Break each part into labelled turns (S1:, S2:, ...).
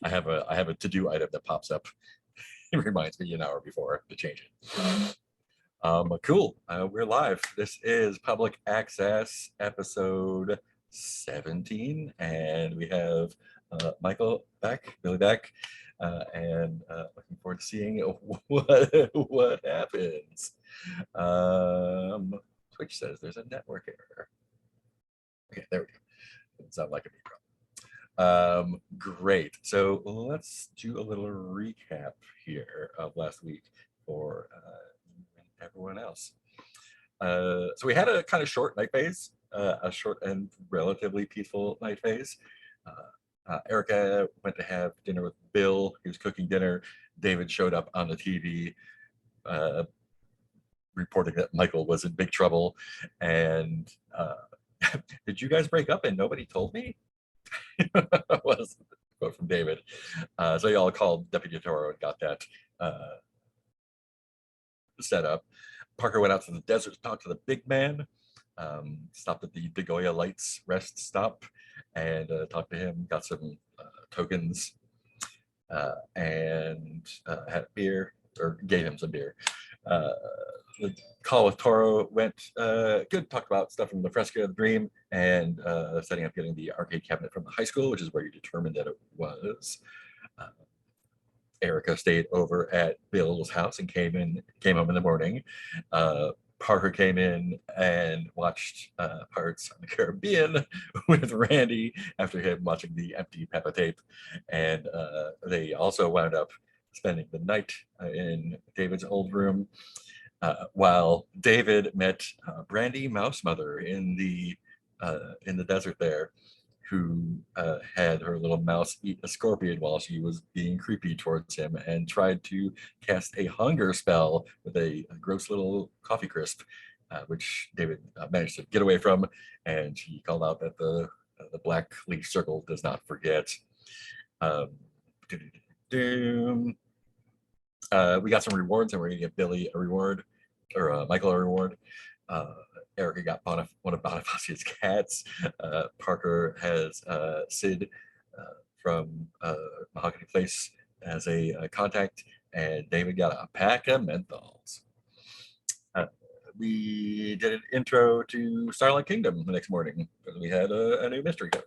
S1: I have a to-do item that pops up. It reminds me an hour before to change it. Cool. We're live. This is Public Access episode 17, and we have Michael back, Billy back, and looking forward to seeing what happens. Twitch says there's a network error. Okay, there we go. Doesn't sound like a big problem. Great. So let's do a little recap here of last week for everyone else. So we had a kind of short night phase, a short and relatively peaceful night phase. Erica went to have dinner with Bill. He was cooking dinner. David showed up on the TV, reporting that Michael was in big trouble. And did you guys break up and nobody told me? Was the quote from David. So y'all called Deputy Toro and got that set up. Parker went out to the desert to talk to the big man, stopped at the Begoya Lights rest stop and talked to him, got some tokens, and had beer, or gave him some beer. The call with Toro went good, talked about stuff from the Fresca of the Dream and setting up getting the arcade cabinet from the high school, which is where you determined that it was. Erica stayed over at Bill's house and came home in the morning. Parker came in and watched Pirates of the Caribbean with Randy after him watching the empty Peppa tape. And they also wound up spending the night in David's old room while David met Brandy Mouse Mother in the desert there, who had her little mouse eat a scorpion while she was being creepy towards him and tried to cast a hunger spell with a gross little coffee crisp, which David managed to get away from. And he called out that the Black Leaf Circle does not forget. We got some rewards, and we're gonna give Billy a reward, or Michael a reward. Erica got one of Bonifacio's cats. Parker has Sid from Mahogany Place as a contact, and David got a pack of menthols. We did an intro to Starlight Kingdom the next morning because we had a new mystery going.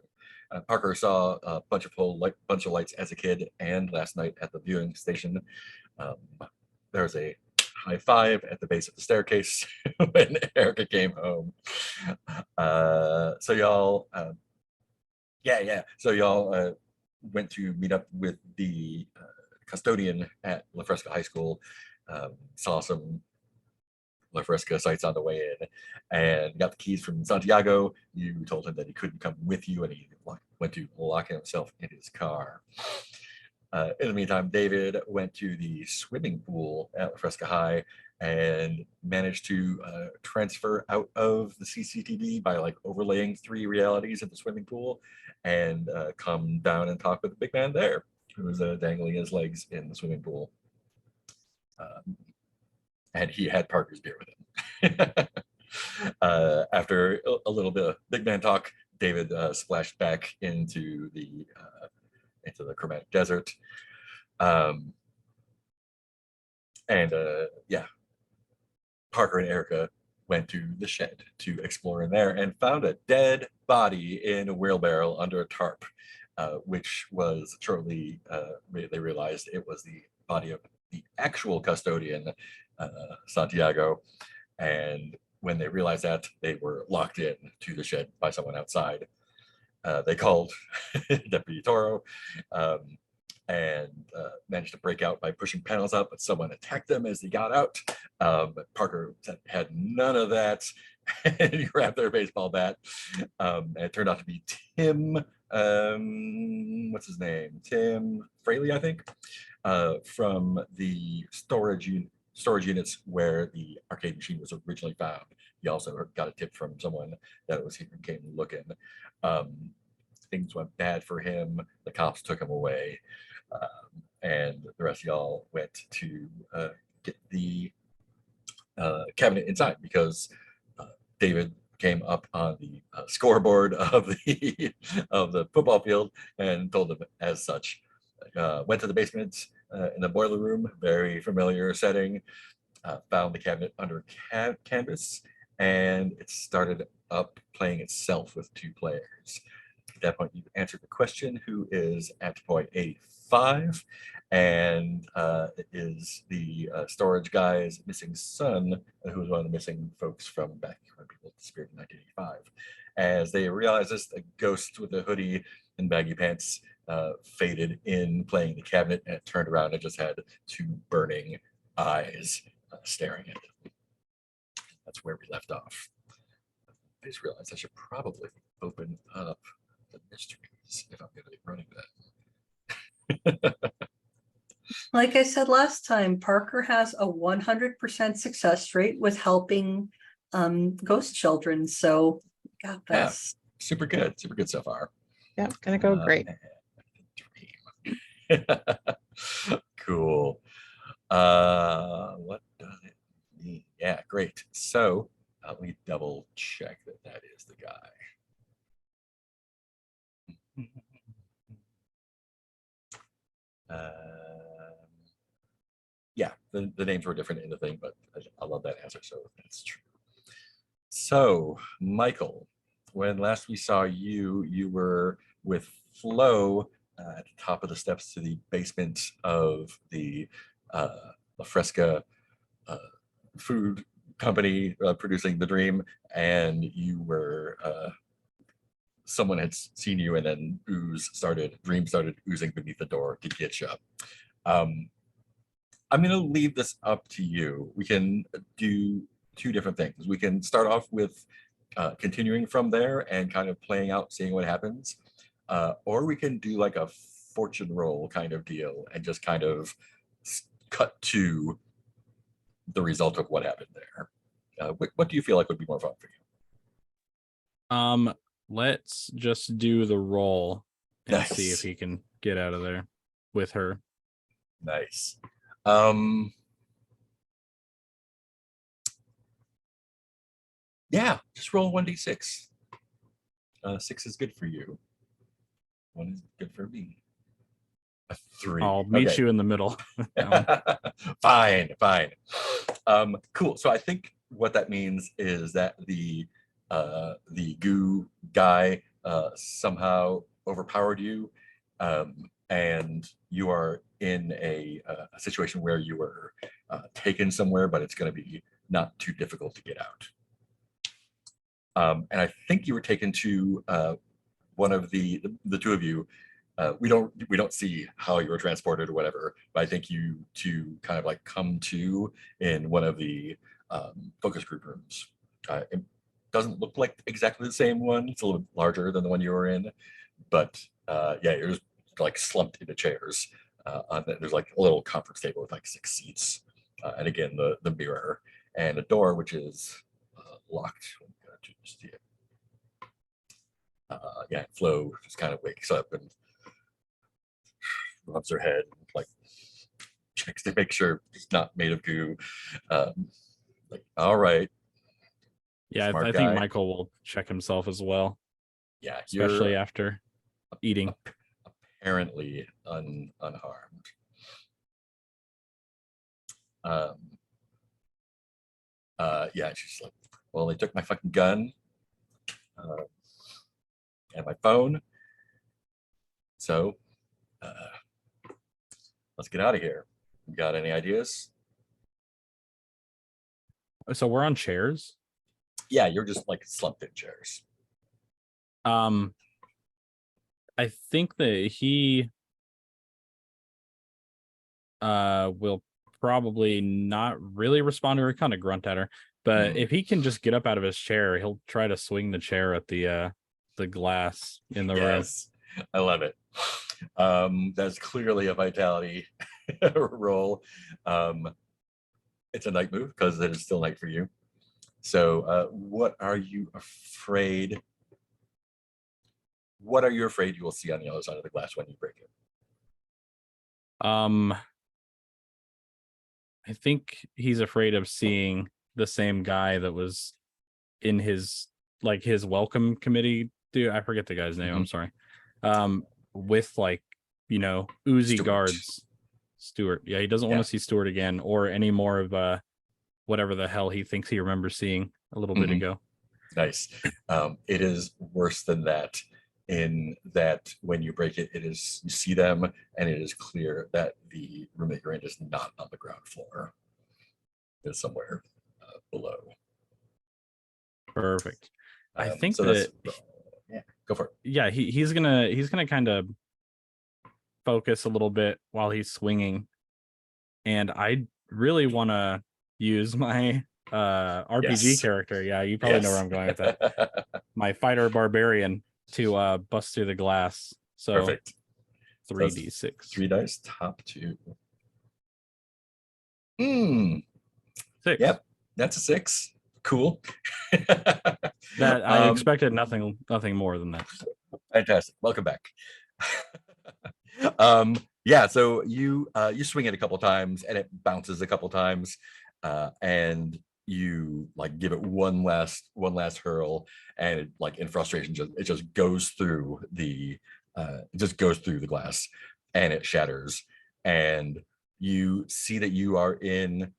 S1: Parker saw a bunch of lights as a kid and last night at the viewing station. There was a high five at the base of the staircase when Erica came home. So y'all, So y'all went to meet up with the custodian at La Fresca High School, saw some La Fresca sites on the way in, and got the keys from Santiago. You told him that he couldn't come with you, and he went to lock himself in his car. In the meantime, David went to the swimming pool at La Fresca High and managed to transfer out of the CCTV by overlaying 3 realities in the swimming pool and come down and talk with the big man there, who was dangling his legs in the swimming pool. And he had Parker's beer with him. After a little bit of big man talk, David splashed back into the Chromatic Desert. Parker and Erica went to the shed to explore in there and found a dead body in a wheelbarrow under a tarp, which was shortly they realized it was the body of the actual custodian, Santiago. And when they realized that, they were locked in to the shed by someone outside. They called Deputy Toro and managed to break out by pushing panels up, but someone attacked them as they got out. Parker had none of that, and he grabbed their baseball bat. And it turned out to be Tim, what's his name? Tim Fraley, I think, from the storage units where the arcade machine was originally found. He also got a tip from someone that he came looking. Things went bad for him. The cops took him away, and the rest of y'all went to get the cabinet inside because David came up on the scoreboard of the football field and told them as such. went to the basement in the boiler room, very familiar setting, found the cabinet under canvas, and it started up playing itself with 2 players. At that point, you've answered the question, who is at point 85, and it is the storage guy's missing son, who was one of the missing folks from back when people disappeared in 1985. As they realize this, a ghost with a hoodie and baggy pants faded in playing the cabinet, and it turned around and just had 2 burning eyes staring at it. That's where we left off. I just realized I should probably open up the mysteries if I'm going to be running that.
S2: Like I said last time, Parker has a 100% success rate with helping ghost children. So got
S1: Yeah.
S2: this.
S1: Super good so far.
S3: Yeah, gonna go great.
S1: Cool. What does it mean? Yeah, great. So let me double check that that is the guy. Yeah, the names were different in the thing, but I love that answer, so that's true. So, Michael, when last we saw you, you were with Flo at the top of the steps to the basement of the La Fresca food company producing the dream, and you were someone had seen you, and then dream started oozing beneath the door to get you. I'm going to leave this up to you. We can do 2 different things. We can start off with continuing from there and kind of playing out, seeing what happens. Or we can do like a fortune roll kind of deal and just kind of cut to the result of what happened there. What do you feel like would be more fun for you?
S4: Let's just do the roll and
S1: Nice.
S4: see if he can get out of there with her.
S1: Nice. Yeah, just roll 1d6. 6 is good for you. 1 is good for me. A 3.
S4: I'll meet
S1: Okay.
S4: you in the middle.
S1: Fine. Cool. So I think what that means is that the goo guy somehow overpowered you, and you are in a situation where you were taken somewhere, but it's going to be not too difficult to get out. And I think you were taken to one of the 2 of you. We don't see how you were transported or whatever, but I think you 2 kind of like come to in one of the focus group rooms. It doesn't look like exactly the same one. It's a little bit larger than the one you were in, but yeah, you're just like slumped into chairs. There's like a little conference table with like 6 seats, and again the mirror and a door which is locked. Yeah, Flo just kind of wakes up and rubs her head, and, like, checks to make sure it's not made of goo. Like, all right.
S4: Yeah,
S1: Smart
S4: I
S1: guy.
S4: think Michael will check himself as well,
S1: Yeah,
S4: especially
S1: you're
S4: after eating.
S1: apparently unharmed. Yeah, she's like, well, they took my fucking gun and my phone, so let's get out of here. You got any ideas?
S4: So we're on chairs.
S1: Yeah, you're just like slumped in chairs.
S4: I think that he will probably not really respond to her, kind of grunt at her. But if he can just get up out of his chair, he'll try to swing the chair at the glass in the room.
S1: Yes, I love it. That's clearly a vitality roll. It's a night move because it is still night for you. So what are you afraid? What are you afraid you will see on the other side of the glass when you break it?
S4: I think he's afraid of seeing the same guy that was in his welcome committee. Dude, I forget the guy's name. I'm sorry. With like oozy
S1: Stuart.
S4: guards. Stuart. Yeah, he doesn't want
S1: Yeah.
S4: to see Stuart again or any more of whatever the hell he thinks he remembers seeing a little bit
S1: Mhm.
S4: ago.
S1: Nice. It is worse than that in that when you break it, you see them and it is clear that the room that you're in is not on the ground floor. It's somewhere below.
S4: Perfect. I think
S1: so
S4: that
S1: yeah, go for it.
S4: yeah, he's gonna kind of focus a little bit while he's swinging, and I really want to use my RPG
S1: Yes.
S4: character. Yeah, you probably know where I'm going with that. My fighter barbarian to bust through the glass. So
S1: Perfect.
S4: 3d6.
S1: 3 dice, top 2. Hmm.
S4: 6.
S1: Yep, that's a 6. Cool.
S4: That I expected nothing more than that.
S1: Fantastic. Welcome back. Yeah, so you swing it a couple times and it bounces a couple times, and you like give it one last hurl, and it, like in frustration, it just goes through the glass and it shatters, and you see that you are in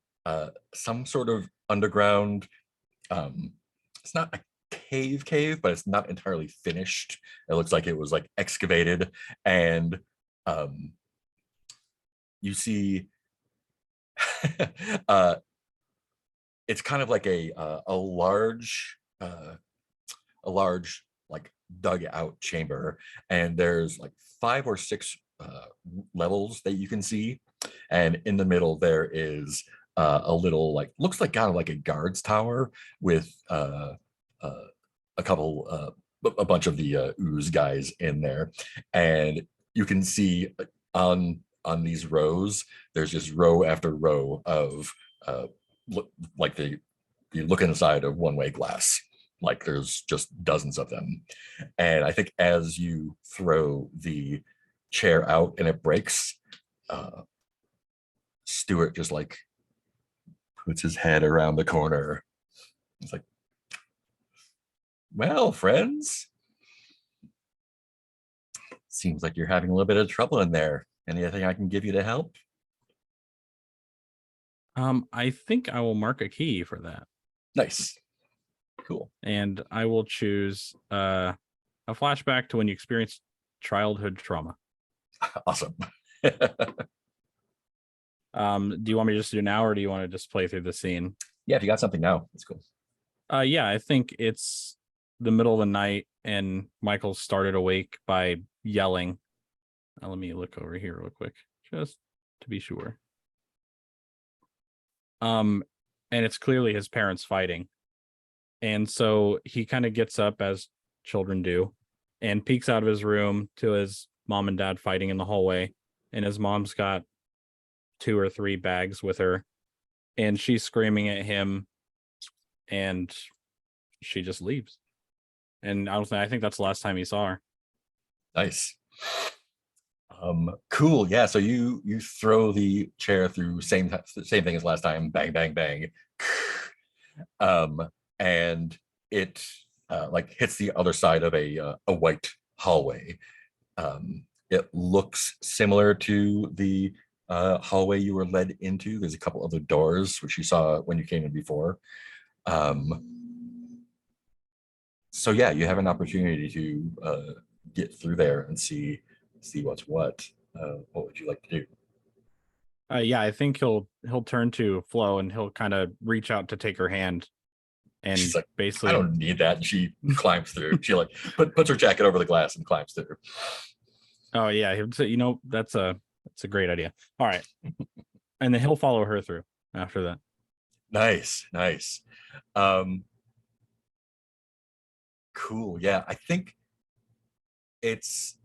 S1: some sort of underground. It's not a cave, but it's not entirely finished. It looks like it was like excavated, and you see it's kind of like a large like dug out chamber, and there's like 5 or 6 levels that you can see, and in the middle there is a little, like, looks like kind of like a guard's tower with a couple a bunch of the ooze guys in there, and you can see on these rows there's just row after row of like the you look inside of one-way glass, like there's just dozens of them. And I think as you throw the chair out and it breaks, Stuart just like puts his head around the corner. It's like, well, friends, seems like you're having a little bit of trouble in there. Anything I can give you to help?
S4: I think I will mark a key for that.
S1: Nice. Cool.
S4: And I will choose a flashback to when you experienced childhood trauma.
S1: Awesome.
S4: Do you want me to just do now, or do you want to just play through the scene?
S1: Yeah, if you got something now, it's cool.
S4: Yeah, I think it's the middle of the night and Michael started awake by yelling. Let me look over here real quick, just to be sure. And it's clearly his parents fighting. And so he kind of gets up, as children do, and peeks out of his room to his mom and dad fighting in the hallway. And his mom's got 2 or 3 bags with her, and she's screaming at him, and she just leaves. And I think that's the last time he saw her.
S1: Nice. Cool. Yeah, so you throw the chair through same thing as last time. Bang, bang, bang. And it like hits the other side of a white hallway. It looks similar to the hallway you were led into. There's a couple other doors which you saw when you came in before. So yeah, you have an opportunity to get through there and see what's what. What would you like to do?
S4: Yeah, I think he'll turn to Flo and he'll kind of reach out to take her hand, and
S1: She's like,
S4: basically,
S1: I don't need that. And she climbs through. She like puts her jacket over the glass and climbs through.
S4: oh yeah, he'll say, that's a great idea. All right, and then he'll follow her through after that.
S1: Nice. Cool. Yeah, I think it's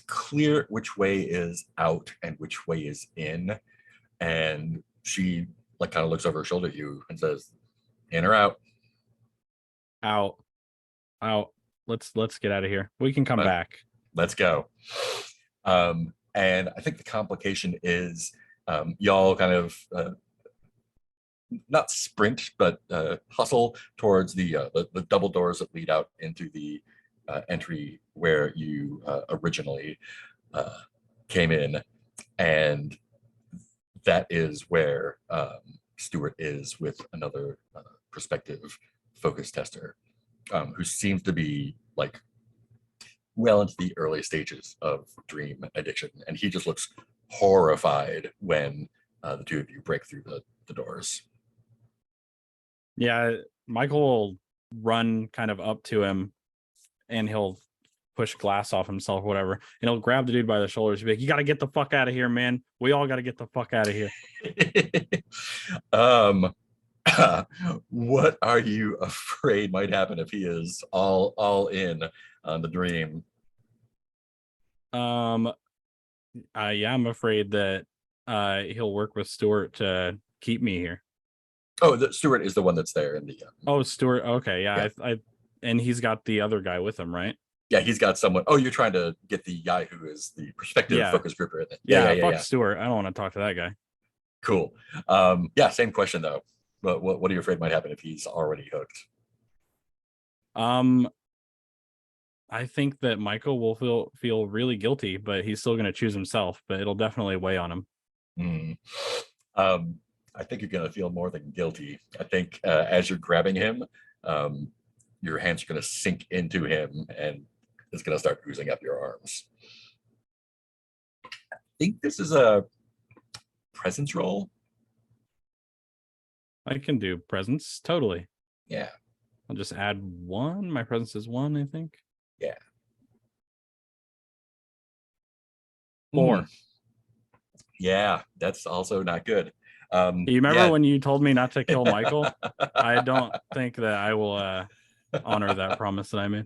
S1: clear which way is out and which way is in, and she like kind of looks over her shoulder at you and says, in or out?
S4: Out. Let's get out of here. We can come back.
S1: Let's go. And I think the complication is y'all kind of not sprint, but hustle towards the double doors that lead out into the entry where you originally came in, and that is where Stuart is with another prospective focus tester, who seems to be like well into the early stages of dream addiction, and he just looks horrified when the two of you break through the doors.
S4: Yeah, Michael will run kind of up to him, and he'll push glass off himself, or whatever, and he'll grab the dude by the shoulders and be like, "You got to get the fuck out of here, man. We all got to get the fuck out of here."
S1: What are you afraid might happen if he is all in on the dream?
S4: Yeah, I'm afraid that he'll work with Stuart to keep me here.
S1: Oh, Stuart is the one that's there in the.
S4: Oh, Stuart. Okay, yeah.
S1: Yeah.
S4: And he's got the other guy with him, right?
S1: Yeah, he's got someone. Oh, you're trying to get the guy who is the prospective
S4: Yeah.
S1: focus grouper.
S4: Yeah, fuck Stuart. I don't want to talk to that guy.
S1: Cool. Yeah, same question though. But what are you afraid might happen if he's already hooked?
S4: I think that Michael will feel really guilty, but he's still going to choose himself. But it'll definitely weigh on him.
S1: I think you're going to feel more than guilty. I think as you're grabbing him, your hands are going to sink into him, and it's going to start oozing up your arms. I think this is a presence roll.
S4: I can do presence, totally.
S1: Yeah.
S4: I'll just add 1. My presence is 1, I think.
S1: Yeah.
S4: 4.
S1: Yeah, that's also not good.
S4: You remember when you told me not to kill Michael? I don't think that I will honor that promise that I made.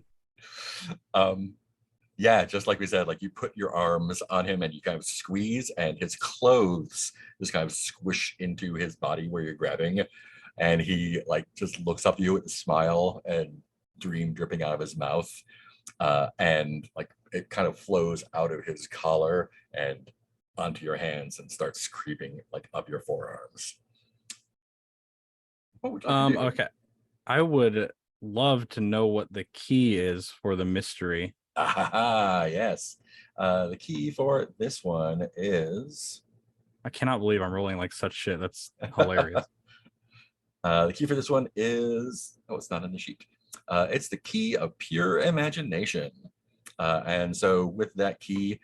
S1: Yeah, just like we said, like you put your arms on him and you kind of squeeze, and his clothes just kind of squish into his body where you're grabbing, and he like just looks up at you with a smile and dream dripping out of his mouth, and like it kind of flows out of his collar and onto your hands and starts creeping like up your forearms. What would you like to do?
S4: Okay, I would love to know what the key is for the mystery.
S1: Yes. The key for this one is.
S4: I cannot believe I'm rolling like such shit. That's hilarious.
S1: The key for this one is. Oh, it's not in the sheet. It's the key of pure imagination. And so with that key,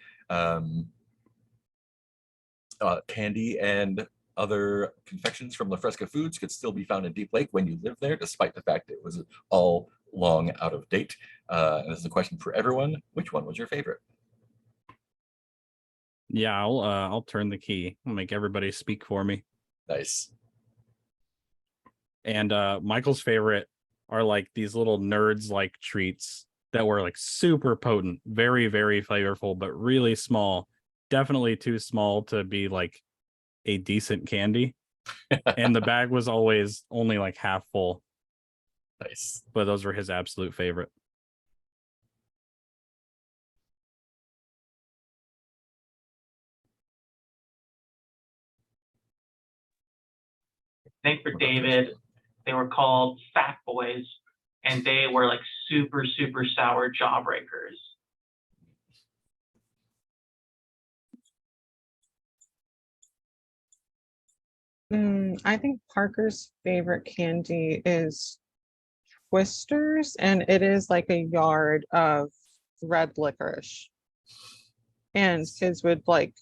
S1: candy and other confections from La Fresca Foods could still be found in Deep Lake when you live there, despite the fact it was all long out of date. And this is a question for everyone. Which one was your favorite?
S4: Yeah, I'll turn the key. I'll make everybody speak for me.
S1: Nice.
S4: And Michael's favorite are like these little nerds like treats that were like super potent, very, very flavorful, but really small. Definitely too small to be like a decent candy. And the bag was always only like half full.
S1: Nice.
S4: But those were his absolute favorite.
S3: I think for David, they were called Fat Boys, and they were like super, super sour jawbreakers.
S5: I think Parker's favorite candy is Twisters, and it is like a yard of red licorice. And kids would like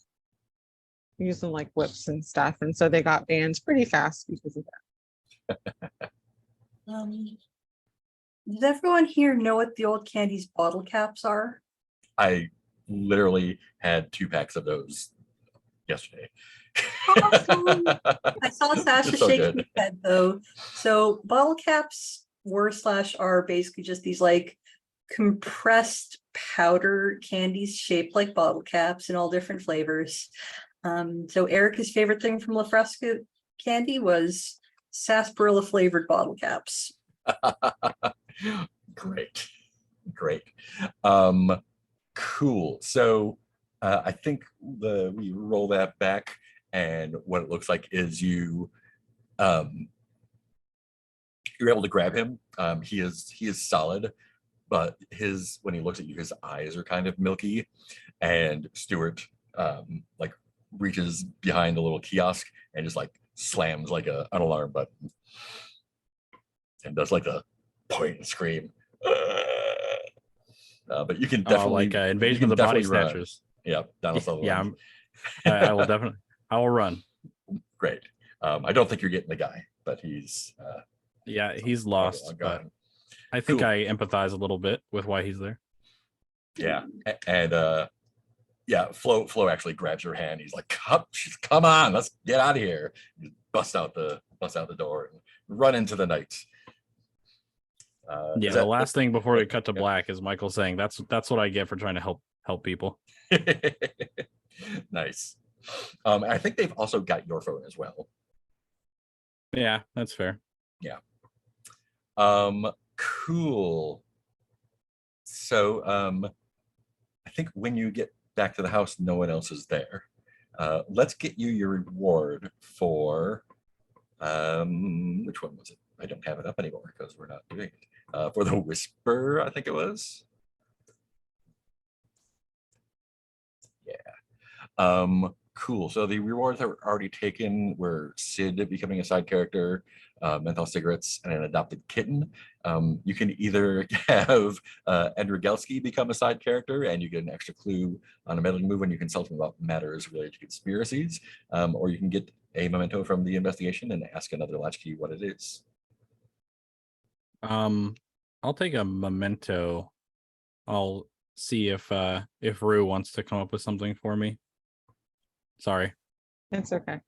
S5: use them like whips and stuff, and so they got banned pretty fast because of that.
S2: Does everyone here know what the old candy's bottle caps are?
S1: I literally had 2 packs of those yesterday.
S2: Awesome. I saw Sasha
S1: So
S2: shaking
S1: good.
S2: her head though. So bottle caps were/are basically just these like compressed powder candies shaped like bottle caps in all different flavors. So Erica's favorite thing from La Fresca candy was sarsaparilla flavored bottle caps.
S1: Great. Cool. So I think we roll that back, and what it looks like is you're able to grab him. He is solid, but when he looks at you, his eyes are kind of milky, and Stuart like reaches behind the little kiosk and just like slams like an alarm button and does like a point and scream. But you can
S4: Oh,
S1: definitely
S4: like
S1: you
S4: Invasion
S1: can
S4: of the Body
S1: definitely run.
S4: Snatchers.
S1: Yeah, Donald
S4: Yeah,
S1: Sutherland.
S4: I will definitely. I will run.
S1: Great. I don't think you're getting the guy, but he's
S4: Yeah, he's
S1: I'll
S4: lost,
S1: go
S4: but
S1: ahead.
S4: I think
S1: Cool.
S4: I empathize a little bit with why he's there.
S1: Yeah, and yeah, Flo actually grabs your hand. He's like, come on, let's get out of here. You bust out the door and run into the night.
S4: Yeah,
S1: Is
S4: the
S1: that-
S4: last thing before we cut to
S1: Yeah.
S4: black is Michael saying, "That's what I get for trying to help people."
S1: Nice. I think they've also got your phone as well.
S4: Yeah, that's fair.
S1: Cool. So I think when you get back to the house, no one else is there. Let's get you your reward for which one was it? I don't have it up anymore because we're not doing it. For the Whisper, I think it was. Yeah. Cool. So the rewards that were already taken were Sid becoming a side character, menthol cigarettes, and an adopted kitten. You can either have Andrew Gelsky become a side character, and you get an extra clue on a meddling move when you consult him about matters related to conspiracies, or you can get a memento from the investigation and ask another latchkey what it is.
S4: I'll take a memento. I'll see if Rue wants to come up with something for me. Sorry.
S5: It's okay.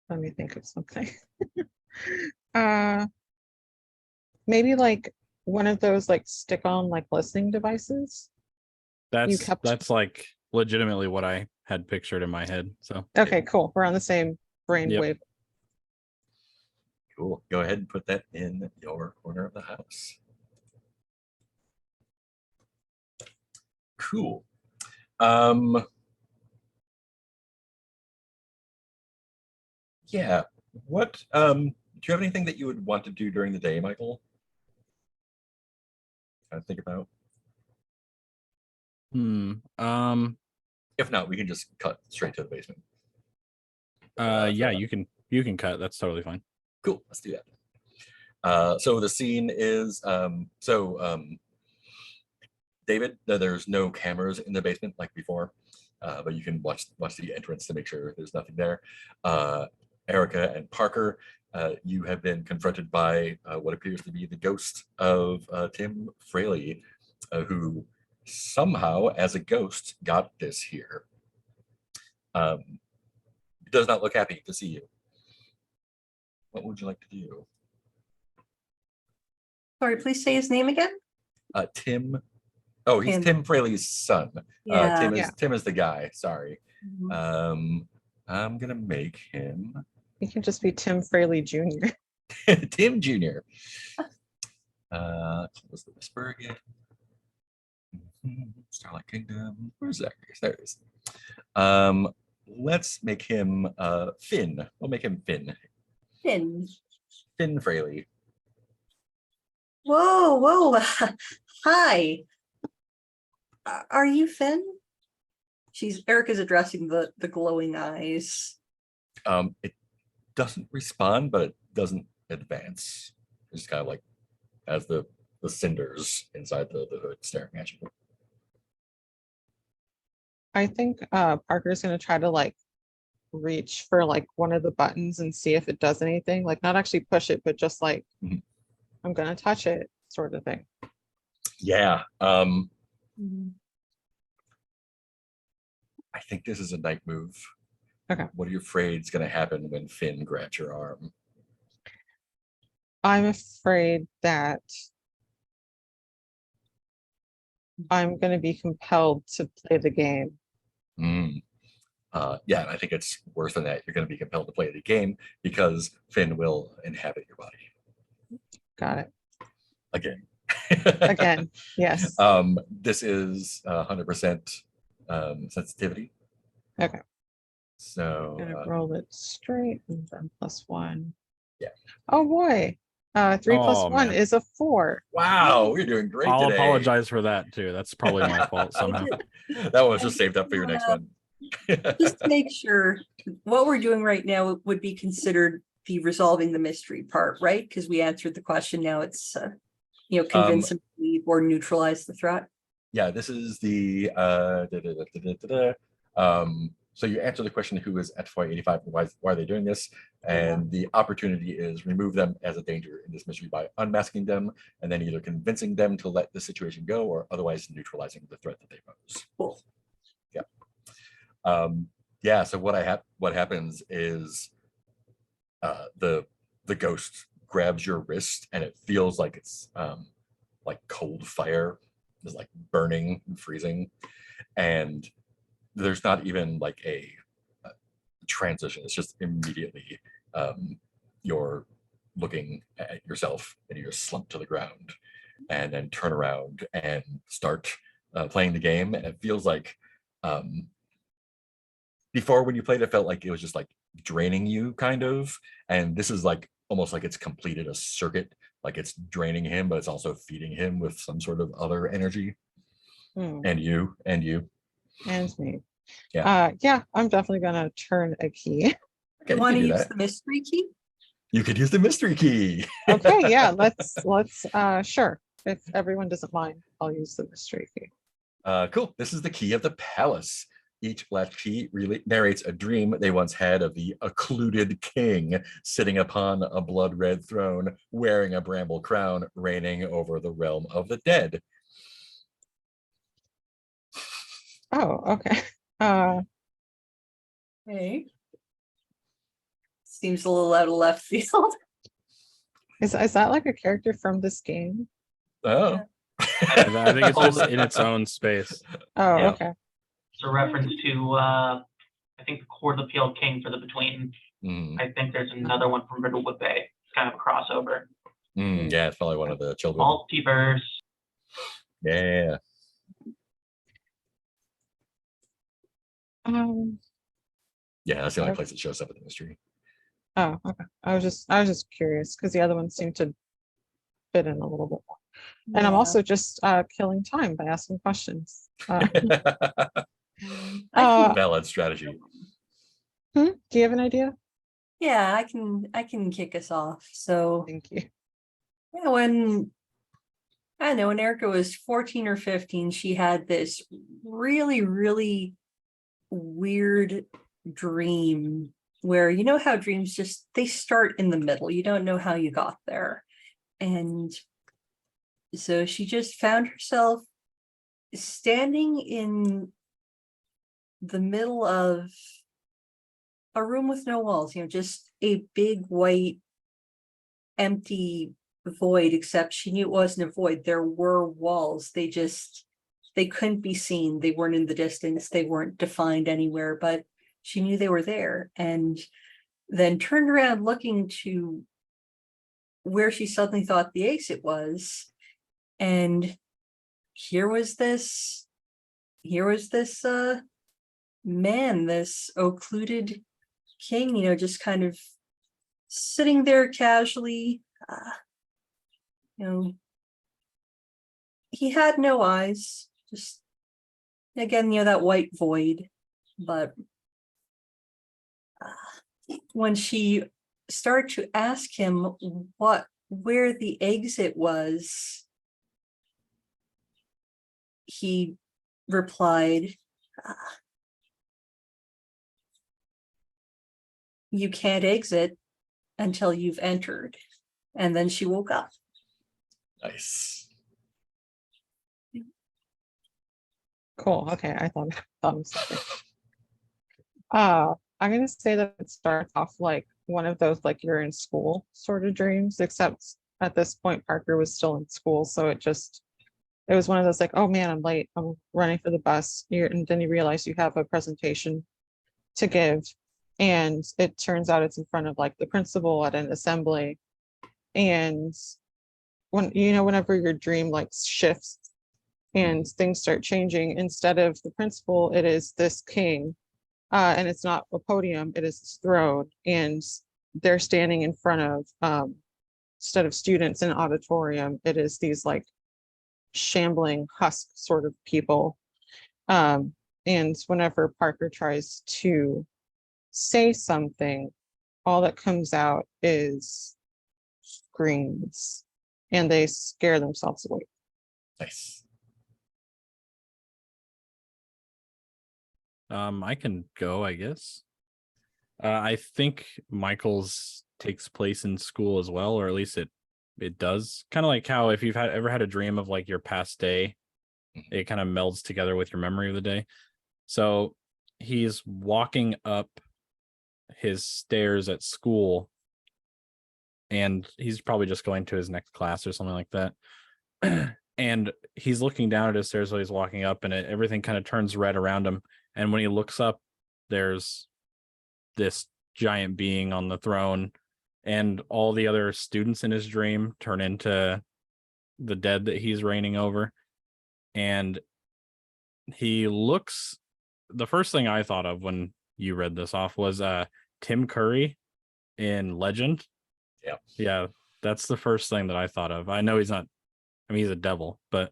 S5: Let me think of something. uh Maybe like one of those like stick-on like listening devices.
S4: That's like legitimately what I had pictured in my head. So
S5: Okay, cool. We're on the same brain
S4: Yep.
S5: wave.
S1: Cool. Go ahead and put that in your corner of the house. Cool. Yeah. What do you have anything that you would want to do during the day, Michael? Kind of think about. If not, we can just cut straight to the basement.
S4: Yeah, you can cut. That's totally fine.
S1: Cool. Let's do that. So the scene is David, there's no cameras in the basement like before, but you can watch the entrance to make sure there's nothing there. Erica and Parker, you have been confronted by what appears to be the ghost of Tim Fraley, who somehow, as a ghost, got this here. Does not look happy to see you. What would you like to do?
S2: Sorry, please say his name again.
S1: Tim. Oh, he's
S2: Tim.
S1: Tim Fraley's son.
S2: Yeah.
S1: Tim is the guy. Sorry.
S2: Mhm.
S1: I'm gonna make him
S5: He can just be Tim Fraley Jr.
S1: Tim Jr. Was the Whisper again? Starlight Kingdom. Where's that? There it is. Let's make him Finn. We'll make him Finn.
S2: Finn.
S1: Finn Fraley.
S2: Whoa. Hi. Are you Finn? Erica's addressing the glowing eyes.
S1: It doesn't respond, but it doesn't advance. It's just kind of like as the cinders inside the hood staring at you.
S5: I think Parker's gonna try to like reach for like one of the buttons and see if it does anything. Like not actually push it, but just like
S1: Mhm.
S5: I'm gonna touch it sort of thing.
S1: Yeah.
S2: Mhm.
S1: I think this is a night move.
S5: Okay.
S1: What are you afraid is going to happen when Finn grabs your arm?
S5: I'm afraid that I'm gonna be compelled to play the game.
S1: Yeah, and I think it's worse than that. You're going to be compelled to play the game because Finn will inhabit your body
S5: Got it.
S1: again.
S5: Again, yes.
S1: This is 100% sensitivity.
S5: Okay.
S1: So
S5: Gonna roll it straight and then +1.
S1: Yeah.
S5: Oh boy. 3 plus
S4: Oh,
S5: 1
S4: man.
S5: is a 4.
S1: wow, we're doing great
S4: I'll
S1: today.
S4: apologize for that too. That's probably my fault somehow.
S1: That one was just saved up for your next one.
S2: Just to make sure, what we're doing right now would be considered the resolving the mystery part, right? Because we answered the question, now it's, convince them to leave or neutralize the threat.
S1: Yeah, this is the so you answer the question, who is FY85 and why are they doing this? And the opportunity is remove them as a danger in this mystery by unmasking them and then either convincing them to let the situation go or otherwise neutralizing the threat that they pose.
S2: Cool.
S1: Yeah, so what happens is the ghost grabs your wrist and it feels like it's like cold fire is like burning and freezing, and there's not even like a transition. It's just immediately you're looking at yourself and you're slumped to the ground, and then turn around and start playing the game. And it feels like before when you played, it felt like it was just like draining you kind of, and this is like almost like it's completed a circuit, like it's draining him, but it's also feeding him with some sort of other energy.
S5: Hmm.
S1: And you.
S5: And me.
S1: Yeah.
S5: Yeah, I'm definitely gonna turn a key.
S1: Okay,
S2: You
S1: you
S2: want
S1: can
S2: to
S1: do
S2: use
S1: that.
S2: the mystery key?
S1: You could use the mystery key.
S5: Okay, yeah, let's sure. If everyone doesn't mind, I'll use the mystery key.
S1: Cool. This is the key of the palace. Each latch key really narrates a dream they once had of the occluded king sitting upon a blood-red throne, wearing a bramble crown, reigning over the realm of the dead.
S5: Oh, okay.
S2: Hey. Seems a little out of left field.
S5: Is that like a character from this game?
S1: Oh.
S4: I think it's just in its own space.
S5: Oh,
S3: Yeah.
S5: okay.
S3: It's a reference to, I think, the Court of Appeal King for the Between.
S1: Mm,
S3: I think there's another one from Riddlewood Bay. It's kind of a crossover.
S1: yeah, it's probably one of the children.
S3: Multiverse.
S1: Yeah. Yeah, that's the only place it shows up in the mystery.
S5: Oh, okay. I was just curious because the other one seemed to fit in a little bit more. And I'm
S2: Yeah.
S5: also just killing time by asking questions.
S2: I can-
S1: Valid strategy.
S5: Do you have an idea?
S2: yeah, I can kick us off. So
S5: Thank you.
S2: yeah, when I don't know, when Erica was 14 or 15, she had this really, really weird dream where, you know how dreams just they start in the middle. You don't know how you got there. And so she just found herself standing in the middle of a room with no walls, just a big white empty void, except she knew it wasn't a void. There were walls. They couldn't be seen. They weren't in the distance. They weren't defined anywhere, but she knew they were there. And then turned around looking to where she suddenly thought the exit was. And here was this man, this occluded king, just kind of sitting there casually. He had no eyes, just again, that white void. But when she started to ask him where the exit was, he replied, "You can't exit until you've entered." And then she woke up.
S1: Nice.
S5: Cool. Okay, I thought it was something. I'm gonna say that it starts off like one of those like you're in school sort of dreams, except at this point Parker was still in school, so it was one of those like, oh man, I'm late, I'm running for the bus. And then you realize you have a presentation to give, and it turns out it's in front of like the principal at an assembly. And whenever your dream like shifts and things start changing, instead of the principal, it is this king And it's not a podium, it is this throne, and they're standing in front of, instead of students in an auditorium, it is these like shambling husk sort of people. And whenever Parker tries to say something, all that comes out is screams, and they scare themselves away.
S1: Nice.
S4: I can go, I guess. I think Michael's takes place in school as well, or at least it does. Kind of like how if you've ever had a dream of like your past day, it kind of melds together with your memory of the day. So he's walking up his stairs at school, and he's probably just going to his next class or something like that. And he's looking down at his stairs while he's walking up, and everything kind of turns red around him. And when he looks up, there's this giant being on the throne, and all the other students in his dream turn into the dead that he's reigning over. And he looks, the first thing I thought of when you read this off was Tim Curry in Legend.
S1: Yeah.
S4: Yeah, that's the first thing that I thought of. I know he's not, I mean, he's a devil, but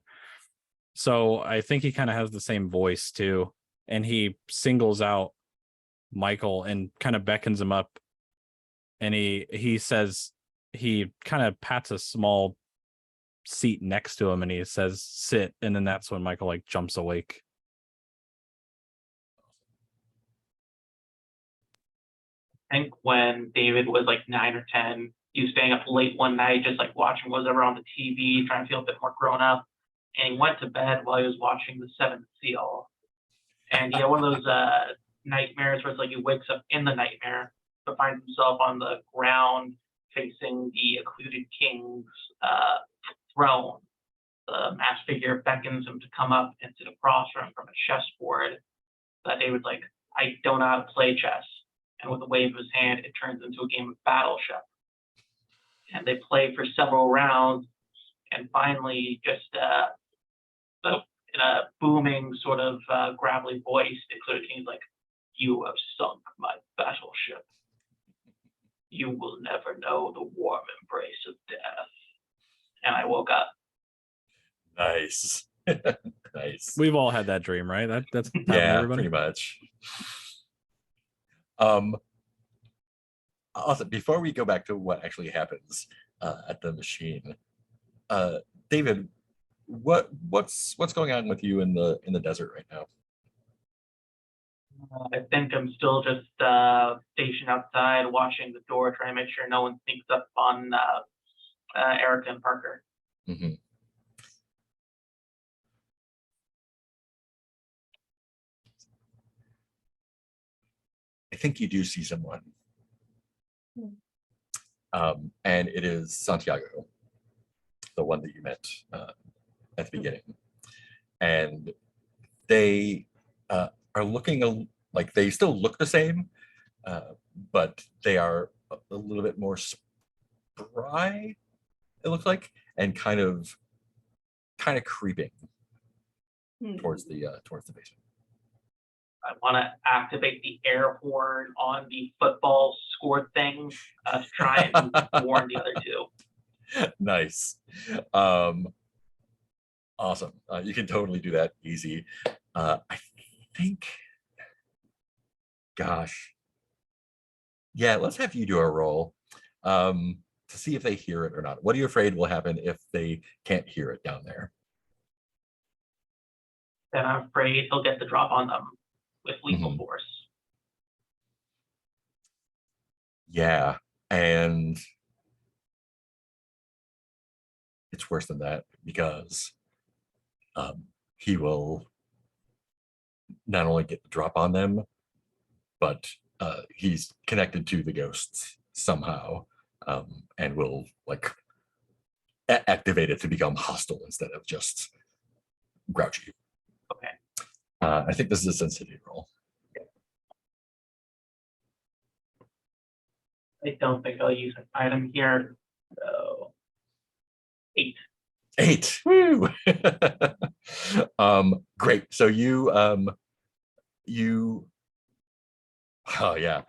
S4: so I think he kind of has the same voice too. And he singles out Michael and kind of beckons him up. And he says, he kind of pats a small seat next to him and he says, sit. And then that's when Michael like jumps awake.
S3: I think when David was like 9 or 10, he was staying up late one night, just like watching whatever on the TV, trying to feel a bit more grown up. And he went to bed while he was watching The Seventh Seal. And he had one of those nightmares where it's like he wakes up in the nightmare, but finds himself on the ground facing the occluded king's throne. The masked figure beckons him to come up and sit across from him from a chessboard. But David's like, I don't know how to play chess. And with a wave of his hand, it turns into a game of Battleship. And they play for several rounds, and finally, just in a booming sort of gravelly voice, declared he's like, "You have sunk my battleship. You will never know the warm embrace of death." And I woke up.
S1: Nice. Nice.
S4: We've all had that dream, right? That's happened to
S1: Yeah,
S4: everybody.
S1: pretty much. Also, before we go back to what actually happens at the machine, David, what's going on with you in the desert right now?
S3: I think I'm still just stationed outside, watching the door, trying to make sure no one sneaks up on Erica and Parker.
S1: Mhm. I think you do see someone. And it is Santiago, the one that you met at the beginning. And they are looking like they still look the same, but they are a little bit more spry, it looks like, and kind of creeping towards the basement.
S3: I want to activate the air horn on the football score thing to try and warn the other two.
S1: Nice. Awesome. You can totally do that easy. I think, gosh, yeah, let's have you do a roll to see if they hear it or not. What are you afraid will happen if they can't hear it down there?
S3: Then I'm afraid he'll get the drop on them with lethal
S1: Mhm.
S3: force.
S1: Yeah, and it's worse than that because he will not only get the drop on them, but he's connected to the ghosts somehow, and will like activate it to become hostile instead of just grouchy.
S3: Okay.
S1: I think this is a sensitivity roll.
S3: I don't think I'll use an item here. So 8.
S1: 8. Woo! Great. So you Oh yeah.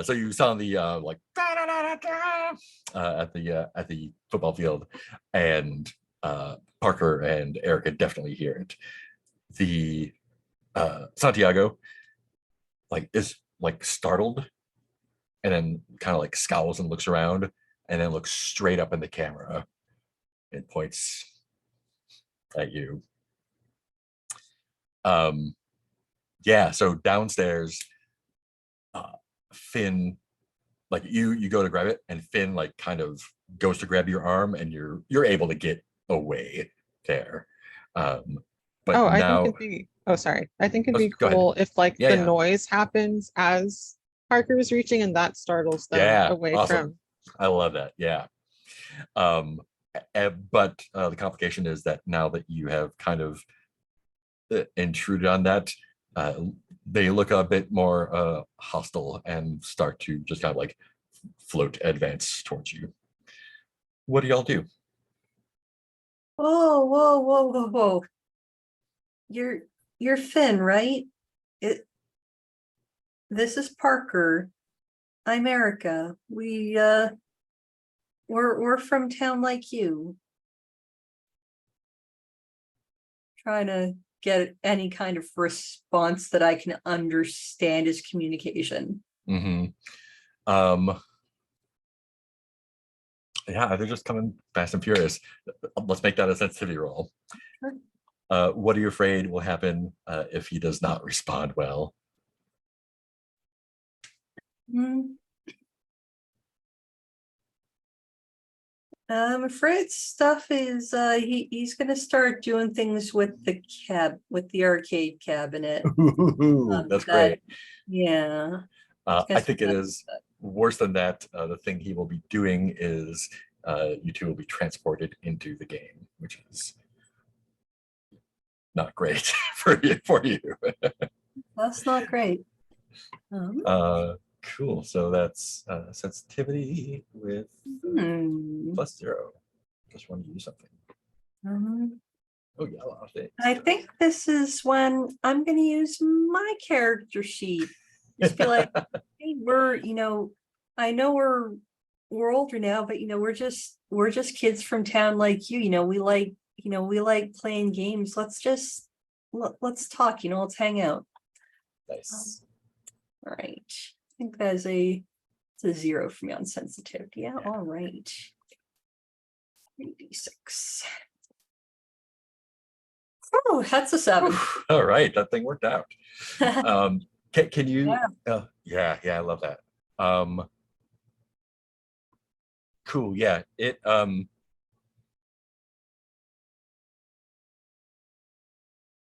S1: So you sound the like at the football field, and Parker and Erica definitely hear it. The Santiago like is like startled, and then kind of like scowls and looks around, and then looks straight up in the camera and points at you. Yeah, so downstairs, Finn, like you go to grab it, and Finn like kind of goes to grab your arm, and you're able to get away there. But
S5: Oh, I think
S1: now,
S5: it'd be, oh, sorry. I think it'd be
S1: go ahead.
S5: cool if like
S1: Yeah,
S5: the
S1: yeah,
S5: noise happens as Parker is reaching and that startles them
S1: yeah,
S5: away
S1: awesome.
S5: from.
S1: I love that. Yeah. But the complication is that now that you have kind of intruded on that, uh, they look a bit more hostile and start to just kind of like float advance towards you. What do y'all do?
S2: Whoa, whoa, whoa, whoa, whoa. You're Finn, right? This is Parker. I'm Erica. We're from town like you. Trying to get any kind of response that I can understand as communication.
S1: Mm-hmm. Yeah, they're just coming fast and furious. Let's make that a sensitivity roll.
S2: Sure.
S1: What are you afraid will happen if he does not respond well?
S2: Hmm. I'm afraid stuff is he's gonna start doing things with the arcade cabinet.
S1: That's
S2: That
S1: great.
S2: yeah.
S1: I
S2: Guess
S1: think it
S2: what?
S1: is worse than that. The thing he will be doing is you two will be transported into the game, which is not great for you.
S2: That's not great.
S1: Cool. So that's sensitivity with
S2: Hmm.
S1: +0. Just want to use something.
S2: um,
S1: Oh yeah, a lot of things.
S2: I think this is when I'm gonna use my character sheet. Just be like, hey, I know we're older now, but we're just kids from town like you. We like playing games. Let's talk, let's hang out.
S1: Nice.
S2: All right. I think it's a 0 for me on sensitivity. Yeah, all right. 3d6. Oh, that's a 7.
S1: All right, that thing worked out. Can you?
S2: Yeah.
S1: Yeah, I love that. Cool. Yeah,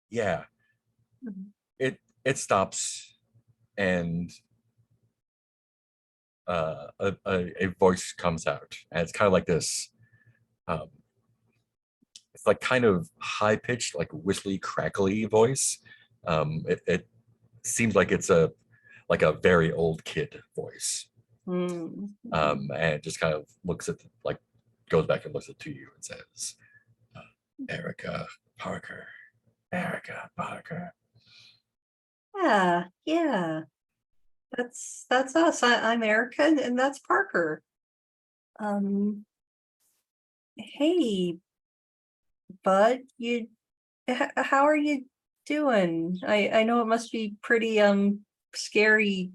S1: yeah,
S2: Mhm.
S1: it stops, and a voice comes out, and it's kind of like this. Um, it's like kind of high pitched, like whistly, crackly voice. It seems like it's a very old kid voice.
S2: Mm.
S1: And it just kind of looks at like goes back and looks at to you and says, Erica Parker, Erica Parker.
S2: Yeah. That's us. I'm Erica and that's Parker. Hey, bud, how are you doing? I know it must be pretty scary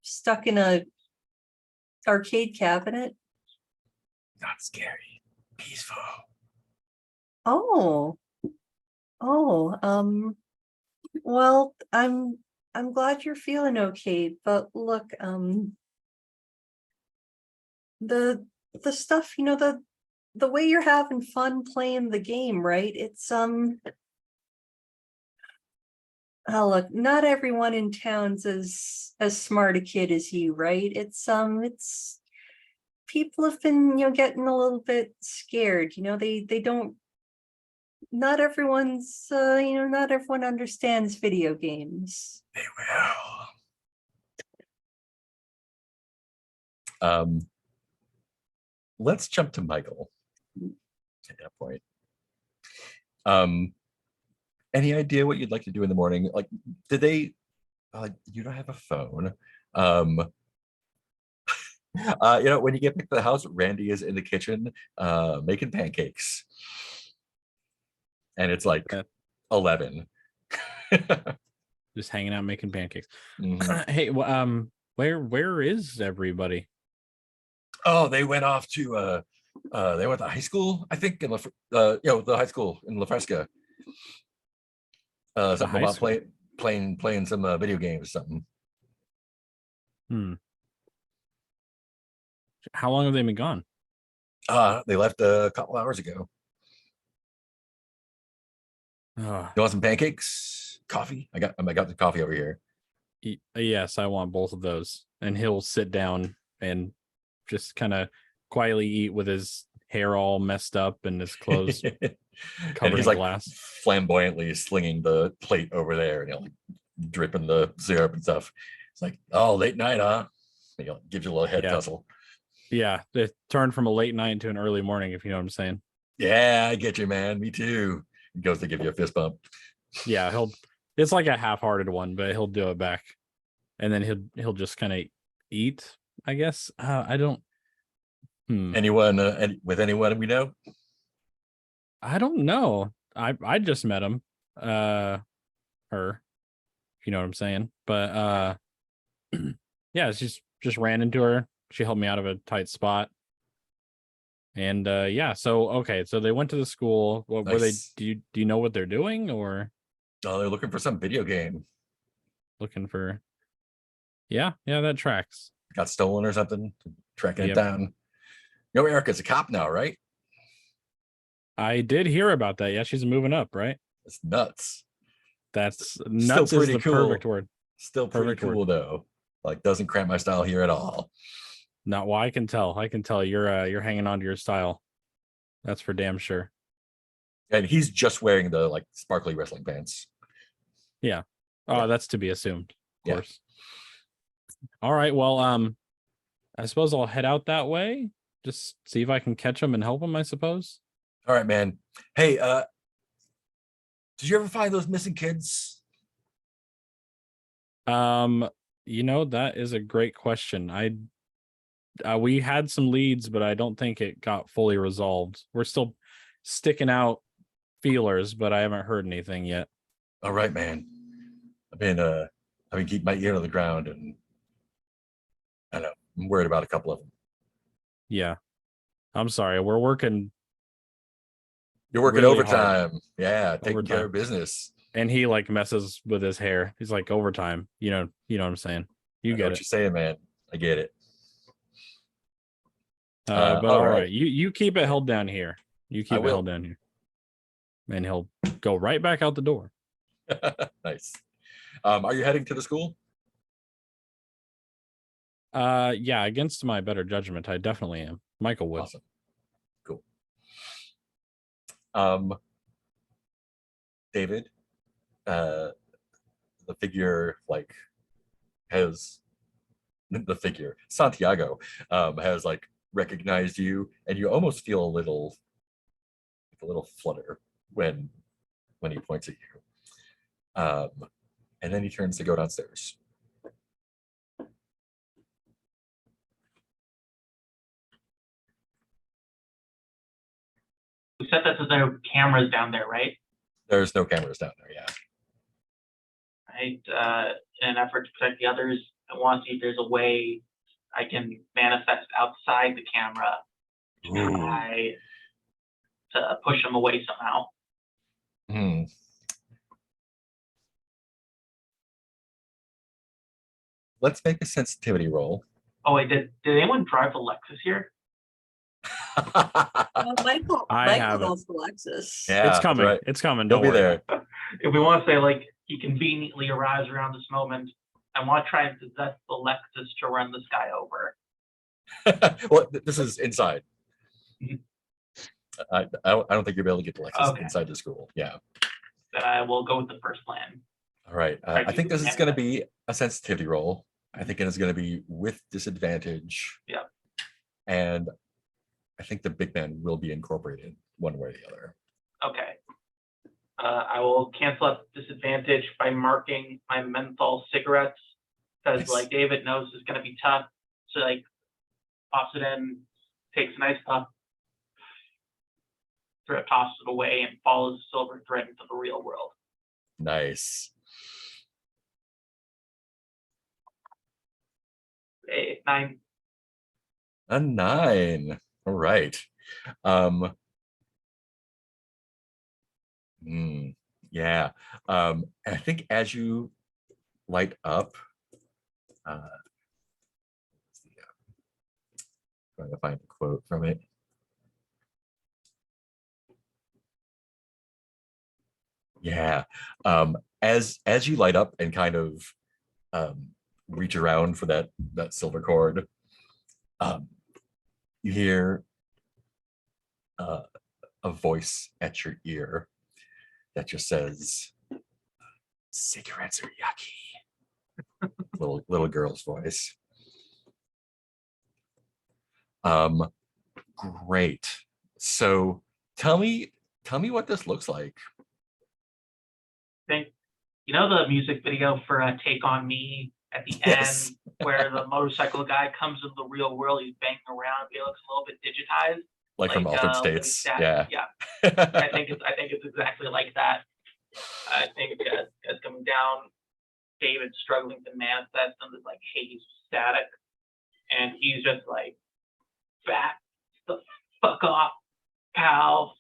S2: stuck in a arcade cabinet.
S1: Not scary, peaceful.
S2: Oh, oh, well, I'm glad you're feeling okay, but look, the stuff, the way you're having fun playing the game, right? It's oh look, not everyone in town's as smart a kid as you, right? It's people have been, getting a little bit scared, they don't, not everyone's not everyone understands video games.
S1: They will. Let's jump to Michael at that point. Any idea what you'd like to do in the morning? Like, did they? You don't have a phone. When you get back to the house, Randy is in the kitchen making pancakes. And it's like
S4: Yeah.
S1: 11.
S4: Just hanging out making pancakes.
S1: Mhm.
S4: Hey, where is everybody?
S1: Oh, they went off to they went to high school, I think, in the high school in La Fresca. Something
S4: high
S1: about
S4: school?
S1: playing some video games or something.
S4: Hmm. How long have they been gone?
S1: They left a couple hours ago.
S4: Oh,
S1: You want some pancakes? Coffee? I got the coffee over here.
S4: yes, I want both of those. And he'll sit down and just kind of quietly eat with his hair all messed up and his clothes
S1: And
S4: covered
S1: he's
S4: in
S1: like
S4: glass.
S1: flamboyantly slinging the plate over there, and like dripping the syrup and stuff. It's like, oh, late night, huh? Gives you a little head
S4: Yeah.
S1: tussle.
S4: Yeah, it turned from a late night to an early morning, if you know what I'm saying.
S1: Yeah, I get you, man. Me too. He goes to give you a fist bump.
S4: Yeah, it's like a half-hearted one, but he'll do it back. And then he'll just kind of eat, I guess. I don't
S1: Anyone with anyone we know?
S4: I don't know. I just met him. Her, if you know what I'm saying. But yeah, she's just ran into her. She helped me out of a tight spot. And yeah, so okay, so they went to the school. What were they?
S1: Nice.
S4: Do you know what they're doing, or
S1: Oh, they're looking for some video game.
S4: looking for? Yeah, that tracks.
S1: Got stolen or something. Tracking it
S4: Yep.
S1: down. Erica's a cop now, right?
S4: I did hear about that. Yeah, she's moving up, right?
S1: It's nuts.
S4: That's nuts is
S1: pretty
S4: the
S1: cool.
S4: perfect word.
S1: Still pretty
S4: Perfect word.
S1: cool though. Like, doesn't cramp my style here at all.
S4: Not well, I can tell. I can tell you're hanging on to your style. That's for damn sure.
S1: And he's just wearing the like sparkly wrestling pants.
S4: Oh,
S1: Yeah.
S4: that's to be assumed, of
S1: Yeah.
S4: course. All right. Well, I suppose I'll head out that way. Just see if I can catch him and help him, I suppose.
S1: All right, man. Hey, did you ever find those missing kids?
S4: That is a great question. We had some leads, but I don't think it got fully resolved. We're still sticking out feelers, but I haven't heard anything yet.
S1: All right, man. I've been keeping my ear to the ground, and I don't know, I'm worried about a couple of them.
S4: Yeah. I'm sorry. We're working,
S1: You're working
S4: really hard.
S1: overtime. Yeah, taking care
S4: Overtime.
S1: of business.
S4: and he like messes with his hair. He's like overtime. You know what I'm saying? You
S1: I know
S4: get
S1: what
S4: it.
S1: you're saying, man. I get it.
S4: But
S1: all
S4: all
S1: right.
S4: right. You keep it held down here. You keep it
S1: will.
S4: held down here. And he'll go right back out the door.
S1: Nice. Are you heading to the school?
S4: Yeah, against my better judgment, I definitely am. Michael would.
S1: Awesome. Cool. David, the figure Santiago has like recognized you, and you almost feel a little flutter when he points at you. And then he turns to go downstairs.
S3: We said that there's no cameras down there, right?
S1: There's no cameras down there. Yeah.
S3: Right. In an effort to protect the others, I want to see if there's a way I can manifest outside the camera to try to push them away somehow.
S1: Hmm. Let's make a sensitivity roll.
S3: Oh wait, did anyone drive the Lexus here?
S2: Michael
S4: I have it.
S2: owns the Lexus.
S1: Yeah,
S4: It's coming.
S1: right.
S4: It's coming.
S1: He'll
S4: Don't
S1: be
S4: worry.
S1: there.
S3: If we want to say like he conveniently arrives around this moment, I want to try and possess the Lexus to run this guy over.
S1: Well, this is inside.
S3: Mhm.
S1: I don't think you'll be able to get the Lexus
S3: Okay.
S1: inside the school. Yeah.
S3: Then I will go with the first plan.
S1: All right.
S3: Right,
S1: I think this is
S3: yeah.
S1: going to be a sensitivity roll. I think it is going to be with disadvantage.
S3: Yeah.
S1: And I think the big man will be incorporated one way or the other.
S3: Okay. I will cancel out disadvantage by marking my menthol cigarettes because
S1: Nice.
S3: like David knows it's gonna be tough. So like pops it in, takes a nice puff, tosses it away, and follows the silver thread into the real world.
S1: Nice.
S3: 9.
S1: A 9. All right. Yeah. And I think as you light up, trying to find a quote from it. Yeah. As you light up and kind of reach around for that silver cord, you hear a voice at your ear that just says, "Cigarettes are yucky." little girl's voice. Great. So tell me what this looks like.
S3: Think, you know the music video for Take On Me at the
S1: Yes.
S3: end where the motorcycle guy comes into the real world, he's banging around, he looks a little bit digitized.
S1: Like from Altered
S3: what
S1: States.
S3: he's dad-
S1: Yeah.
S3: Yeah. I think it's exactly like that. I think as coming down, David's struggling to manifest in this like haze static. And he's just like, back the fuck off, pal.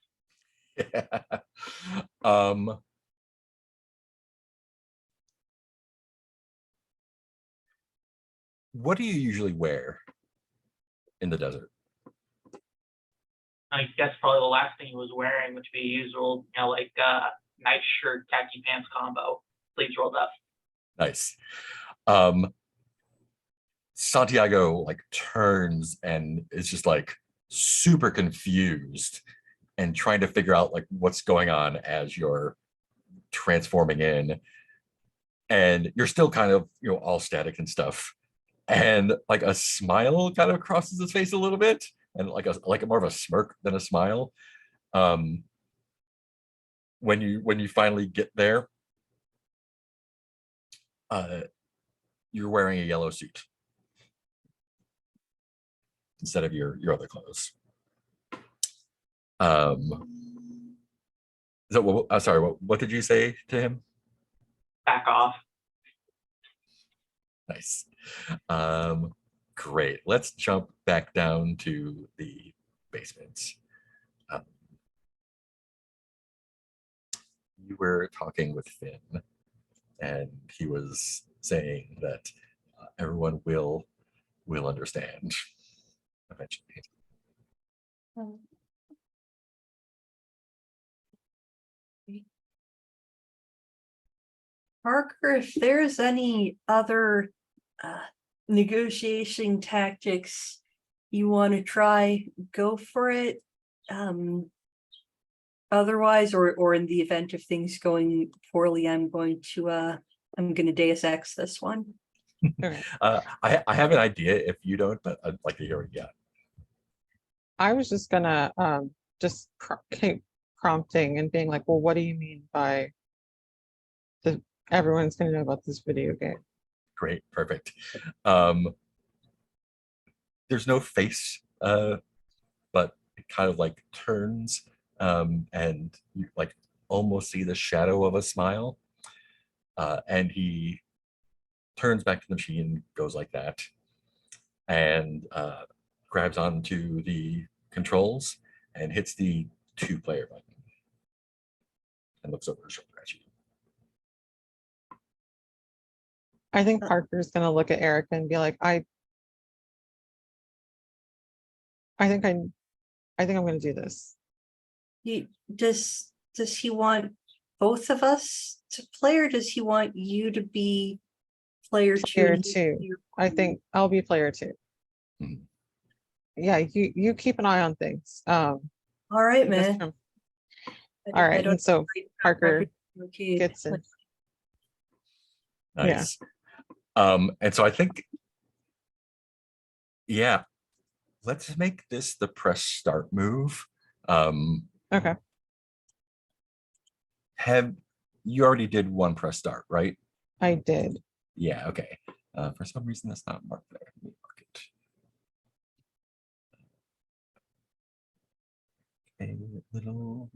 S1: What do you usually wear in the desert?
S3: I guess probably the last thing he was wearing, which would be usual, like nice shirt, khaki pants combo, sleeves rolled up.
S1: Nice. Santiago like turns and is just like super confused and trying to figure out like what's going on as you're transforming in, and you're still kind of all static and stuff, and like a smile kind of crosses his face a little bit, and like more of a smirk than a smile. When you finally get there, you're wearing a yellow suit instead of your other clothes. So I'm sorry, what did you say to him?
S3: Back off.
S1: Nice. Great. Let's jump back down to the basement. You were talking with Finn, and he was saying that everyone will understand eventually.
S2: Parker, if there's any other negotiation tactics you want to try, go for it. Otherwise, or in the event of things going poorly, I'm going to Deus Ex this one.
S5: Okay.
S1: I have an idea if you don't, but I'd like to hear what you got.
S5: I was just gonna just keep prompting and being like, well, what do you mean by everyone's gonna know about this video game?
S1: Great, perfect. There's no face, but it kind of like turns, and you like almost see the shadow of a smile. And he turns back to the machine, goes like that, and grabs onto the controls and hits the 2-player button and looks over his shoulder at you.
S5: I think Parker's gonna look at Erica and be like, I think I'm gonna do this.
S2: Does he want both of us to play, or does he want you to be player 2?
S5: Player
S2: and he-
S5: 2. I think I'll be player 2.
S1: Mhm.
S5: Yeah, you keep an eye on things.
S2: All right,
S5: just
S2: man.
S5: from-
S2: I
S5: all right,
S2: don't
S5: and so Parker
S2: okay.
S5: gets in.
S1: Nice. And so I think, yeah, let's make this the press start move.
S5: Okay.
S1: Have you already did one press start, right?
S5: I did.
S1: Yeah, okay. For some reason, that's not marked there. Let me mark it. A little.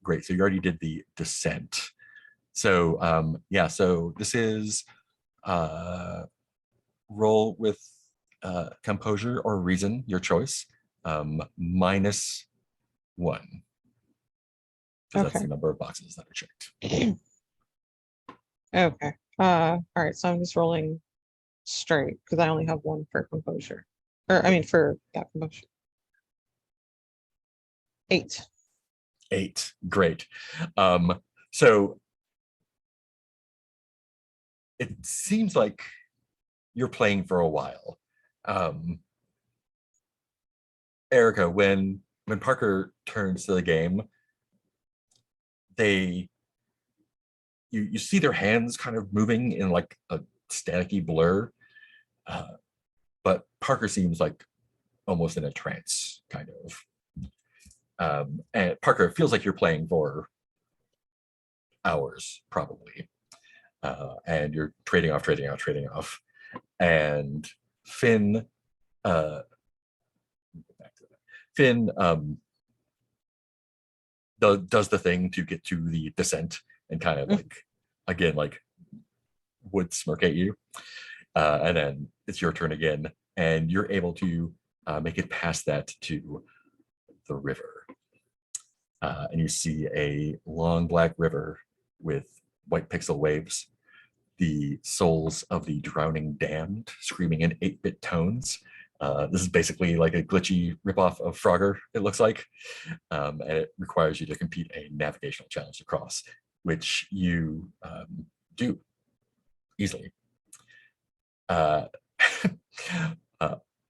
S1: Great. So you already did the descent. So yeah, so this is roll with composure or reason, your choice, -1. Because that's the
S5: Okay.
S1: number of boxes that are checked.
S5: Okay. All right. So I'm just rolling straight because I only have one for composure. Or I mean for composure. 8.
S1: 8. Great. So it seems like you're playing for a while. Erica, when Parker turns to the game, you see their hands kind of moving in like a staticky blur, but Parker seems like almost in a trance, kind of. And Parker, it feels like you're playing for hours, probably, and you're trading off, and Finn. Finn does the thing to get to the descent and kind of like, again, like would smirk at you. And then it's your turn again, and you're able to make it past that to the river. And you see a long black river with white pixel waves, the souls of the drowning damned screaming in 8-bit tones. This is basically like a glitchy ripoff of Frogger, it looks like. And it requires you to compete a navigational challenge to cross, which you do easily.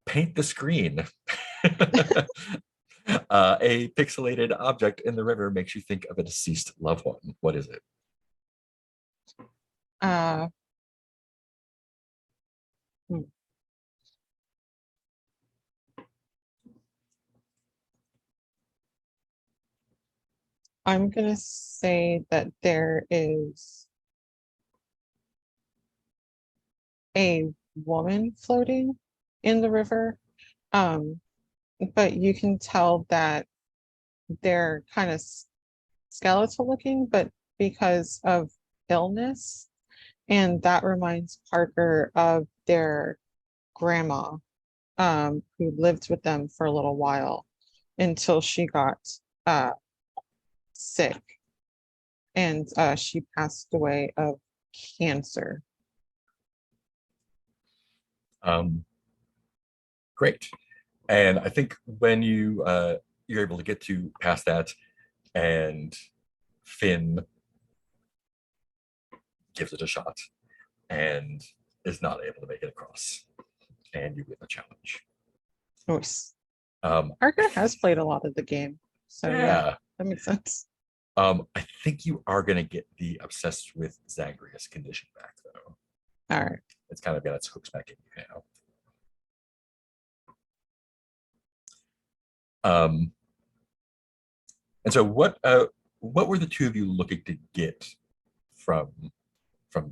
S1: Paint the screen. A pixelated object in the river makes you think of a deceased loved one. What is it?
S5: Hmm. I'm gonna say that there is a woman floating in the river, but you can tell that they're kind of skeletal looking, but because of illness, and that reminds Parker of their grandma, who lived with them for a little while until she got sick, and she passed away of cancer.
S1: Great. And I think when you're able to get to past that, and Finn gives it a shot and is not able to make it across, and you win the challenge.
S5: Nice.
S1: Um,
S5: Parker has played a lot of the game, so yeah,
S1: yeah.
S5: that makes sense.
S1: I think you are going to get the obsessed with Zagreus condition back, though.
S5: All right.
S1: It's kind of got its hooks back in you now. And so what were the two of you looking to get from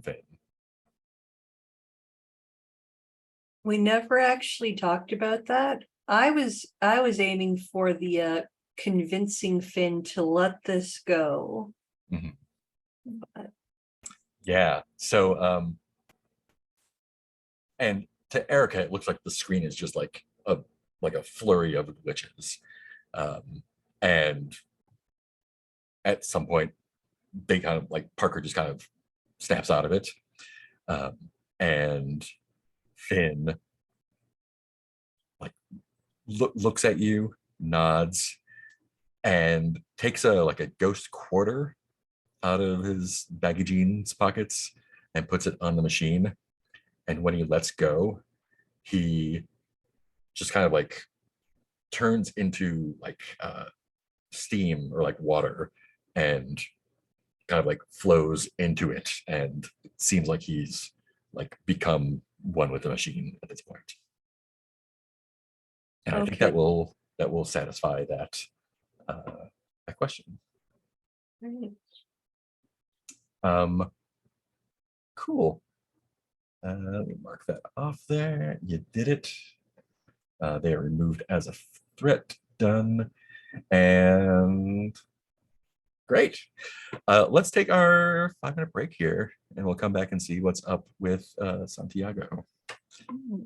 S1: Finn?
S2: We never actually talked about that. I was aiming for the convincing Finn to let this go.
S1: Mhm.
S2: But
S1: Yeah. So and to Erica, it looks like the screen is just like a flurry of glitches. And at some point, they kind of like Parker just kind of snaps out of it. And Finn like looks at you, nods, and takes a ghost quarter out of his baggy jeans pockets and puts it on the machine. And when he lets go, he just kind of like turns into like steam or like water, and kind of like flows into it, and it seems like he's like become one with the machine at this point. And I think
S2: Okay.
S1: that will satisfy that question.
S2: right.
S1: Cool. Let me mark that off there. You did it. They are removed as a threat. Done. And great. Let's take our 5-minute break here, and we'll come back and see what's up with Santiago.
S2: Hmm.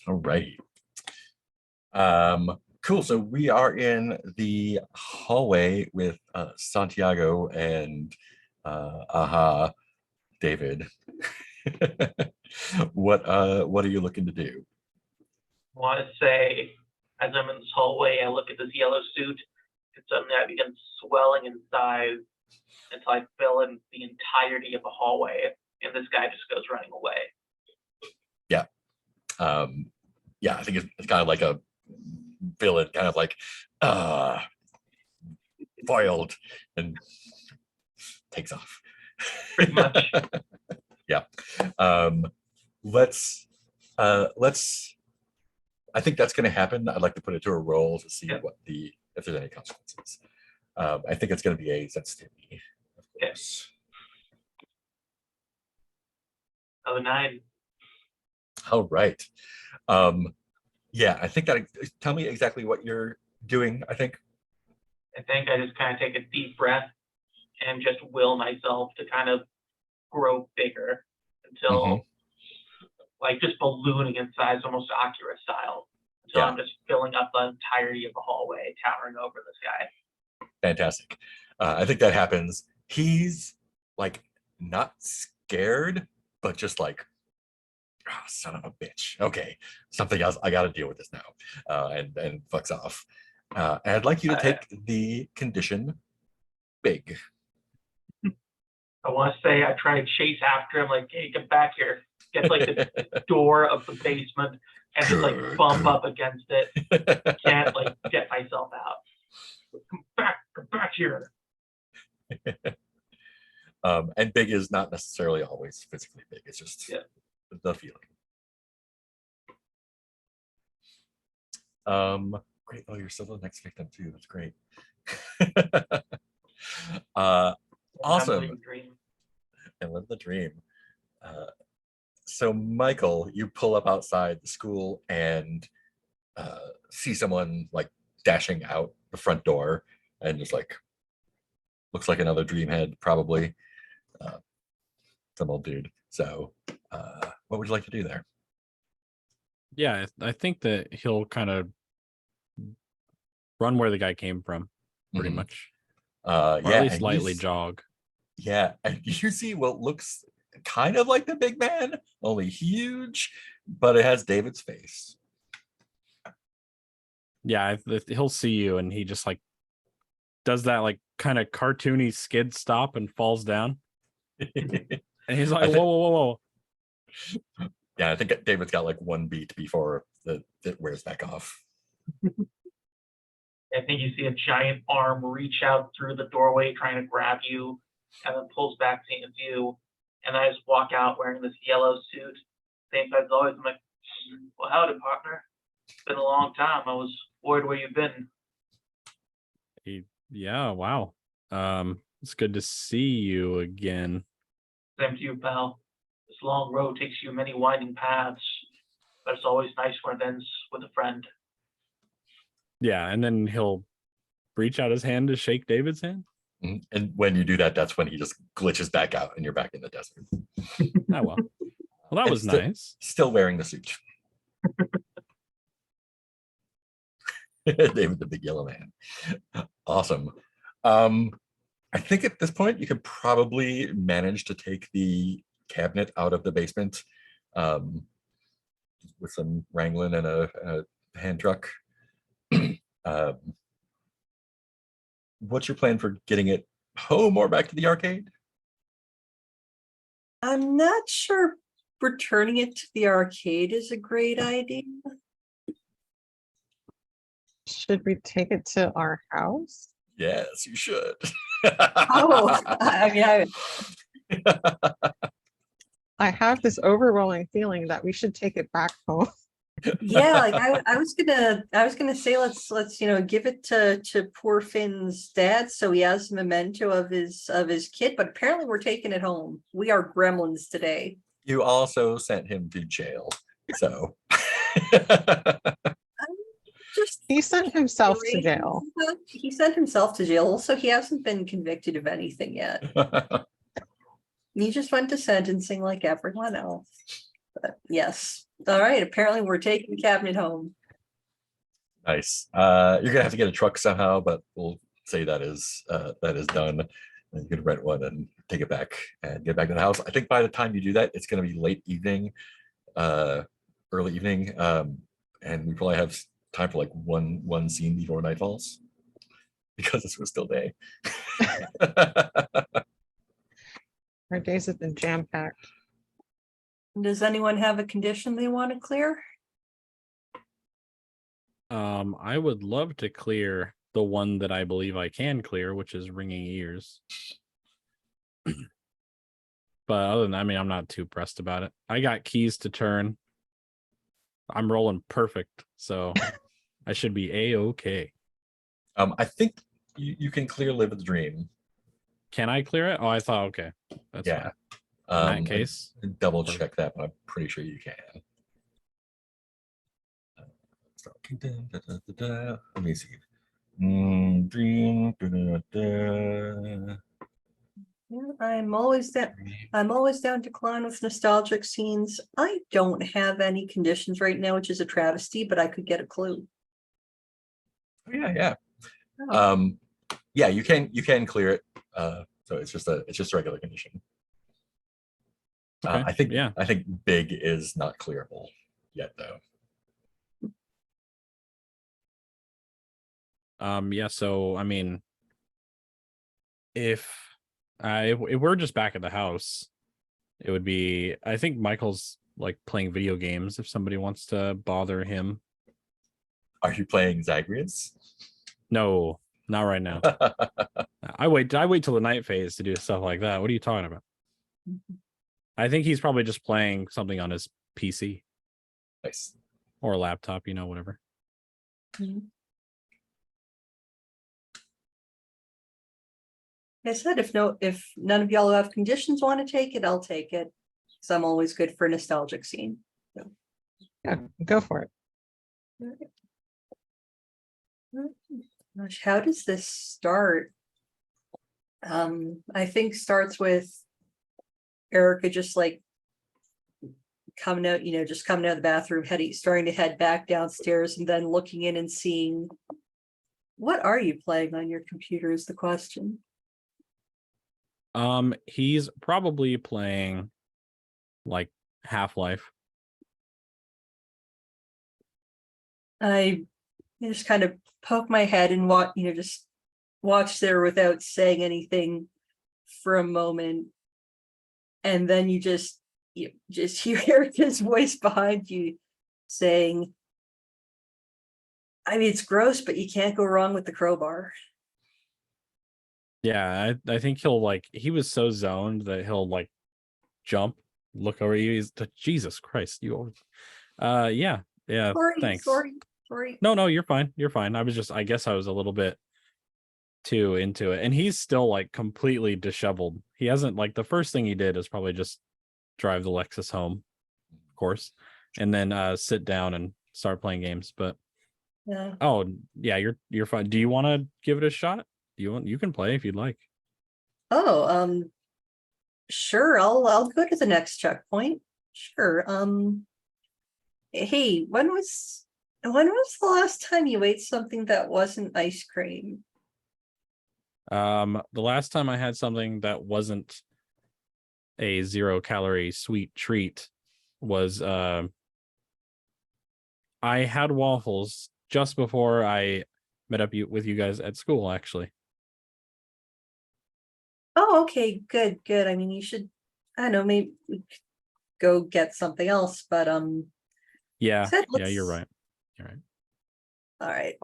S1: All right. Cool. So we are in the hallway with Santiago and David. What are you looking to do?
S3: Want to say, as I'm in this hallway, I look at this yellow suit, and suddenly I begin swelling in size until I fill in the entirety of the hallway, and this guy just goes running away.
S1: Yeah, I think it's kind of like a villain, kind of like foiled, and takes off.
S3: Pretty much.
S1: Yeah. Let's I think that's going to happen. I'd like to put it to a roll to see
S3: Yeah.
S1: if there's any consequences. I think it's going to be a sensitivity, of
S3: Yeah.
S1: course.
S3: Oh, 9.
S1: All right. Yeah, I think that. Tell me exactly what you're doing. I think.
S3: I think I just kind of take a deep breath and just will myself to kind of grow bigger until like just ballooning in size, almost Akira style. Until I'm just filling up the entirety of the hallway, towering over this guy.
S1: Fantastic. I think that happens. He's like not scared, but just like, oh, son of a bitch. Okay, something else. I got to deal with this now, and fucks off. And I'd like you to take the condition big.
S3: I want to say I try to chase after him, like, hey, get back here. Get like the door of the basement and just like bump up against it. Can't like get myself out. Come back here.
S1: And big is not necessarily always physically big. It's just the feeling. Great. Oh, you're still the next victim too. That's great. Awesome. And live the dream. So Michael, you pull up outside the school and see someone like dashing out the front door and just like looks like another dreamhead, probably some old dude. So what would you like to do there?
S4: Yeah, I think that he'll kind of run where the guy came from, pretty
S1: Mhm.
S4: much.
S1: Or
S4: Or at least lightly jog.
S1: Yeah, and you see what looks kind of like the big man, only huge, but it has David's face.
S4: Yeah, he'll see you and he just like does that like kind of cartoony skid stop and falls down. And he's like, whoa.
S1: Yeah, I think David's got like one beat before it wears back off.
S3: I think you see a giant arm reach out through the doorway trying to grab you and then pulls back seeing it's you. And I just walk out wearing this yellow suit. Same size as always. I'm like, well, howdy, partner. It's been a long time. I was worried where you've been.
S4: Yeah, wow. It's good to see you again.
S3: Same to you, pal. This long road takes you many winding paths, but it's always nice when it ends with a friend.
S4: Yeah, and then he'll reach out his hand to shake David's hand.
S1: Mhm. And when you do that, that's when he just glitches back out and you're back in the desert.
S4: Oh, well. Well, that was
S1: Still-
S4: nice.
S1: Still wearing the suit. David the big yellow man. Awesome. I think at this point you could probably manage to take the cabinet out of the basement with some wrangling and a hand truck. What's your plan for getting it home or back to the arcade?
S2: I'm not sure returning it to the arcade is a great idea.
S5: Should we take it to our house?
S1: Yes, you should.
S2: Oh, I mean,
S5: I have this overwhelming feeling that we should take it back home.
S2: yeah, like I was gonna say let's give it to poor Finn's dad so he has a memento of his kid, but apparently we're taking it home. We are gremlins today.
S1: You also sent him to jail, so.
S2: Just
S5: He sent himself to jail.
S2: He sent himself to jail, so he hasn't been convicted of anything yet. He just went to sentencing like everyone else. But yes, All right, apparently we're taking the cabinet home.
S1: Nice. You're gonna have to get a truck somehow, but we'll say that is done. And you can rent one and take it back and get back to the house. I think by the time you do that, it's gonna be late evening, early evening, and we probably have time for like one scene before night falls because this was still day.
S5: Our days have been jam-packed.
S2: Does anyone have a condition they want to clear?
S4: I would love to clear the one that I believe I can clear, which is ringing ears. But other than that, I mean, I'm not too pressed about it. I got keys to turn. I'm rolling perfect, so I should be a-okay.
S1: I think you can clear Live the Dream.
S4: Can I clear it? Oh, I thought okay. That's
S1: Yeah.
S4: fine. In that
S1: I
S4: case,
S1: double check that, but I'm pretty sure you can. Let me see. Dream.
S2: Yeah, I'm always down to climb with nostalgic scenes. I don't have any conditions right now, which is a travesty, but I could get a clue.
S1: Yeah, yeah.
S2: Oh,
S1: Yeah, you can clear it. So it's just a regular condition.
S4: Okay,
S1: I think
S4: yeah.
S1: I think big is not clearable yet though.
S4: Yeah, so I mean, if we're just back at the house, it would be, I think Michael's like playing video games if somebody wants to bother him.
S1: Are you playing Zagreus?
S4: No, not right now. I wait till the night phase to do stuff like that. What are you talking about? I think he's probably just playing something on his PC
S1: Nice.
S4: or laptop, whatever.
S2: I said if none of y'all have conditions want to take it, I'll take it. Because I'm always good for a nostalgic scene.
S5: Yeah, go for it.
S2: Gosh, how does this start? I think starts with Erica just like coming out, just coming out of the bathroom, starting to head back downstairs and then looking in and seeing, what are you playing on your computer is the question.
S4: He's probably playing like Half-Life.
S2: I just kind of poke my head and just watch there without saying anything for a moment. And then you just hear Erica's voice behind you saying, I mean, it's gross, but you can't go wrong with the crowbar.
S4: Yeah, I think he was so zoned that he'll like jump, look over you. He's Jesus Christ, you yeah, thanks.
S2: Sorry.
S4: No, you're fine. I guess I was a little bit too into it. And he's still like completely disheveled. He hasn't, like, the first thing he did is probably just drive the Lexus home, of course, and then sit down and start playing games. But
S2: Yeah.
S4: oh yeah, you're fine. Do you want to give it a shot? You can play if you'd like.
S2: Oh, sure. I'll go to the next checkpoint. Sure. Hey, when was the last time you ate something that wasn't ice cream?
S4: The last time I had something that wasn't a 0-calorie sweet treat was I had waffles just before I met up with you guys at school, actually.
S2: Oh, okay, good. I mean, you should, I don't know, maybe we could go get something else, but
S4: Yeah,
S2: let's-
S4: you're right. You're right.
S2: all right.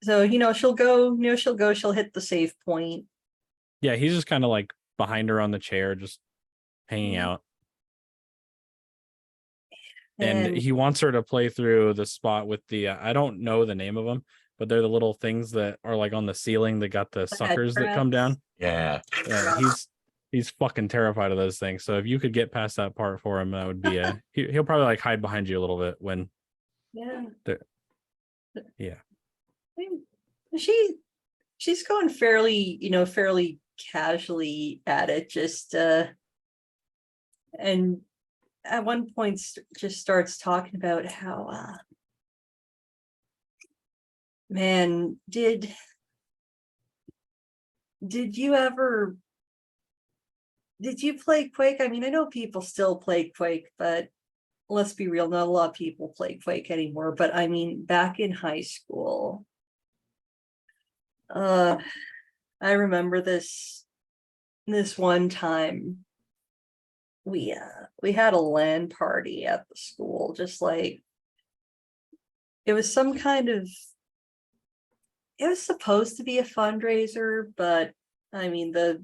S2: So, she'll hit the save point.
S4: Yeah, he's just kind of like behind her on the chair, just hanging out. And he wants her to play through the spot with the I don't know the name of them, but they're the little things that are like on the ceiling that got the suckers that come down.
S1: Yeah.
S4: He's fucking terrified of those things. So if you could get past that part for him, that would be he'll probably like hide behind you a little bit when yeah.
S2: She's going fairly casually at it, just and at one point just starts talking about how, man, did you play Quake? I mean, I know people still play Quake, but let's be real, not a lot of people play Quake anymore. But I mean, back in high school, I remember this one time we had a LAN party at the school, just like it was some kind of, it was supposed to be a fundraiser, but I mean the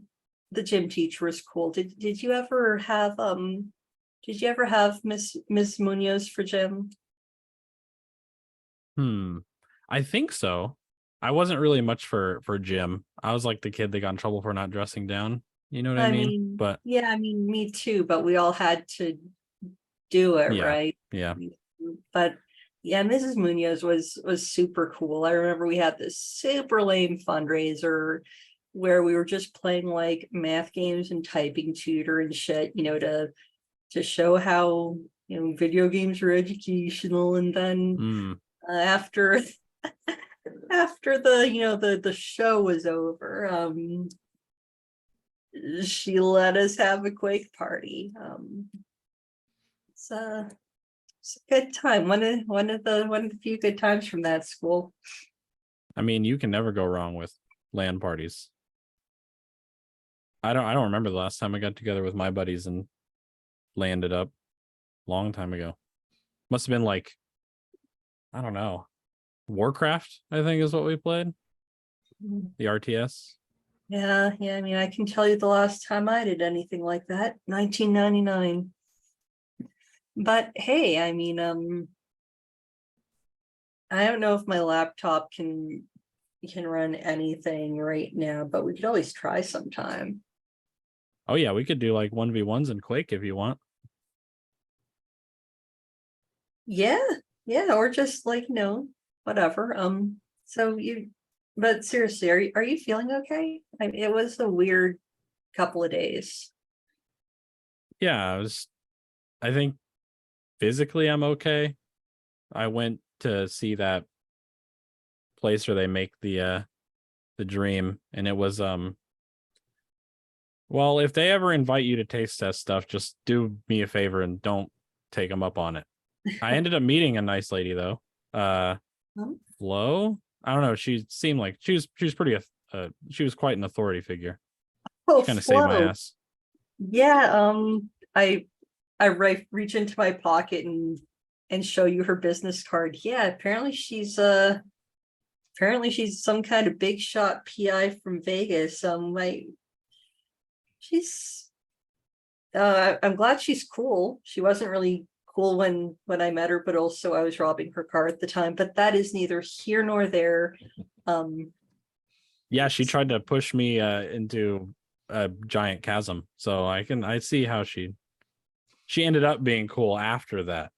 S2: gym teacher was cool. Did you ever have Miss Munoz for gym?
S4: I think so. I wasn't really much for gym. I was like the kid that got in trouble for not dressing down. You know what I mean? But
S2: yeah, I mean, me too, but we all had to do it,
S4: Yeah.
S2: right?
S4: yeah.
S2: But yeah, Mrs. Munoz was super cool. I remember we had this super lame fundraiser where we were just playing like math games and typing tutor and shit, to show how, video games are educational. And then after the show was over, she let us have a Quake party. It's a good time. One of the few good times from that school.
S4: I mean, you can never go wrong with LAN parties. I don't remember the last time I got together with my buddies and landed up. Long time ago. Must have been like, I don't know, Warcraft, I think is what we played. The RTS.
S2: Yeah, I mean, I can tell you the last time I did anything like that, 1999. But hey, I mean, I don't know if my laptop can run anything right now, but we could always try sometime.
S4: Oh yeah, we could do like 1v1s in Quake if you want.
S2: Yeah, or just like, whatever. But seriously, are you feeling okay? I mean, it was a weird couple of days.
S4: Yeah, I think physically I'm okay. I went to see that place where they make the dream, and it was well, if they ever invite you to taste test stuff, just do me a favor and don't take them up on it. I ended up meeting a nice lady though. Flo? I don't know. She seemed like she was pretty she was quite an authority figure.
S2: Oh,
S4: Kind of saved my
S2: Flo.
S4: ass.
S2: Yeah, I reach into my pocket and show you her business card. Yeah, apparently she's some kind of big shot PI from Vegas. I'm glad she's cool. She wasn't really cool when I met her, but also I was robbing her car at the time. But that is neither here nor there.
S4: Yeah, she tried to push me into a giant chasm. So I see how she ended up being cool after that.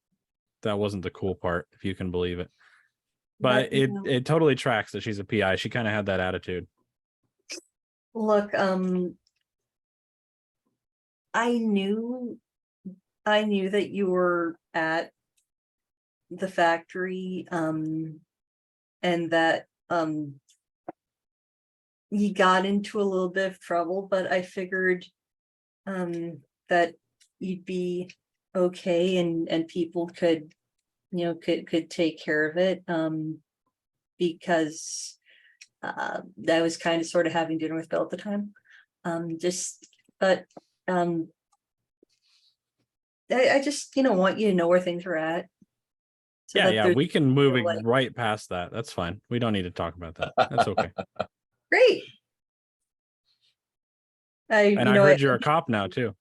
S4: That wasn't the cool part, if you can believe it. But it totally tracks that she's a PI. She kind of had that attitude.
S2: Look, I knew that you were at the factory, and that you got into a little bit of trouble, but I figured that you'd be okay, and people could take care of it, because I was kind of sort of having dinner with Bill at the time. I just want you to know where things are at. So
S4: Yeah, we can move
S2: like,
S4: right past that. That's fine. We don't need to talk about that. That's okay.
S2: great.
S4: And I heard you're a cop now too.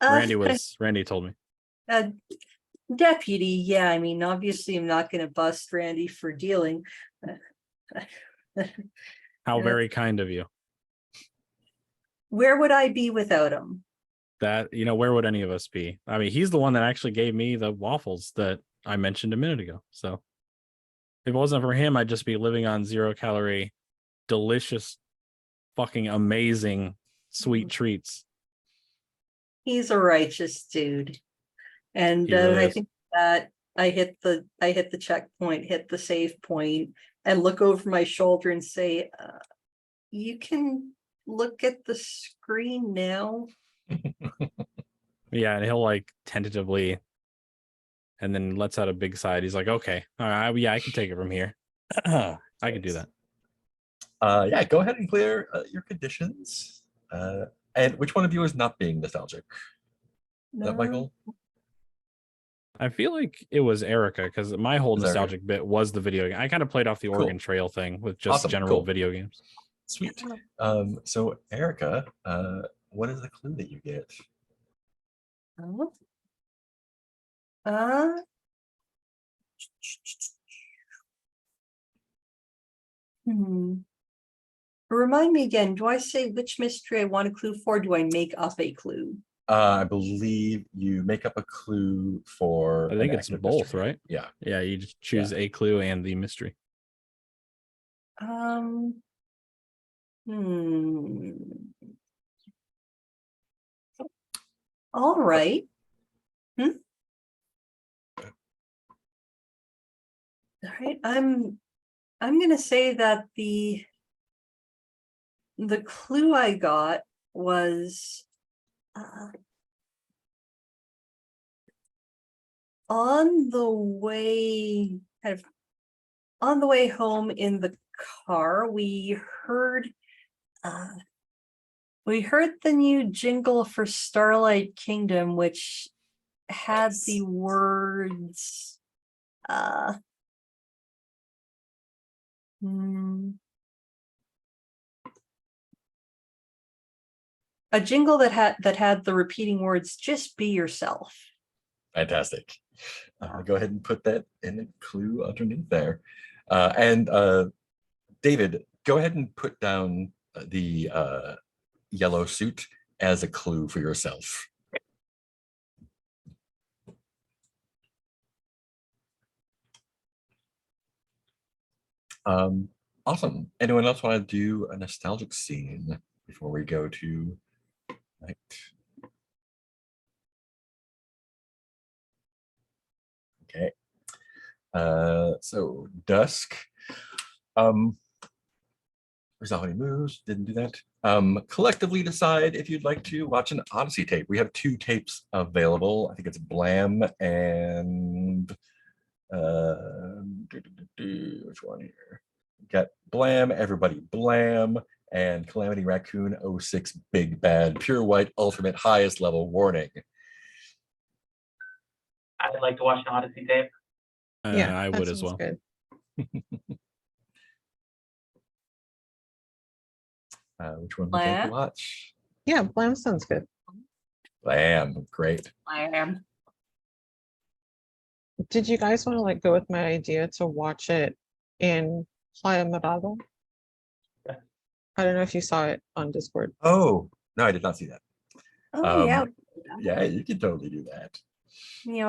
S4: Randy told me.
S2: Deputy, yeah. I mean, obviously I'm not going to bust Randy for dealing.
S4: How very kind of you.
S2: Where would I be without him?
S4: That, where would any of us be? I mean, he's the one that actually gave me the waffles that I mentioned a minute ago. So if it wasn't for him, I'd just be living on 0-calorie, delicious, fucking amazing sweet treats.
S2: He's a righteous dude. And
S4: He really
S2: I
S4: is.
S2: think that I hit the checkpoint, hit the save point, and look over my shoulder and say, you can look at the screen now.
S4: Yeah, and he'll like tentatively, and then lets out a big sigh. He's like, "Okay, all right, yeah, I can take it from here. I can do that."
S1: Yeah, go ahead and clear your conditions. And which one of you is not being nostalgic? Is that
S2: No.
S1: Michael?
S4: I feel like it was Erica because my whole
S1: Was Erica.
S4: nostalgic bit was the video game. I kind of played off the Oregon Trail thing with just
S1: Awesome,
S4: general
S1: cool.
S4: video games.
S1: Sweet. So Erica, what is the clue that you get?
S2: Oh. Uh, Remind me again, do I say which mystery I want a clue for? Do I make up a clue?
S1: I believe you make up a clue for.
S4: I
S1: an
S4: think it's
S1: active
S4: both,
S1: mystery.
S4: right?
S1: Yeah.
S4: Yeah, you just choose a clue and the mystery.
S2: Hmm. All right. All right. I'm gonna say that the clue I got was on the way, on the way home in the car, we heard the new jingle for Starlight Kingdom, which had the words a jingle that had the repeating words, "Just be yourself."
S1: Fantastic. Go ahead and put that in a clue underneath there. And David, go ahead and put down the yellow suit as a clue for yourself. Awesome. Anyone else want to do a nostalgic scene before we go to night? Okay. So dusk. Resolve any moves, didn't do that. Collectively decide if you'd like to watch an Odyssey tape. We have 2 tapes available. I think it's Blam and which one here? Got Blam, Everybody Blam, and Calamity Raccoon 06 Big Bad Pure White Ultimate Highest Level Warning.
S3: I'd like to watch an Odyssey tape.
S5: Yeah,
S4: I
S5: that
S4: would as
S5: sounds
S4: well.
S5: good.
S1: Which one would you like to
S2: Blam?
S1: watch?
S5: Yeah, Blam sounds good.
S1: Blam, great.
S2: I am.
S5: Did you guys want to like go with my idea to watch it in Playa Mirada?
S3: Yeah.
S5: I don't know if you saw it on Discord.
S1: Oh, no, I did not see that.
S2: Oh yeah.
S1: Yeah, you can totally do that.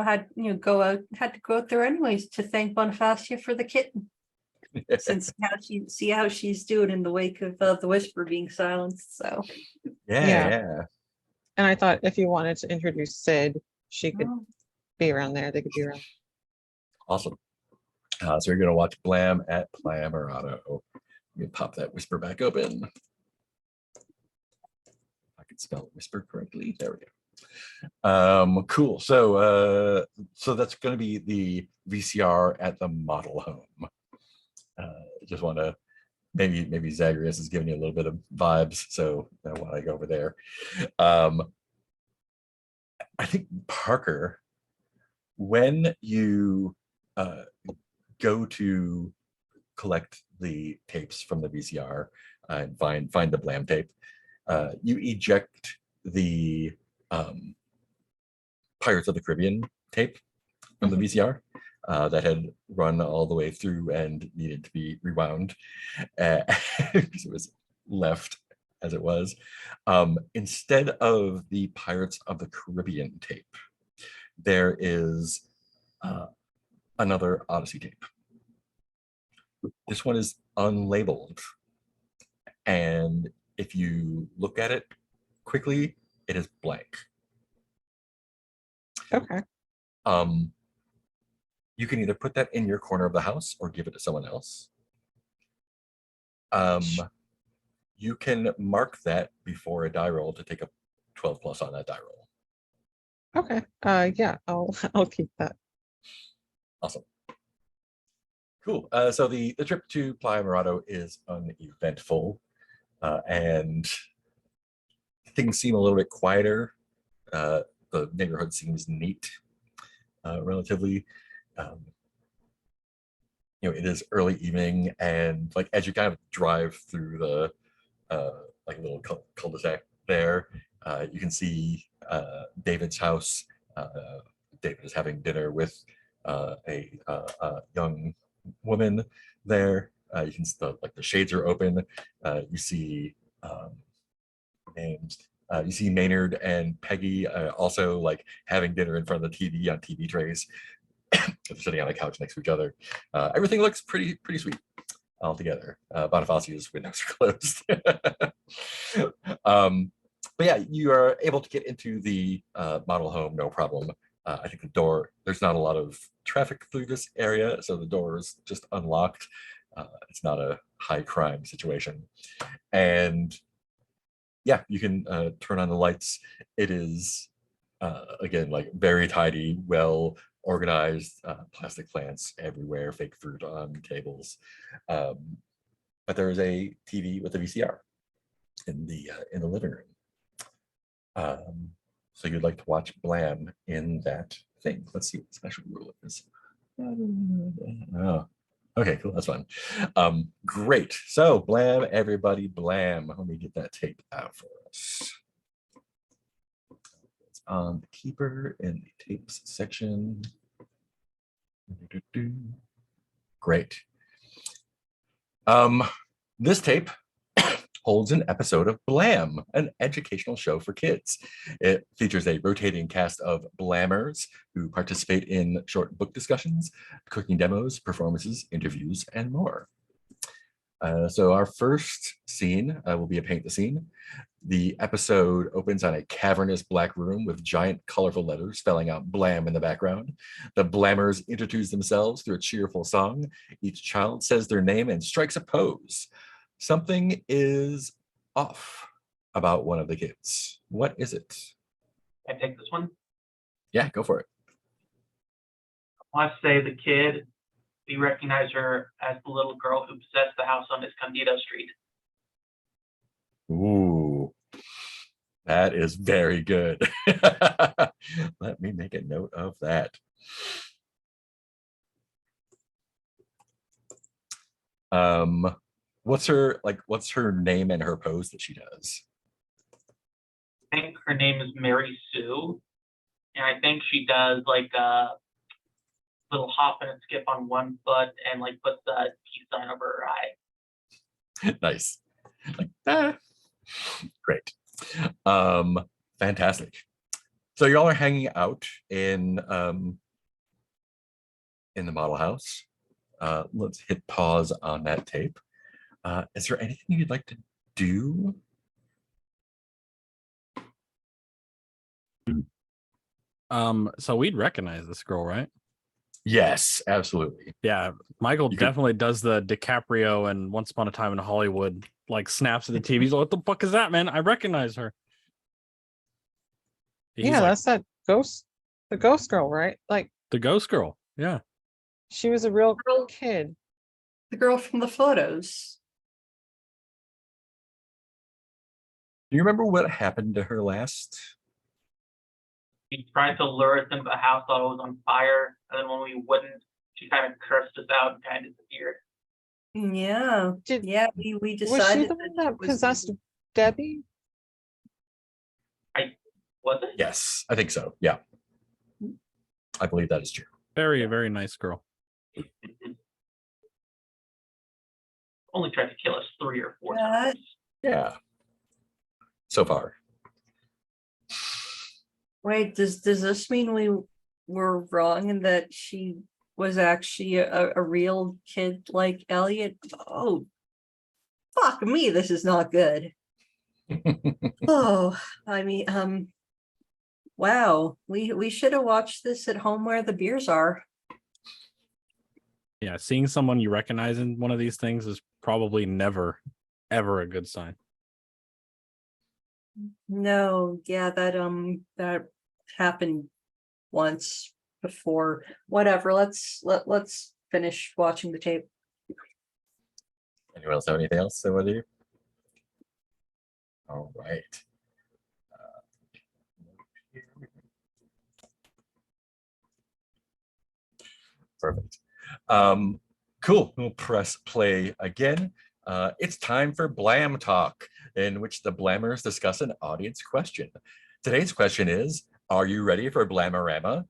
S2: Had to go out there anyways to thank Bonifacia for the kitten. Since see how she's doing in the wake of the whisper being silenced. So
S1: Yeah.
S5: And I thought if you wanted to introduce Sid, she could
S2: oh,
S5: be around there. They could be around.
S1: Awesome. So you're going to watch Blam at Playa Mirada. Let me pop that whisper back open. I can spell whisper correctly. There we go. Cool. So that's going to be the VCR at the model home. Just want to maybe Zagreus is giving you a little bit of vibes, so I want to go over there. I think Parker, when you go to collect the tapes from the VCR and find the Blam tape, you eject the Pirates of the Caribbean tape from the VCR. That had run all the way through and needed to be rewound because it was left as it was. Instead of the Pirates of the Caribbean tape, there is another Odyssey tape. This one is unlabeled. And if you look at it quickly, it is blank.
S5: Okay.
S1: You can either put that in your corner of the house or give it to someone else. You can mark that before a die roll to take a 12 plus on that die roll.
S5: Okay. Yeah, I'll keep that.
S1: Awesome. Cool. So the trip to Playa Morado is uneventful, and things seem a little bit quieter. The neighborhood seems neat, relatively. It is early evening, and like as you kind of drive through the like little cul-de-sac there, you can see David's house. David is having dinner with a young woman there. You can like the shades are open. You see and you see Maynard and Peggy also like having dinner in front of the TV on TV trays. They're sitting on a couch next to each other. Everything looks pretty sweet all together. Bonifacio's windows are closed. But yeah, you are able to get into the model home, no problem. I think the door, there's not a lot of traffic through this area, so the door is just unlocked. It's not a high crime situation. And yeah, you can turn on the lights. It is, again, like very tidy, well organized, plastic plants everywhere, fake fruit on tables. But there is a TV with a VCR in the living room. So you'd like to watch Blam in that thing. Let's see what the special rule is. Oh, okay, cool. That's fun. Great. So Blam, everybody, Blam. Let me get that tape out for us. It's on the keeper in the tapes section. Great. This tape holds an episode of Blam, an educational show for kids. It features a rotating cast of Blammers who participate in short book discussions, cooking demos, performances, interviews, and more. So our first scene will be a paint the scene. The episode opens on a cavernous black room with giant colorful letters spelling out Blam in the background. The Blammers introduce themselves through a cheerful song. Each child says their name and strikes a pose. Something is off about one of the kids. What is it?
S3: I take this one.
S1: Yeah, go for it.
S3: I want to say the kid, we recognize her as the little girl who possessed the house on Escondido Street.
S1: Ooh, that is very good. Let me make a note of that. What's her name and her pose that she does?
S3: I think her name is Mary Sue, and I think she does like a little hop and a skip on one foot and like puts the peace sign over her eye.
S1: Nice. Like, great. Fantastic. So y'all are hanging out in the model house. Let's hit pause on that tape. Is there anything you'd like to do?
S4: So we'd recognize this girl, right?
S1: Yes, absolutely.
S4: Yeah, Michael
S1: You could-
S4: definitely does the DiCaprio and Once Upon a Time in Hollywood, like snaps at the TV. He's like, what the fuck is that, man? I recognize her. He's
S5: Yeah,
S4: like,
S5: that's that the ghost girl, right? Like
S4: the ghost girl. Yeah.
S5: she was a real
S2: Girl.
S5: kid.
S2: The girl from the photos.
S1: Do you remember what happened to her last?
S3: She tried to lure us into the house, thought it was on fire, and then when we wouldn't, she kind of cursed us out and kind of disappeared.
S2: Yeah,
S5: Did
S2: yeah, we
S5: was she
S2: decided.
S5: the one
S2: that
S5: that
S2: it was-
S5: possessed Debbie?
S3: Was it?
S1: Yes, I think so. Yeah. I believe that is true.
S4: Very, very nice girl.
S3: Only tried to kill us 3 or 4
S2: Yeah.
S3: times.
S1: Yeah. So far.
S2: Wait, does this mean we were wrong in that she was actually a real kid like Elliot? Oh, fuck me, this is not good. Oh, I mean, Wow, we should have watched this at home where the beers are.
S4: Yeah, seeing someone you recognize in one of these things is probably never, ever a good sign.
S2: No, yeah, that happened once before. Whatever, let's finish watching the tape.
S1: Anyone else have anything else they want to do? All right. Perfect. Cool. We'll press play again. It's time for Blam Talk, in which the Blammers discuss an audience question. Today's question is, are you ready for Blamorama?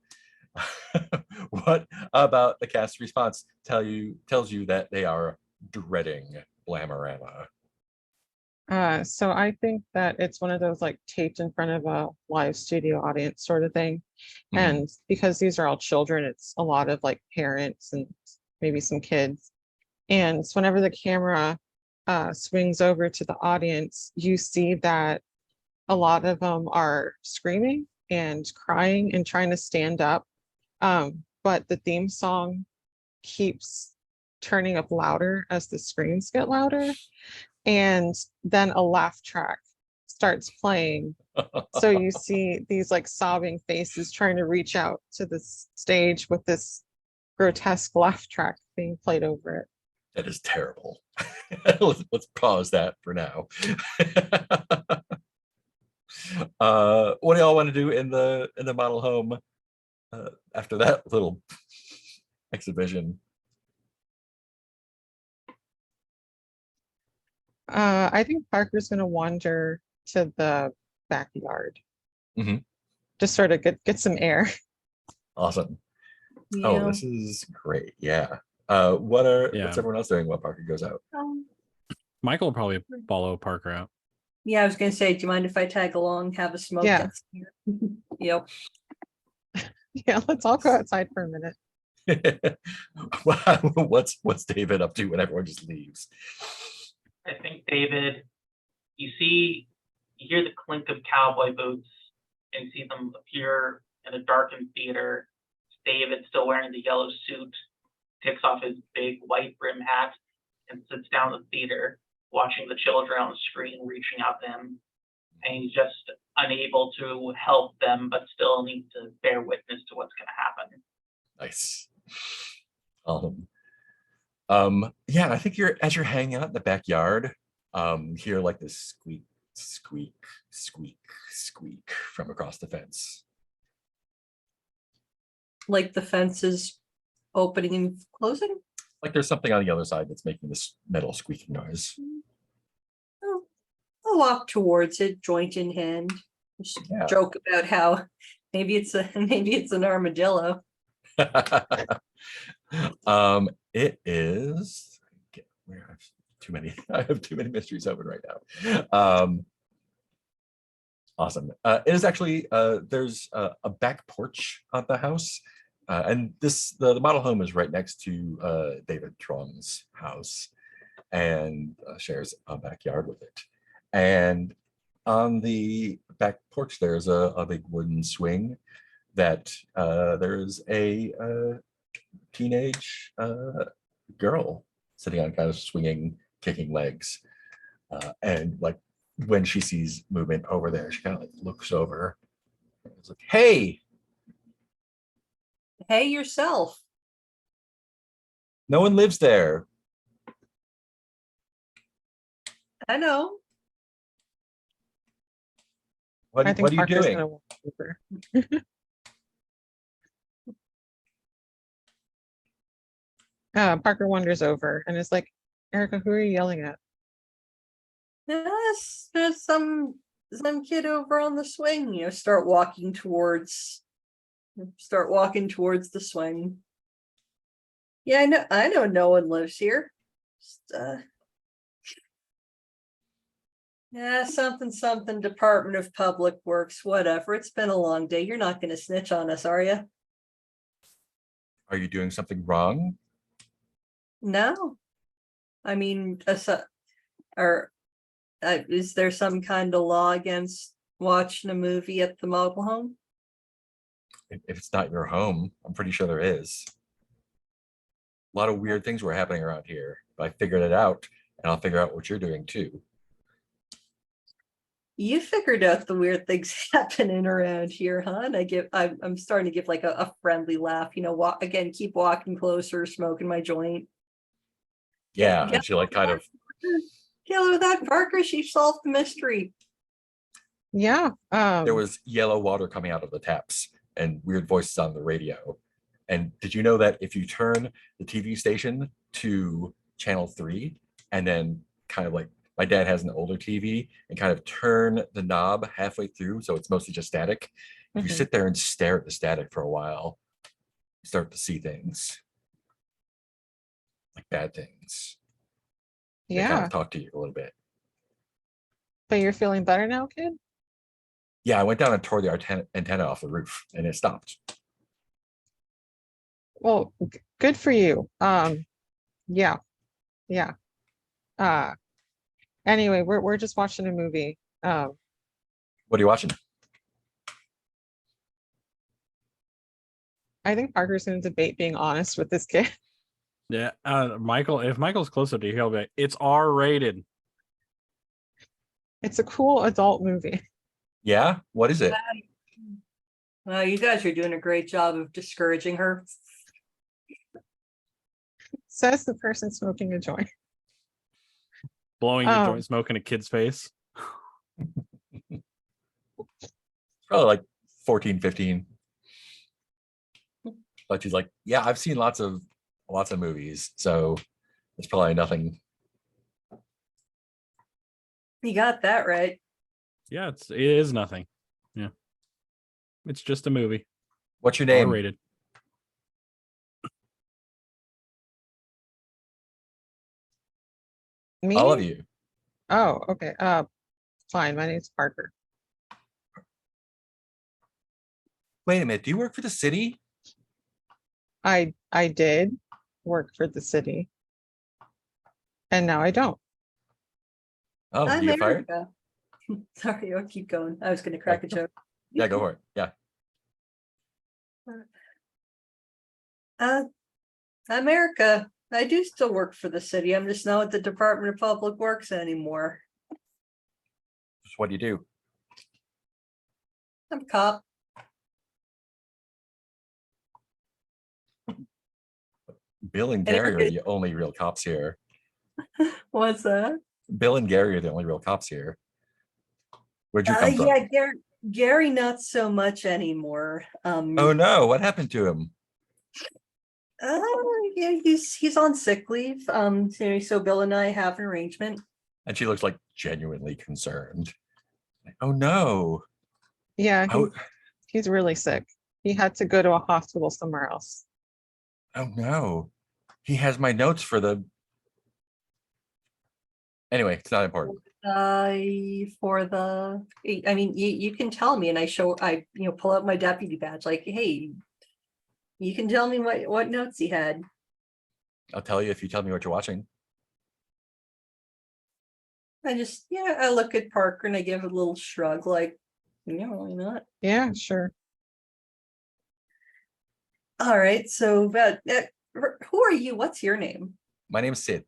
S1: What about the cast response tells you that they are dreading Blamorama?
S5: So I think that it's one of those like taped in front of a live studio audience sort of thing.
S1: Mhm.
S5: And because these are all children, it's a lot of like parents and maybe some kids. And so whenever the camera swings over to the audience, you see that a lot of them are screaming and crying and trying to stand up. But the theme song keeps turning up louder as the screams get louder. And then a laugh track starts playing. So you see these like sobbing faces trying to reach out to the stage with this grotesque laugh track being played over it.
S1: That is terrible. Let's pause that for now. What do y'all want to do in the model home after that little exhibition?
S5: I think Parker's gonna wander to the backyard.
S1: Mhm.
S5: Just sort of get some air.
S1: Awesome.
S2: You
S1: Oh,
S2: know?
S1: this is great. Yeah. What's
S4: Yeah.
S1: everyone else doing while Parker goes out?
S4: Michael will probably follow Parker out.
S2: Yeah, I was gonna say, do you mind if I tag along, have a smoke?
S5: Yeah.
S2: and stare? Yep.
S5: Yeah, let's all go outside for a minute.
S1: What's David up to when everyone just leaves?
S3: I think David, you hear the clink of cowboy boots and see them appear in a darkened theater. David, still wearing the yellow suit, takes off his big white brim hat and sits down in the theater, watching the children on the screen, reaching out to him. And he's just unable to help them, but still needs to bear witness to what's going to happen.
S1: Nice. Yeah, I think as you're hanging out in the backyard, hear like this squeak, squeak, squeak, squeak from across the fence.
S2: Like the fence is opening and closing.
S1: Like there's something on the other side that's making this metal squeaking noise.
S2: Oh, I'll walk towards it, joint in hand. Just
S1: Yeah.
S2: joke about how maybe it's an armadillo.
S1: It is. Where I have too many. I have too many mysteries open right now. Awesome. It is actually there's a back porch on the house, and the model home is right next to David Tron's house, and shares a backyard with it. And on the back porch, there's a big wooden swing that there's a teenage girl sitting on, kind of swinging, kicking legs. And like when she sees movement over there, she kind of like looks over. It's like, hey,
S2: Hey yourself.
S1: no one lives there.
S2: I know.
S1: What
S5: I think
S1: are you
S5: Parker's
S1: doing?
S5: gonna walk over. Parker wanders over and is like, Erica, who are you yelling at?
S2: Yes, there's some kid over on the swing. Start walking towards the swing. Yeah, I know no one lives here. Just, yeah, something Department of Public Works, whatever. It's been a long day. You're not gonna snitch on us, are you?
S1: Are you doing something wrong?
S2: No. I mean, is there some kind of law against watching a movie at the mobile home?
S1: If it's not your home, I'm pretty sure there is. A lot of weird things were happening around here. But I figured it out, and I'll figure out what you're doing too.
S2: You figured out the weird things happening around here, huh? And I'm starting to give like a friendly laugh, walk again, keep walking closer, smoking my joint.
S1: Yeah,
S2: Get
S1: and she like kind of
S2: Taylor, that Parker, she solved the mystery.
S5: Yeah.
S1: there was yellow water coming out of the taps and weird voices on the radio. And did you know that if you turn the TV station to channel 3 and then kind of like my dad has an older TV and kind of turn the knob halfway through so it's mostly just static. If you
S5: Mhm.
S1: sit there and stare at the static for a while, you start to see things like bad things. They kind
S5: Yeah.
S1: of talk to you a little bit.
S5: But you're feeling better now, kid?
S1: Yeah, I went down and tore the antenna off the roof and it stopped.
S5: Well, good for you. Yeah. Yeah. Uh, anyway, we're just watching a movie.
S1: What are you watching?
S5: I think Parker's gonna debate being honest with this kid.
S4: Yeah, Michael. If Michael's closer to you, he'll be like, it's R-rated.
S5: It's a cool adult movie.
S1: Yeah, what is it?
S2: Well, you guys are doing a great job of discouraging her.
S5: Says the person smoking a joint.
S4: Blowing your
S5: Oh.
S4: joint smoke in a kid's face.
S1: Probably like 14, 15. But she's like, yeah, I've seen lots of movies, so it's probably nothing.
S2: You got that right.
S4: Yeah, it is nothing. Yeah, it's just a movie.
S1: What's your name?
S4: R-rated.
S5: Me?
S1: All of you.
S5: Oh, okay. Fine. My name's Parker.
S1: Wait a minute. Do you work for the city?
S5: I did work for the city. And now I don't.
S1: Oh,
S2: I'm
S1: you get fired?
S2: Erica. Sorry, I'll keep going. I was gonna crack a joke.
S1: Yeah, go for it. Yeah.
S2: I'm Erica. I do still work for the city. I'm just not at the Department of Public Works anymore.
S1: So what do you do?
S2: I'm a cop.
S1: Bill and
S2: And
S1: Gary are
S2: Erica-
S1: the only real cops here.
S2: What's that?
S1: Bill and Gary are the only real cops here. Where'd you come from?
S2: Yeah, Gary, not so much anymore.
S1: Oh no, what happened to him?
S2: Yeah, he's on sick leave. So Bill and I have an arrangement.
S1: And she looks like genuinely concerned. Like, oh no.
S5: Yeah,
S1: Oh,
S5: he's really sick. He had to go to a hospital somewhere else.
S1: oh no. He has my notes for the. Anyway, it's not important.
S2: For the, I mean, you can tell me, and I pull out my deputy badge, like, hey, you can tell me what notes he had.
S1: I'll tell you if you tell me what you're watching.
S2: I look at Parker and I give a little shrug, like, why not?
S5: Yeah, sure.
S2: All right, so who are you? What's your name?
S1: My name's Sid.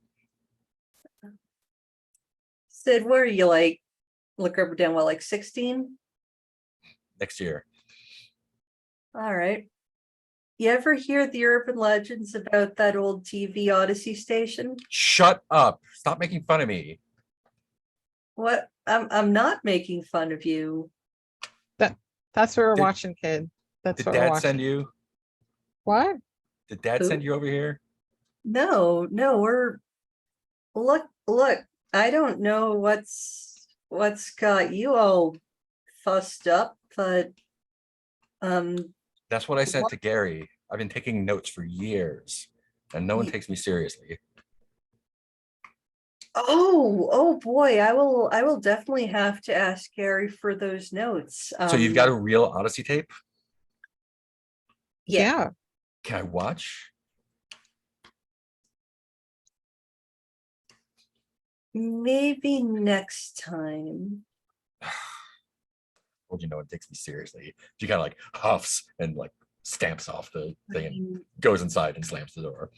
S2: Sid, what are you like? Look up or down, what, like 16?
S1: Next year.
S2: All right. You ever hear the urban legends about that old TV Odyssey station?
S1: Shut up. Stop making fun of me.
S2: What? I'm not making fun of you.
S5: That's what we're
S1: Did-
S5: watching, kid. That's
S1: Did
S5: what we're
S1: dad
S5: watching.
S1: send you?
S5: What?
S1: Did dad
S2: Who?
S1: send you over here?
S2: No, look, I don't know what's got you all fussed up, but
S1: That's what I sent
S2: What?
S1: to Gary. I've been taking notes for years and no one
S2: Ye-
S1: takes me seriously.
S2: oh boy, I will definitely have to ask Gary for those notes.
S1: So you've got a real Odyssey tape?
S2: Yeah.
S5: Yeah.
S1: Can I watch?
S2: Maybe next time.
S1: told you no one takes me seriously. She kind of like huffs and like stamps off the thing and goes inside and slams the door.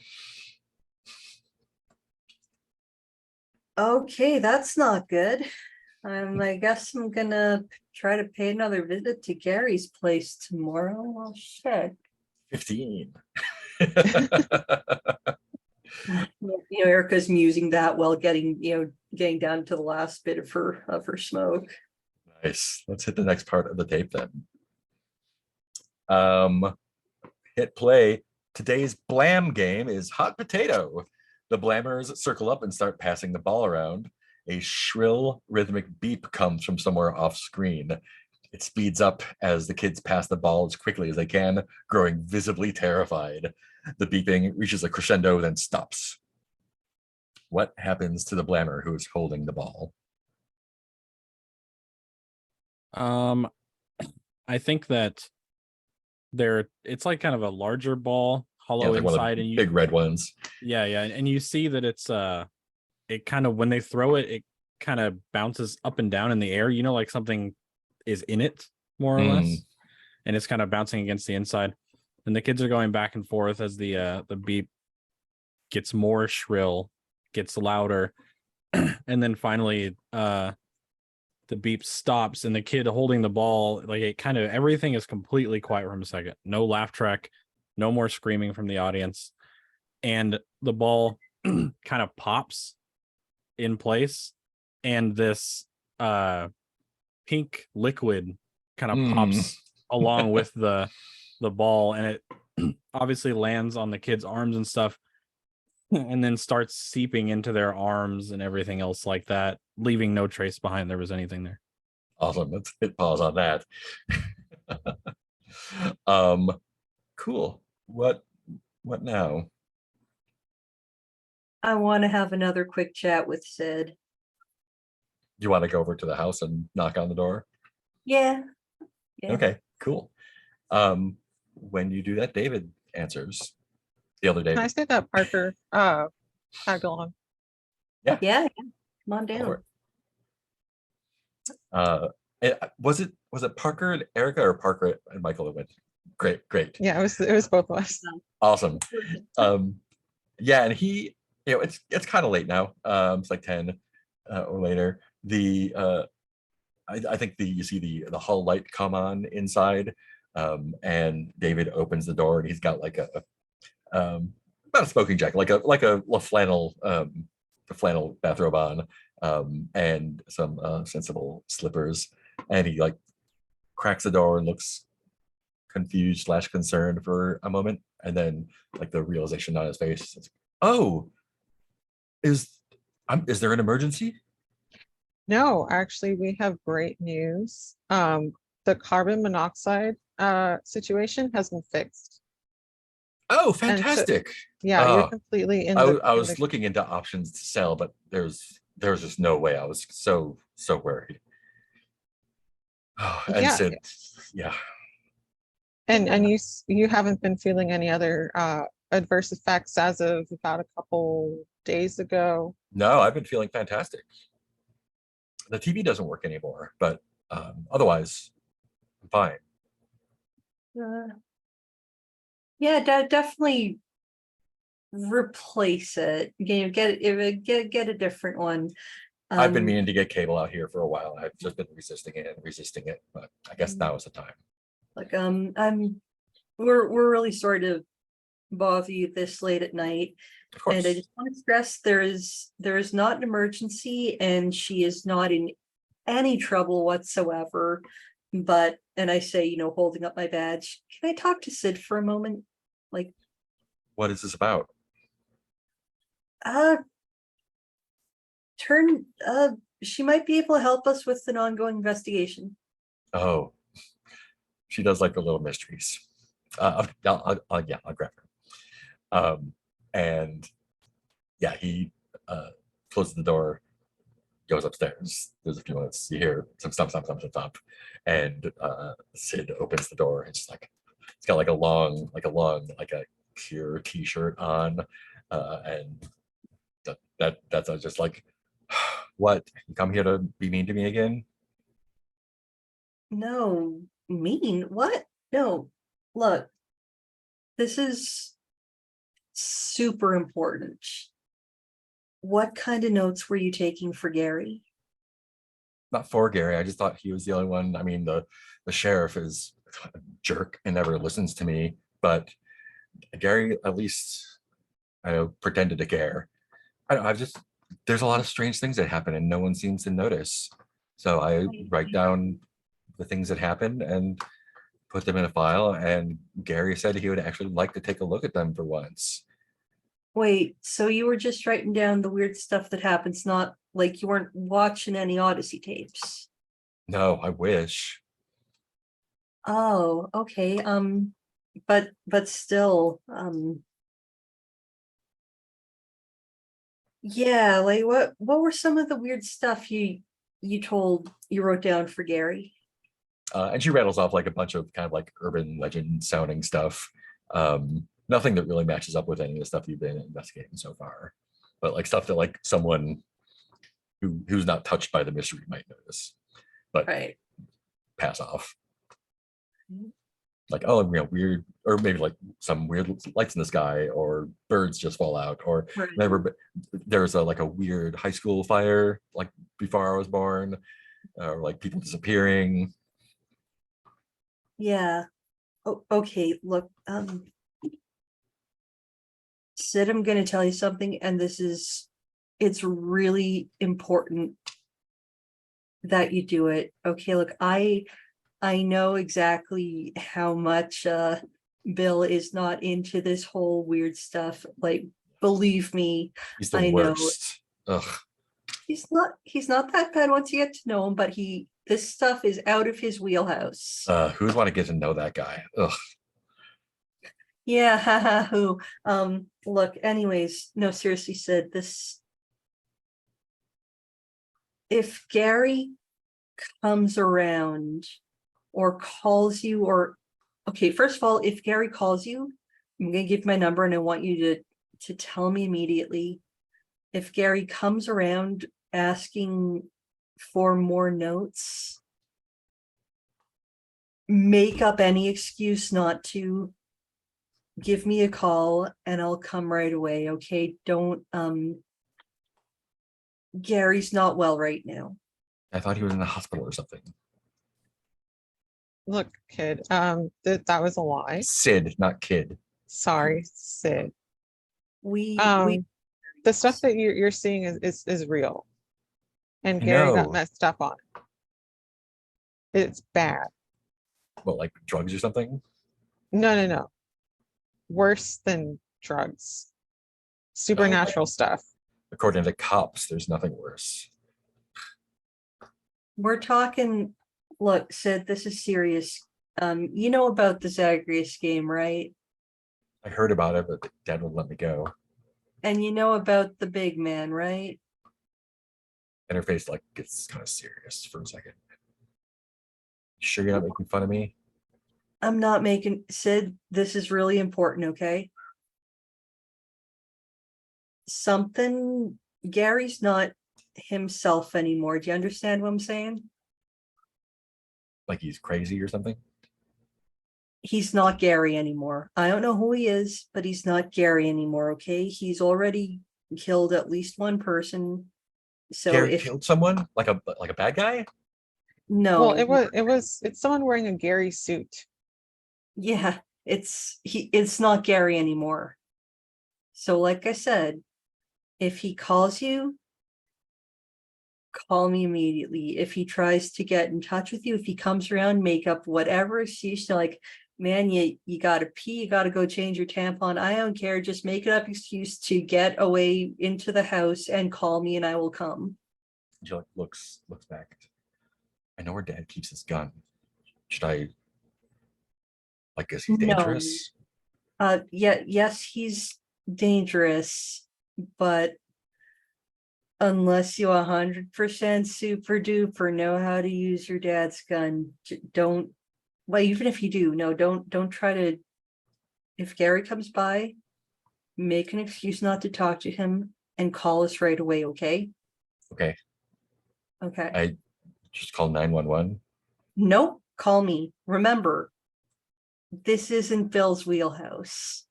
S2: Okay, that's not good. I guess I'm gonna try to pay another visit to Gary's place tomorrow. Well, shit.
S1: 15.
S2: Erica's musing that while getting, getting down to the last bit of her smoke.
S1: Nice. Let's hit the next part of the tape then. Hit play. Today's Blam game is hot potato. The Blammers circle up and start passing the ball around. A shrill rhythmic beep comes from somewhere off screen. It speeds up as the kids pass the ball as quickly as they can, growing visibly terrified. The beeping reaches a crescendo, then stops. What happens to the Blammer who is holding the ball?
S4: I think that it's like kind of a larger ball,
S1: Yeah,
S4: hollow
S1: like one of
S4: inside,
S1: the
S4: and
S1: big red ones.
S4: yeah, and you see that it kind of, when they throw it, it kind of bounces up and down in the air, like something is in it, more or less, and it's kind of bouncing against the inside. And the kids are going back and forth as the beep gets more shrill, gets louder, and then finally the beep stops, and the kid holding the ball, like, it kind of, everything is completely quiet from a second. No laugh track, no more screaming from the audience, and the ball kind of pops in place, and this pink liquid kind of pops along with the ball, and it obviously lands on the kid's arms and stuff, and then starts seeping into their arms and everything else like that, leaving no trace behind there was anything there.
S1: Awesome. Let's hit pause on that. Cool. What now?
S2: I want to have another quick chat with Sid.
S1: You want to go over to the house and knock on the door?
S2: Yeah. Yeah.
S1: Okay, cool. When you do that, David answers. The other
S5: Can I
S1: David.
S5: say that Parker tagged along?
S2: Yeah. Come on down.
S1: Over. Was it Parker and Erica or Parker and Michael that went? Great.
S5: Yeah, it was both of us.
S1: Awesome. Yeah, and he, it's kind of late now. It's like 10 or later. I think you see the hall light come on inside, and David opens the door, and he's got like not a smoking jacket, like a flannel bathrobe on, and some sensible slippers, and he like cracks the door and looks confused / concerned for a moment, and then like the realization on his face is, oh, is there an emergency?
S5: No, actually, we have great news. The carbon monoxide situation has been fixed.
S1: Oh, fantastic.
S5: Yeah, you're
S1: Oh,
S5: completely in
S1: I
S5: the.
S1: was looking into options to sell, but there was just no way. I was so worried. Oh, and
S5: Yeah.
S1: Sid, yeah.
S5: And you haven't been feeling any other adverse effects as of about a couple days ago.
S1: No, I've been feeling fantastic. The TV doesn't work anymore, but otherwise, I'm fine.
S2: Yeah, definitely replace it. Get a different one.
S1: I've been meaning to get cable out here for a while. I've just been resisting it, but I guess now is the time.
S2: Like we're really sorry to bother you this late at night.
S1: Of course.
S2: And I just want to stress there is not an emergency, and she is not in any trouble whatsoever. But, and I say, holding up my badge, can I talk to Sid for a moment? Like,
S1: What is this about?
S2: She might be able to help us with an ongoing investigation.
S1: Oh, she does like the little mysteries. I'll grab her. And yeah, he closes the door, goes upstairs. There's a few minutes. You hear some stomp, and Sid opens the door. It's like it's got like a pure t-shirt on, and that's just like, what? You come here to be mean to me again?
S2: No, mean, what? No, look. This is super important. What kind of notes were you taking for Gary?
S1: Not for Gary. I just thought he was the only one. I mean, the sheriff is a jerk and never listens to me, but Gary at least I know pretended to care. I've just there's a lot of strange things that happen and no one seems to notice. So I write down the things that happen and put them in a file. And Gary said he would actually like to take a look at them for once.
S2: Wait, so you were just writing down the weird stuff that happens, not like you weren't watching any Odyssey tapes?
S1: No, I wish.
S2: Oh, okay, but still, yeah, like what were some of the weird stuff you wrote down for Gary?
S1: And she rattles off like a bunch of kind of like urban legend sounding stuff. Nothing that really matches up with any of the stuff you've been investigating so far, but like stuff that like someone who's not touched by the mystery might notice, but
S2: Right.
S1: pass off.
S2: Mhm.
S1: Like, oh, weird, or maybe like some weird lights in the sky, or birds just fall out, or
S2: Right.
S1: remember there's like a weird high school fire like before I was born, or like people disappearing.
S2: Yeah. Oh, okay, look, Sid, I'm gonna tell you something, and it's really important that you do it. Okay, look, I know exactly how much Bill is not into this whole weird stuff. Like, believe me,
S1: He's the
S2: I know
S1: worst. Ugh.
S2: he's not that bad once you get to know him, but this stuff is out of his wheelhouse.
S1: Who'd want to get to know that guy? Ugh.
S2: Yeah, haha, who? Look, anyways, no, seriously, Sid, if Gary comes around or calls you, or okay, first of all, if Gary calls you, I'm gonna give my number and I want you to tell me immediately. If Gary comes around asking for more notes, make up any excuse not to. Give me a call and I'll come right away. Okay, don't Gary's not well right now.
S1: I thought he was in the hospital or something.
S5: Look, kid, that was a lie.
S1: Sid, not kid.
S5: Sorry, Sid.
S2: We
S5: The stuff that you're seeing is real. And
S1: I
S5: Gary got
S1: know.
S5: messed up on. It's bad.
S1: Well, like drugs or something.
S5: No. Worse than drugs. Supernatural stuff.
S1: According to the cops, there's nothing worse.
S2: we're talking, look, Sid, this is serious. You know about the Zagreus game, right?
S1: I heard about it, but Dad wouldn't let me go.
S2: And you know about the big man, right?
S1: And her face like gets kind of serious for a second. You sure you're not making fun of me?
S2: I'm not making, Sid, this is really important, okay? Gary's not himself anymore. Do you understand what I'm saying?
S1: Like he's crazy or something?
S2: He's not Gary anymore. I don't know who he is, but he's not Gary anymore, okay? He's already killed at least one person. So
S1: Gary
S2: if
S1: killed someone? Like a bad guy?
S2: no,
S5: Well, it's someone wearing a Gary suit.
S2: yeah, it's not Gary anymore. So like I said, if he calls you, call me immediately. If he tries to get in touch with you, if he comes around, make up whatever excuse to like, man, you gotta pee, you gotta go change your tampon. I don't care. Just make it up excuse to get away into the house and call me and I will come.
S1: She like looks back. I know where Dad keeps his gun. Should I like is he
S2: No.
S1: dangerous?
S2: Yeah, yes, he's dangerous, but unless you 100% super duper know how to use your dad's gun, don't, well, even if you do, no, don't try to, if Gary comes by, make an excuse not to talk to him and call us right away, okay?
S1: Okay.
S2: Okay.
S1: I just call 911.
S2: Nope, call me. Remember, this isn't Bill's wheelhouse.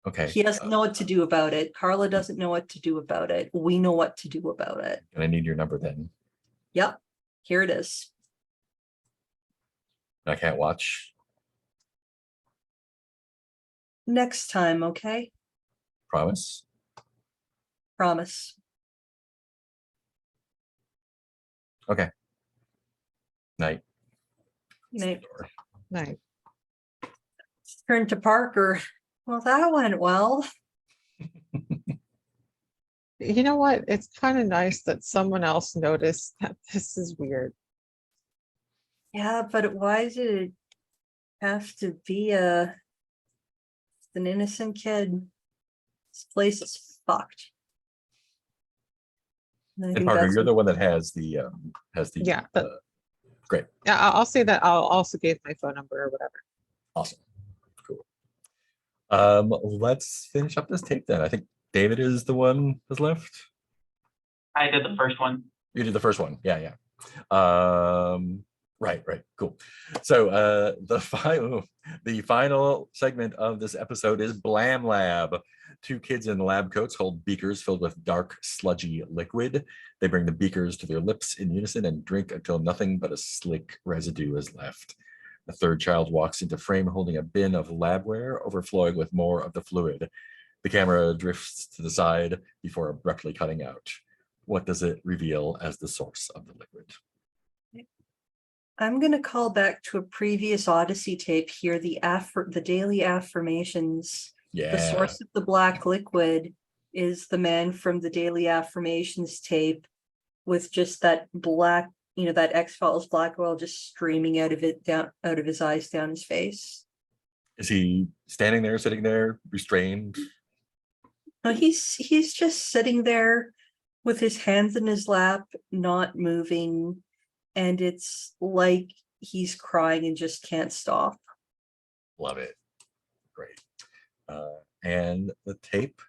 S1: Okay.
S2: He doesn't know what to do about it. Carla doesn't know what to do about it. We know what to do about it.
S1: And I need your number then.
S2: Yep, here it is.
S1: I can't watch.
S2: Next time, okay?
S1: Promise.
S2: Promise.
S1: Okay. Night.
S2: Night.
S5: Nice.
S2: Turn to Parker. Well, that went well.
S5: You know what? It's kind of nice that someone else noticed that this is weird.
S2: Yeah, but why does it have to be an innocent kid? This place is fucked. And I
S1: And
S2: think
S1: Parker,
S2: that's
S1: you're the one that has the
S5: Yeah, but-
S1: great.
S5: Yeah, I'll say that. I'll also give my phone number or whatever.
S1: Awesome. Cool. Let's finish up this tape then. I think David is the one that's left.
S3: I did the first one.
S1: You did the first one. Yeah. Right. Cool. So the final segment of this episode is Blam Lab. Two kids in lab coats hold beakers filled with dark, sludgy liquid. They bring the beakers to their lips in unison and drink until nothing but a slick residue is left. The third child walks into frame holding a bin of labware overflowing with more of the fluid. The camera drifts to the side before abruptly cutting out. What does it reveal as the source of the liquid?
S2: I'm gonna call back to a previous Odyssey tape here, the daily affirmations. The
S1: Yeah.
S2: source of the black liquid is the man from the daily affirmations tape with just that black, that X-Files black oil just streaming out of his eyes, down his face.
S1: Is he standing there, sitting there, restrained?
S2: No, he's just sitting there with his hands in his lap, not moving, and it's like he's crying and just can't stop.
S1: Love it. Great. And the tape,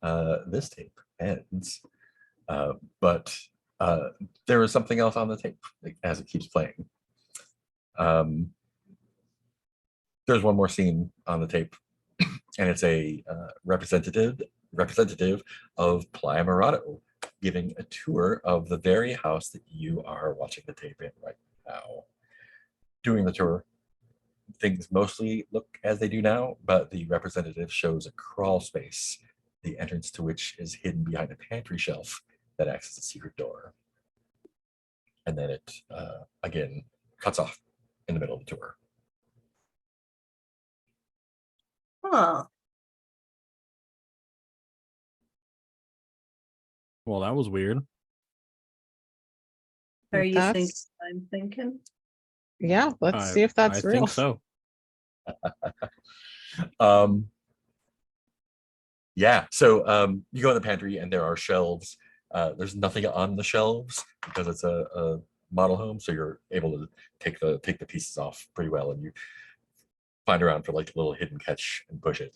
S1: this tape ends. But there is something else on the tape as it keeps playing. There's one more scene on the tape, and it's a representative of Playa Morado giving a tour of the very house that you are watching the tape in right now. Doing the tour, things mostly look as they do now, but the representative shows a crawl space, the entrance to which is hidden behind a pantry shelf that acts as a secret door. And then it again cuts off in the middle of the tour.
S2: Huh.
S4: Well, that was weird.
S2: Are you thinking?
S5: That's-
S2: I'm thinking.
S5: Yeah, let's see if that's
S4: I
S5: real.
S4: think so.
S1: Yeah, so you go in the pantry and there are shelves. There's nothing on the shelves because it's a model home, so you're able to take the pieces off pretty well, and you find around for like a little hidden catch and push it.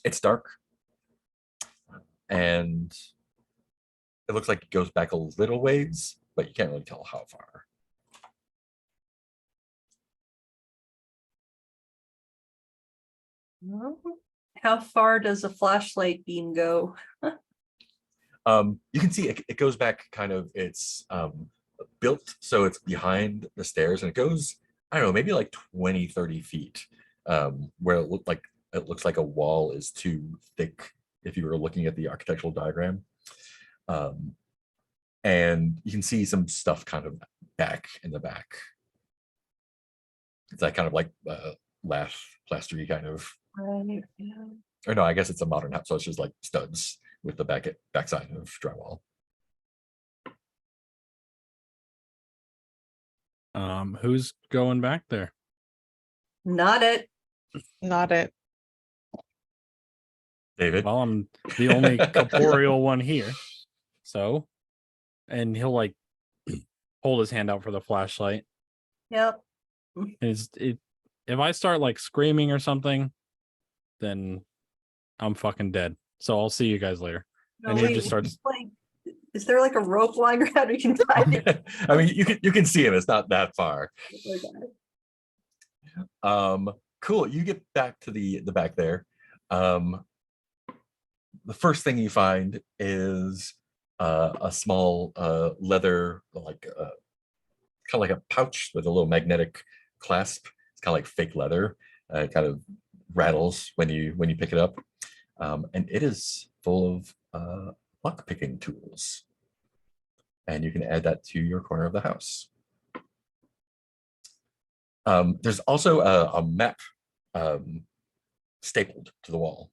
S1: It's dark, and it looks like it goes back a little ways, but you can't really tell how far.
S2: Well, how far does a flashlight beam go?
S1: You can see it goes back kind of, it's built so it's behind the stairs, and it goes, I don't know, maybe like 20-30 feet, where it looks like a wall is too thick if you were looking at the architectural diagram. And you can see some stuff kind of back in the back. It's that kind of like plastery kind of,
S2: Right. Yeah.
S1: or no, I guess it's a modern house, so it's just like studs with the backside of drywall.
S4: Who's going back there?
S2: Not it.
S5: Not it.
S1: David?
S4: Well, I'm the only corporeal one here. So, and he'll like hold his hand out for the flashlight.
S2: Yep.
S4: If I start like screaming or something, then I'm fucking dead. So I'll see you guys later.
S2: No,
S4: And he
S2: wait,
S4: just starts-
S2: like, Is there like a rope lying around we can tie it?
S1: I mean, you can see him. It's not that far.
S2: Okay.
S1: Cool. You get back to the back there. The first thing you find is a small leather, like kind of like a pouch with a little magnetic clasp. It's kind of like fake leather. It kind of rattles when you pick it up, and it is full of lock picking tools. And you can add that to your corner of the house. There's also a map stapled to the wall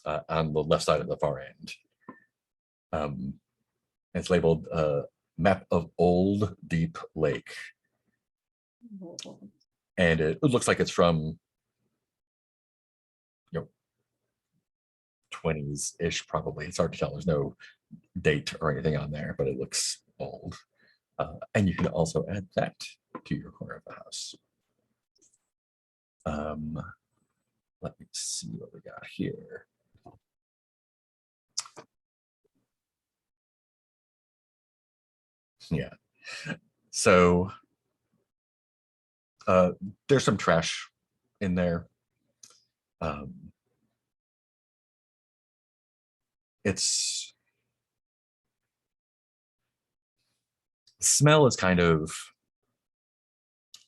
S1: on the left side of the far end. It's labeled Map of Old Deep Lake. And it looks like it's from 20s-ish, probably. It's hard to tell. There's no date or anything on there, but it looks old. And you can also add that to your corner of the house. Let me see what we got here. Yeah. So there's some trash in there. It's smell is kind of,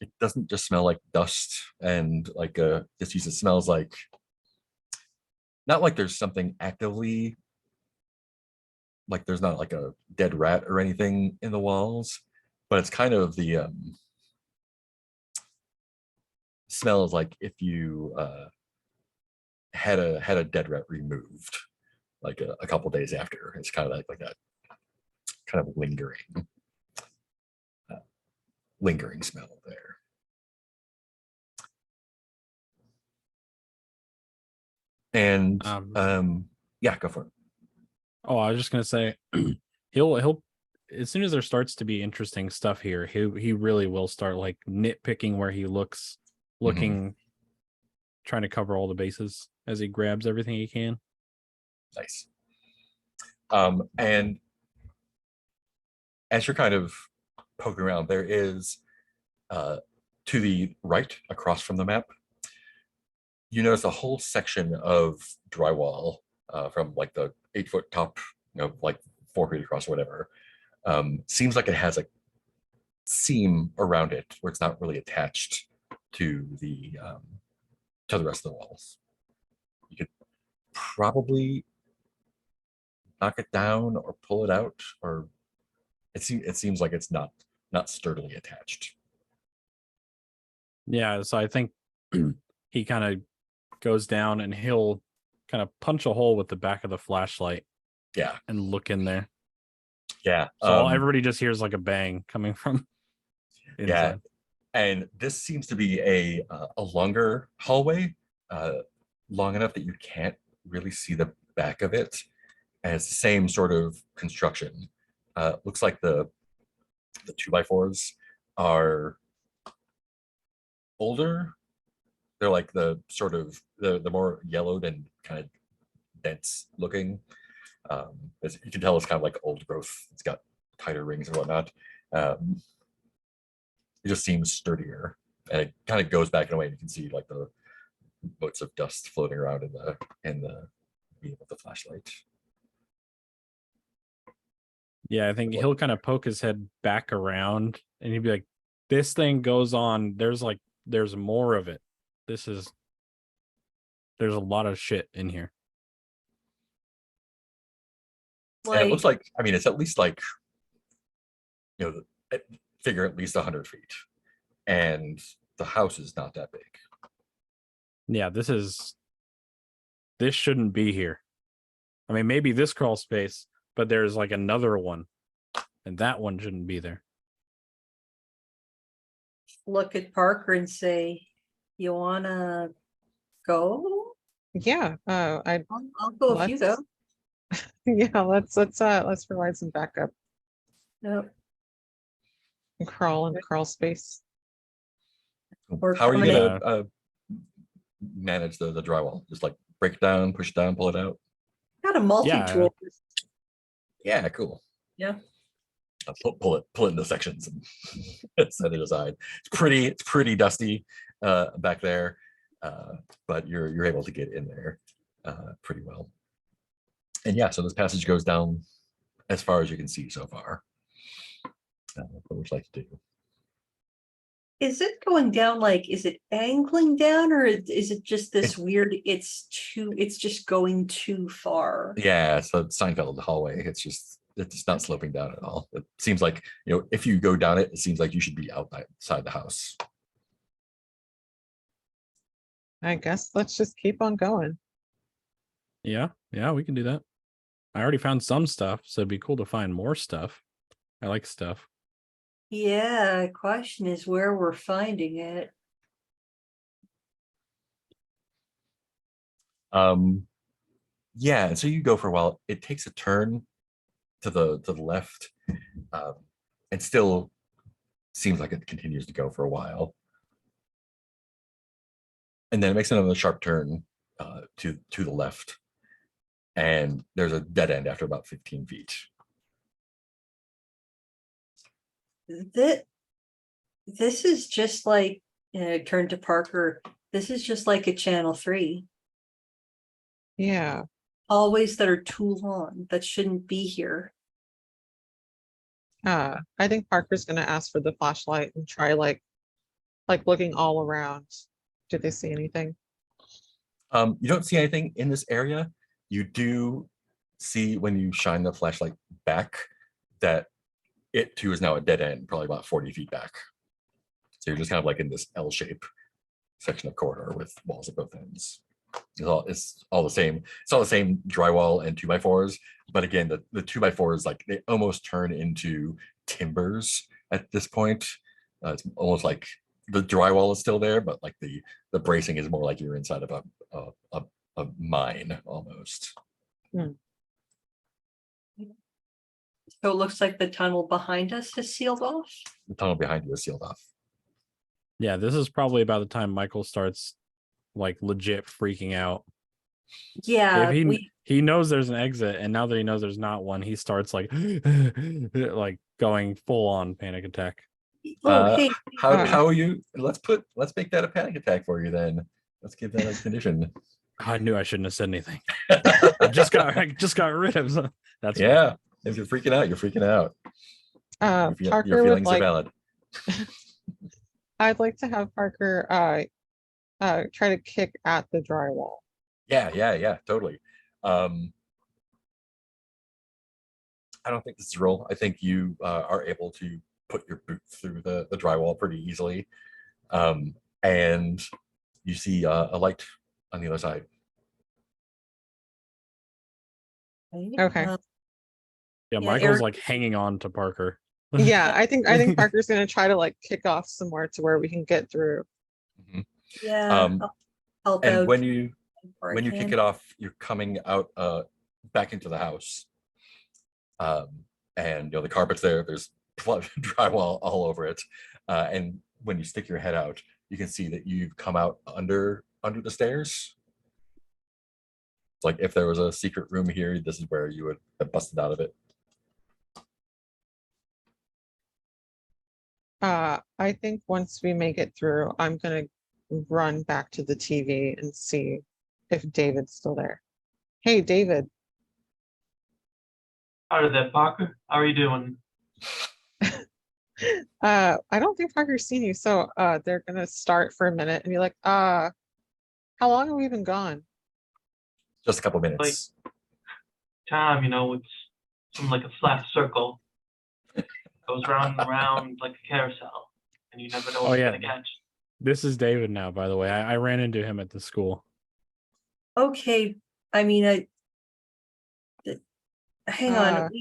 S1: it doesn't just smell like dust and like it smells like, not like there's something actively, like there's not like a dead rat or anything in the walls, but it's kind of the smells like if you had a dead rat removed like a couple days after. It's kind of like that kind of lingering smell there. And yeah, go for it.
S4: Oh, I was just gonna say, he'll as soon as there starts to be interesting stuff here, he really will start like nitpicking where he looking, trying to cover all the bases as he grabs everything he can.
S1: Nice. And as you're kind of poking around, there is to the right across from the map, you notice a whole section of drywall from like the 8-foot top, like 4 feet across or whatever. Seems like it has a seam around it where it's not really attached to the rest of the walls. You could probably knock it down or pull it out, or it seems like it's not sturdily attached.
S4: Yeah, so I think he kind of goes down and he'll kind of punch a hole with the back of the flashlight.
S1: Yeah,
S4: and look in there.
S1: Yeah.
S4: So everybody just hears like a bang coming from inside.
S1: Yeah, and this seems to be a longer hallway, long enough that you can't really see the back of it. And it's the same sort of construction. Looks like the 2x4s are older. They're like the sort of the more yellowed and kind of dense looking. You can tell it's kind of like old growth. It's got tighter rings and whatnot. It just seems sturdier, and it kind of goes back in a way. You can see like the motes of dust floating around in the beam of the flashlight.
S4: Yeah, I think he'll kind of poke his head back around and he'd be like, this thing goes on. There's more of it. There's a lot of shit in here.
S1: And it looks like, I mean, it's at least like, figure at least 100 feet. And the house is not that big.
S4: Yeah, this shouldn't be here. I mean, maybe this crawl space, but there's like another one, and that one shouldn't be there.
S2: Look at Parker and say, "You wanna go?"
S5: Yeah,
S2: I'll go if you go.
S5: Yeah, let's provide some backup
S2: No.
S5: and crawl in crawl space.
S2: Or
S1: How are you
S2: accommodate.
S1: gonna manage the drywall? Just like break it down, push it down, pull it out?
S2: Got a multi-tool.
S1: Yeah, cool.
S2: Yeah.
S1: I'll pull it into sections and set it aside. It's pretty dusty back there, but you're able to get in there pretty well. And yeah, so this passage goes down as far as you can see so far. What would you like to do?
S2: Is it going down like, is it angling down or is it just this weird, it's just going too far?
S1: Yeah, so Seinfeld hallway. It's not sloping down at all. It seems like, if you go down it, it seems like you should be outside the house.
S5: I guess let's just keep on going.
S4: Yeah, we can do that. I already found some stuff, so it'd be cool to find more stuff. I like stuff.
S2: Yeah, question is where we're finding it.
S1: Yeah, and so you go for a while. It takes a turn to the left, and still seems like it continues to go for a while. And then it makes another sharp turn to the left, and there's a dead end after about 15 feet.
S2: This is just like, turn to Parker. This is just like a channel 3.
S5: Yeah.
S2: Hallways that are too long, that shouldn't be here.
S5: I think Parker's gonna ask for the flashlight and try like looking all around. Did they see anything?
S1: You don't see anything in this area. You do see when you shine the flashlight back that it too is now a dead end, probably about 40 feet back. So you're just kind of like in this L shape section of corridor with walls at both ends. It's all the same. It's all the same drywall and 2x4s, but again, the 2x4s, like, they almost turn into timbers at this point. It's almost like the drywall is still there, but like the bracing is more like you're inside of a mine almost.
S2: So it looks like the tunnel behind us is sealed off.
S1: The tunnel behind you is sealed off.
S4: Yeah, this is probably about the time Michael starts like legit freaking out.
S2: Yeah,
S4: If he knows there's an exit, and now that he knows there's not one, he starts like like going full on panic attack.
S2: hey,
S1: How are you? Let's make that a panic attack for you then. Let's give that a condition.
S4: I knew I shouldn't have said anything. I just got rid of some. That's
S1: Yeah. If you're freaking out, you're freaking out.
S5: Parker
S1: Your
S5: would
S1: feelings are
S5: like.
S1: valid.
S5: I'd like to have Parker try to kick at the drywall.
S1: Yeah, totally. I don't think this is a roll. I think you are able to put your boot through the drywall pretty easily. And you see a light on the other side.
S5: Okay.
S4: Yeah,
S2: Yeah,
S4: Michael's
S2: Eric-
S4: like hanging on to Parker.
S5: Yeah, I think Parker's gonna try to like kick off somewhere to where we can get through.
S2: Yeah. I'll help
S1: And
S2: out
S1: when you
S2: where I
S1: kick
S2: can.
S1: it off, you're coming out back into the house. And the carpet's there, there's drywall all over it. And when you stick your head out, you can see that you've come out under the stairs. Like if there was a secret room here, this is where you would have busted out of it.
S5: I think once we make it through, I'm gonna run back to the TV and see if David's still there. Hey, David.
S3: How there, Parker? How are you doing?
S5: I don't think Parker's seen you, so they're gonna start for a minute and be like, how long have we been gone?
S1: Just a couple minutes.
S3: Time, it's something like a flat circle. Goes round and round like a carousel, and you never know what you're gonna catch.
S4: This is David now, by the way. I ran into him at the school.
S2: Okay, I mean, hang on.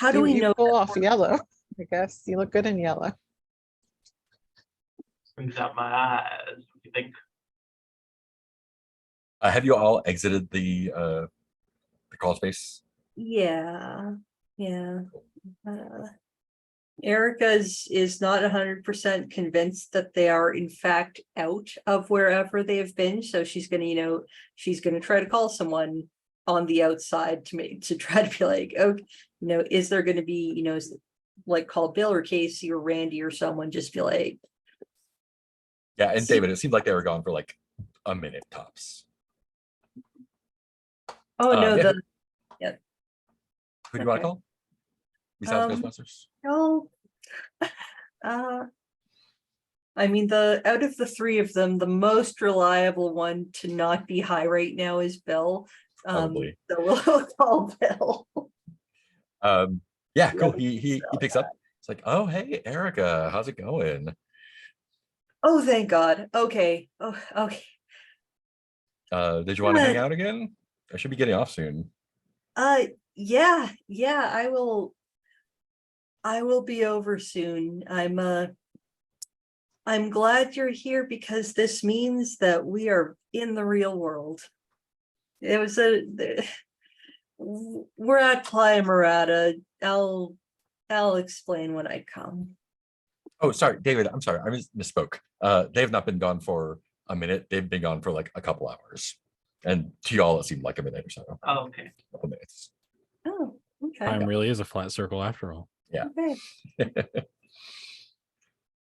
S2: How do we
S5: you
S2: know?
S5: pull off yellow? I guess you look good in yellow.
S3: Brings out my eyes. What do you think?
S1: Have you all exited the crawl space?
S2: Yeah. Erica is not 100% convinced that they are in fact out of wherever they have been. So she's gonna try to call someone on the outside to try to be like, is there gonna be, like call Bill or Casey or Randy or someone, just be like,
S1: Yeah, and
S2: See-
S1: David, it seemed like they were gone for like a minute tops.
S2: oh, no,
S1: Yeah.
S2: the,
S1: Who do you want
S2: Okay.
S1: to call? Besides
S2: Um,
S1: Ghostbusters?
S2: no. I mean, out of the three of them, the most reliable one to not be high right now is Bill.
S1: Probably.
S2: So we'll call Bill.
S1: Yeah, cool. He picks up. It's like, oh hey, Erica, how's it going?
S2: Oh, thank God. Okay. Oh, okay.
S1: Did you want to hang
S2: Good.
S1: out again? I should be getting off soon.
S2: Yeah, I will be over soon. I'm glad you're here because this means that we are in the real world. It was we're at Playa Morada. I'll explain when I come.
S1: Oh, sorry, David. I'm sorry. I misspoke. They've not been gone for a minute. They've been gone for like a couple hours. And to y'all, it seemed like a minute or so.
S3: Oh, okay.
S1: A couple minutes.
S2: Oh, okay.
S4: Time really is a flat circle after all.
S2: Okay.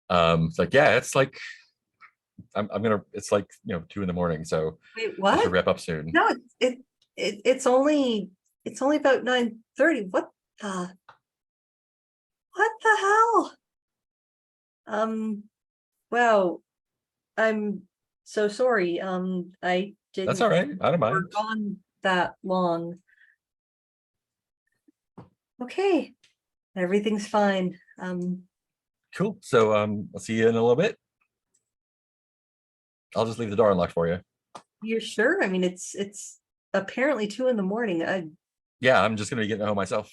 S1: It's like, yeah, it's like it's like 2 in the morning, so
S2: Wait,
S1: I should
S2: what?
S1: wrap up soon.
S2: No, it's only about 9:30. What the hell? Wow. I'm so sorry. I didn't.
S1: That's all right. I don't
S2: We're
S1: mind.
S2: gone that long. Okay, everything's fine.
S1: Cool. So I'll see you in a little bit. I'll just leave the door unlocked for you.
S2: You're sure? I mean, it's apparently 2 in the morning.
S1: Yeah, I'm just gonna be getting home myself.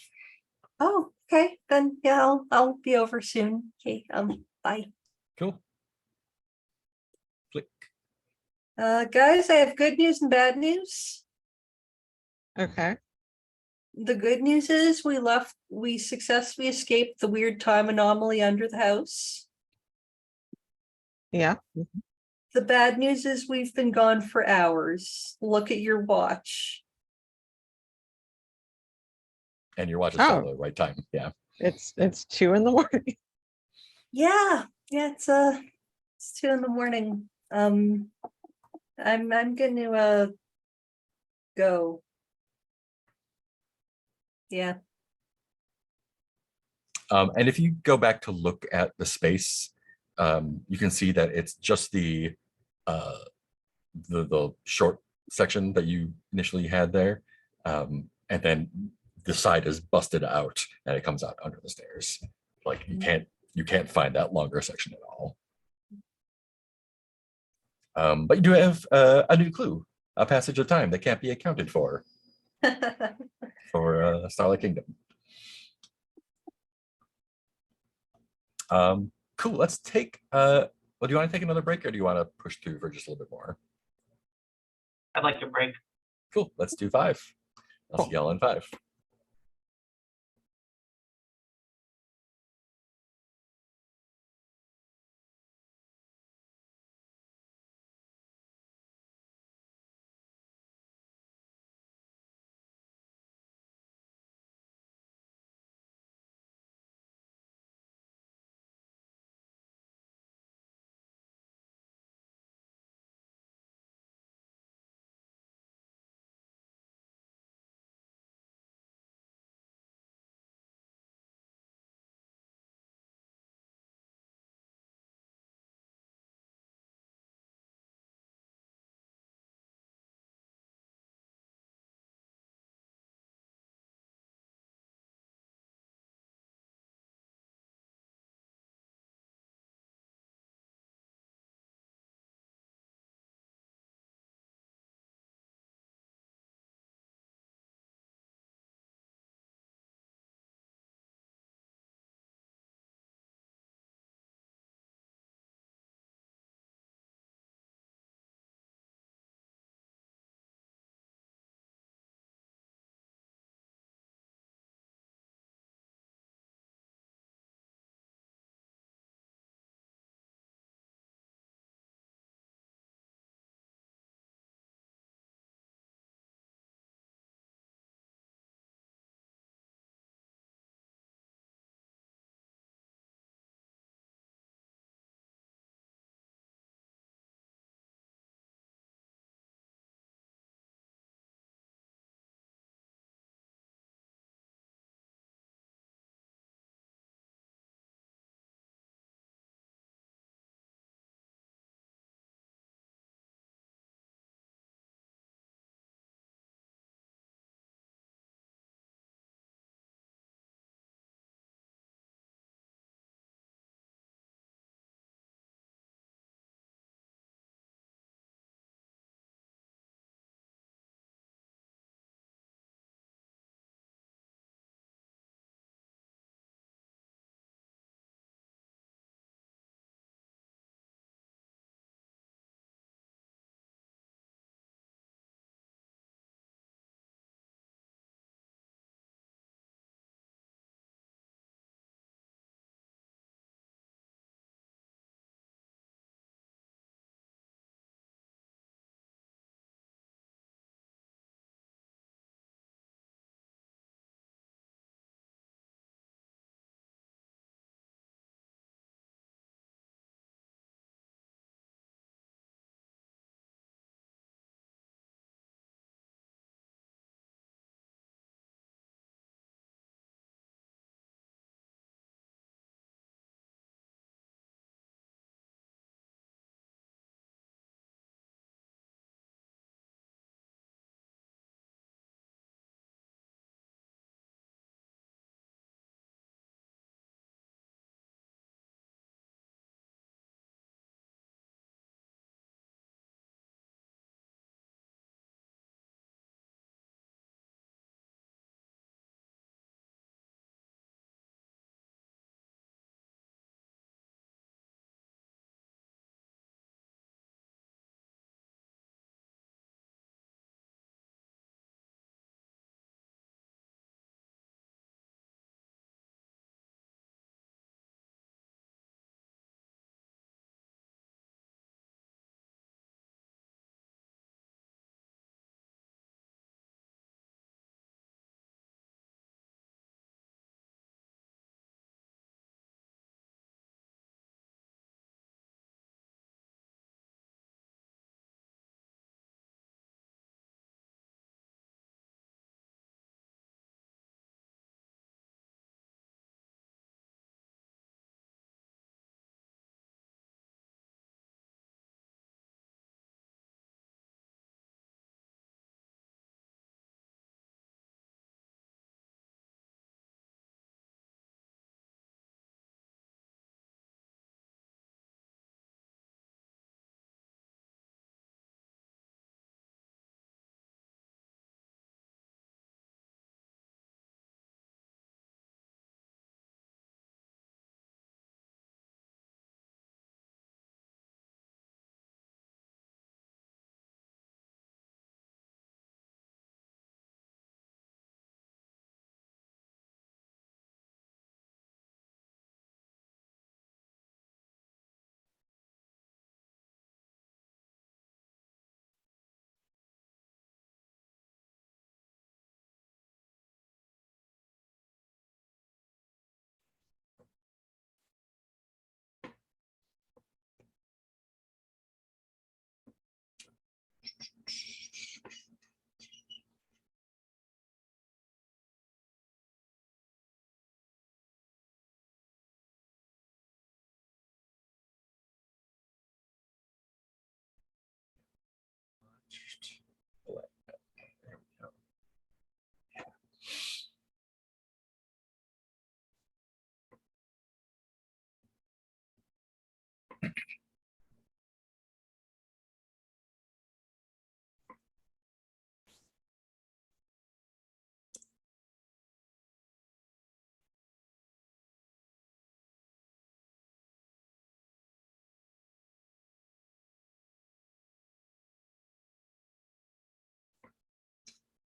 S2: Oh, okay, then yeah, I'll be over soon. Okay, bye.
S1: Cool. Click.
S2: Guys, I have good news and bad news.
S5: Okay.
S2: The good news is we successfully escaped the weird time anomaly under the house.
S5: Yeah.
S2: The bad news is we've been gone for hours. Look at your watch.
S1: And your watch is
S5: Oh.
S1: still the right time. Yeah.
S5: It's 2 in the morning.
S2: Yeah, it's 2 in the morning. I'm gonna go. Yeah.
S1: And if you go back to look at the space, you can see that it's just the short section that you initially had there, and then the side is busted out and it comes out under the stairs. Like you can't find that longer section at all. But you do have a new clue, a passage of time that can't be accounted for Starlight Kingdom. Cool. Let's take. Well, do you want to take another break, or do you want to push through for just a little bit more?
S3: I'd like to break.
S1: Cool. Let's do 5. I'll see y'all in 5.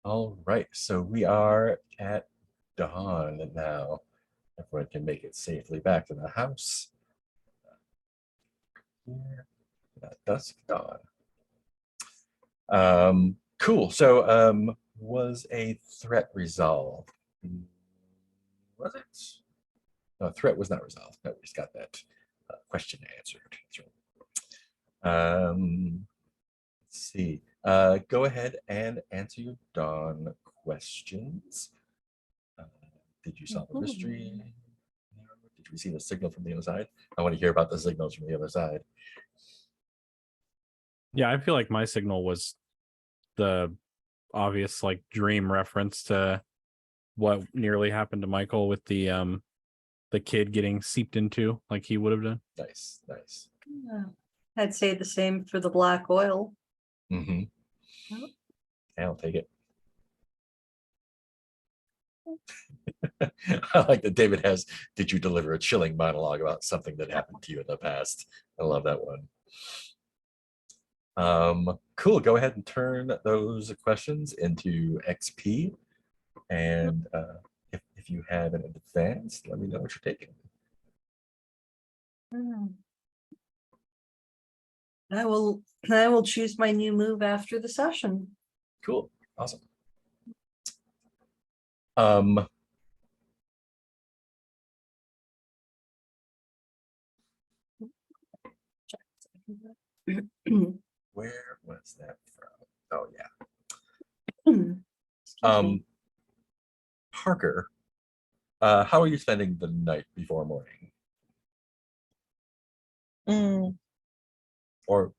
S1: All right, so we are at dawn now. Everyone can make it safely back to the house. Here, dusk dawn. Cool. So, was a threat resolved? Was it? No, threat was not resolved. No, we just got that question answered. That's right. Let's see. Go ahead and answer your dawn questions. Did you solve the mystery? No. Did you receive a signal from the other side? I want to hear about the signals from the other side.
S4: Yeah, I feel like my signal was the obvious like dream reference to what nearly happened to Michael with the kid getting seeped into like he would have done.
S1: Nice, nice.
S2: Yeah. I'd say the same for the black oil.
S1: Mm-hmm.
S2: Yep.
S1: I'll take it. I like that David has, did you deliver a chilling monologue about something that happened to you in the past? I love that one. Cool, go ahead and turn those questions into XP. And if you have an advanced, let me know what you're taking.
S2: I will choose my new move after the session.
S1: Cool, awesome. Where was that from? Oh yeah. Parker, how are you spending the night before morning? Or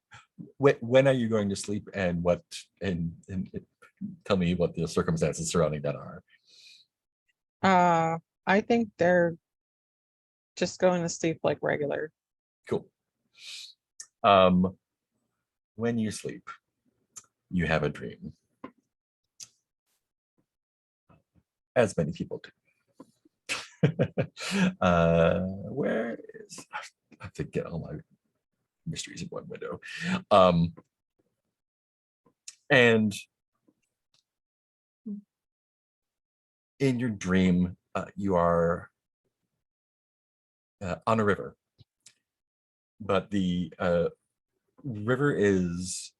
S1: when are you going to sleep, and what and tell me what the circumstances surrounding that are.
S5: I think they're just going to sleep like regular.
S1: Cool. When you sleep, you have a dream, as many people do. Where is, I have to get all my mysteries in one window. And in your dream, you are on a river, but the river is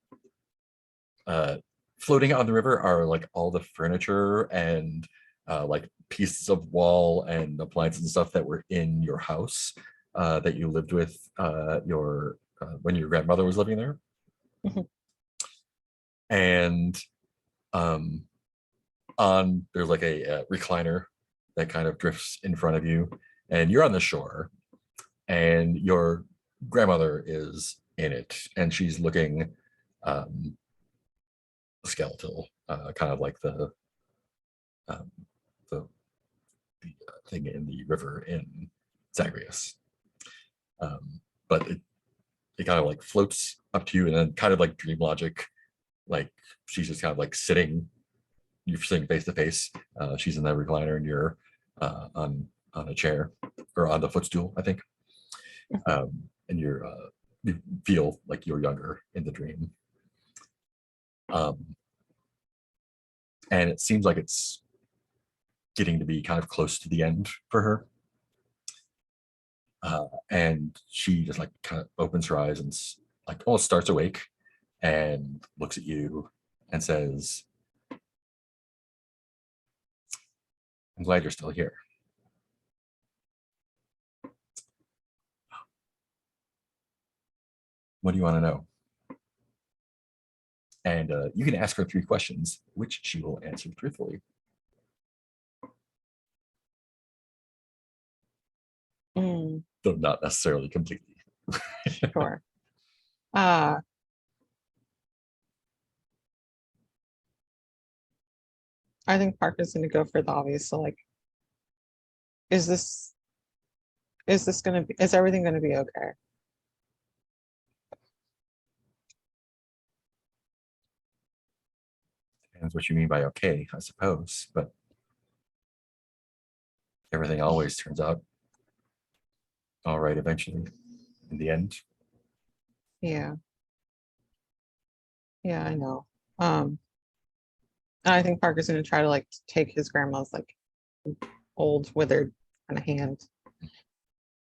S1: floating on the river are like all the furniture and like pieces of wall and appliances and stuff that were in your house that you lived with when your grandmother was living there.
S5: Mhm.
S1: And there's like a recliner that kind of drifts in front of you, and you're on the shore, and your grandmother is in it, and she's looking skeletal, kind of like the thing in the river in Zagreus. But it kind of like floats up to you, and then kind of like dream logic, like she's just kind of like sitting, you're sitting face to face. She's in that recliner, and you're on a chair or on the footstool, I think. And you feel like you're younger in the dream. And it seems like it's getting to be kind of close to the end for her. And she just like kind of opens her eyes and like almost starts awake and looks at you and says, "I'm glad you're still here." What do you want to know? And you can ask her 3 questions, which she will answer truthfully. Though not necessarily completely.
S5: Sure. I think Parker's going to go for the obvious. So like, is everything going to be okay?
S1: Depends what you mean by okay, I suppose, but everything always turns out all right eventually in the end.
S5: Yeah. Yeah, I know. And I think Parker's gonna try to like take his grandma's like old withered kind of hand.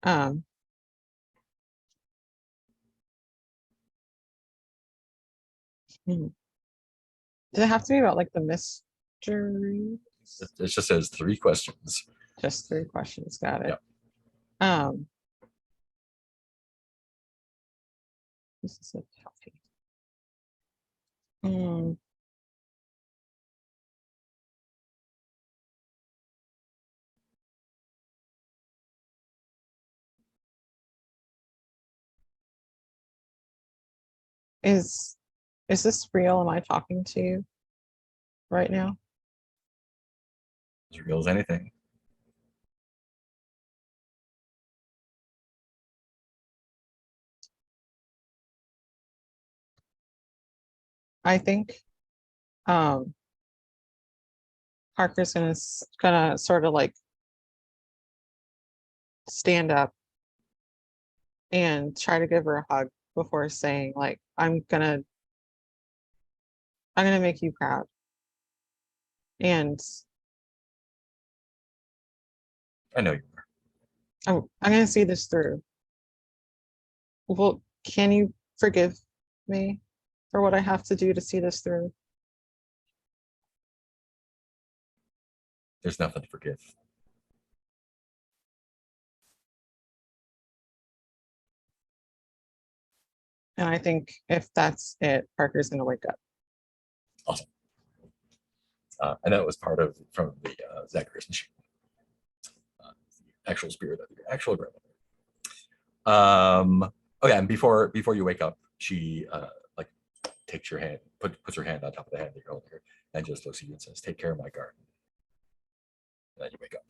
S5: Um. hmm. Does it have to be about like the mystery?
S1: It just says 3 questions.
S5: Just 3 questions, got it.
S1: Yep.
S5: This is a healthy. Hmm. Is this real? Am I talking to you right now?
S1: As real as anything.
S5: I think Parker's gonna sort of like stand up and try to give her a hug before saying like I'm gonna make you proud. And
S1: I know you are.
S5: I'm gonna see this through. Well, can you forgive me for what I have to do to see this through?
S1: There's nothing to forgive.
S5: And I think if that's it, Parker's gonna wake up.
S1: Awesome. And that was part of from the Zacharias machine. The actual spirit of your actual grandmother. Okay, and before you wake up, she like takes your hand, puts her hand on top of the hand that you're holding her, and just looks at you and says, "Take care of my garden." And then you wake up.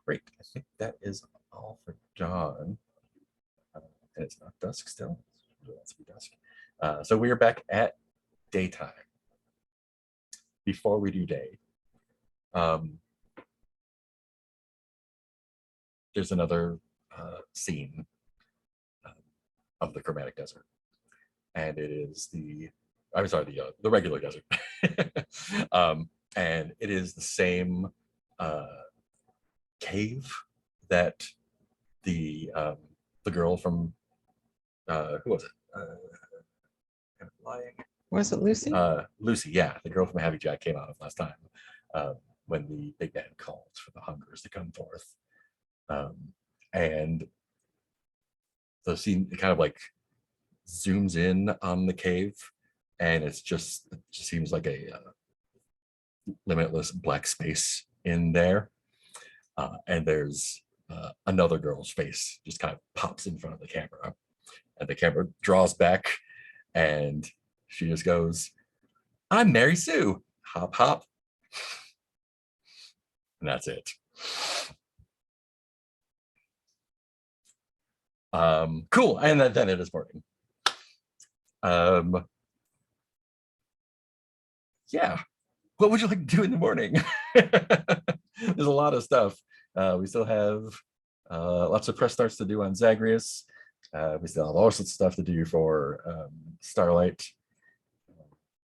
S1: Great. I think that is all for dawn. And it's not dusk still. It wants to be dusk. So we are back at daytime. Before we do day, there's another scene of the Chromatic Desert, and it is the regular desert, and it is the same cave that the girl from who was it? Lying.
S5: Was it Lucy?
S1: Lucy, yeah, the girl from Happy Jack came out of last time when the big man called for the hungers to come forth. And the scene kind of like zooms in on the cave, and it just seems like a limitless black space in there. And there's another girl's face just kind of pops in front of the camera, and the camera draws back, and she just goes, "I'm Mary Sue, hop hop," and that's it. Cool, and then it is morning. Yeah, what would you like to do in the morning? There's a lot of stuff. We still have lots of press starts to do on Zagreus. We still have all sorts of stuff to do for Starlight,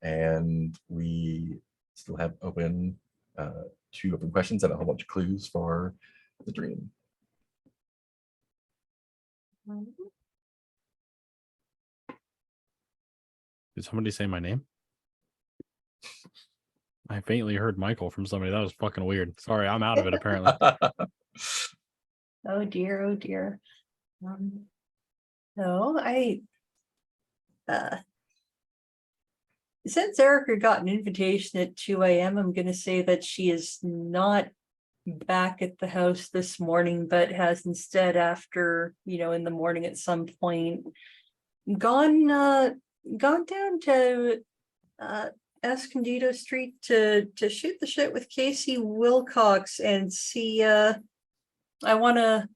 S1: and we still have open 2 open questions and a whole bunch of clues for the dream.
S4: Did somebody say my name? I faintly heard Michael from somebody. That was fucking weird. Sorry, I'm out of it apparently.
S2: Oh dear, oh dear. No, since Erica got an invitation at 2 a.m., I'm gonna say that she is not back at the house this morning, but has instead, after, in the morning at some point, gone down to Escondido Street to shoot the shit with Casey Wilcox and see I wanna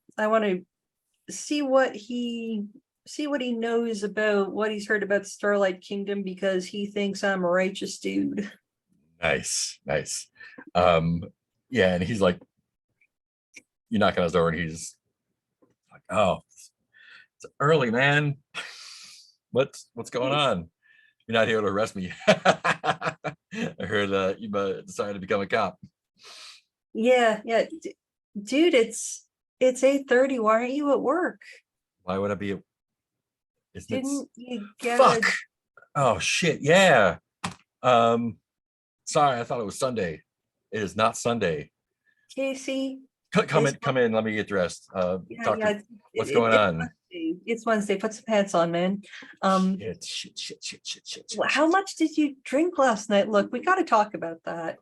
S2: see what he see what he knows about what he's heard about Starlight Kingdom because he thinks I'm a righteous dude.
S1: Nice, nice. Yeah, and he's like, you knock on his door, and he's like, "Oh, it's early, man. What's going on? You're not here to arrest me." I heard you decided to become a cop.
S2: Yeah, yeah, dude, it's 8:30. Why aren't you at work?
S1: Why would I be? Isn't it?
S2: Didn't you get
S1: Fuck.
S2: a
S1: Oh shit. Yeah. Sorry, I thought it was Sunday. It is not Sunday.
S2: Casey?
S1: Come
S2: It's
S1: in, come in. Let me get dressed.
S2: Yeah,
S1: Talk
S2: yeah,
S1: to, what's going on?
S2: It's Wednesday. Put some pants on, man.
S1: Shit.
S2: How much did you drink last night? Look, we got to talk about that.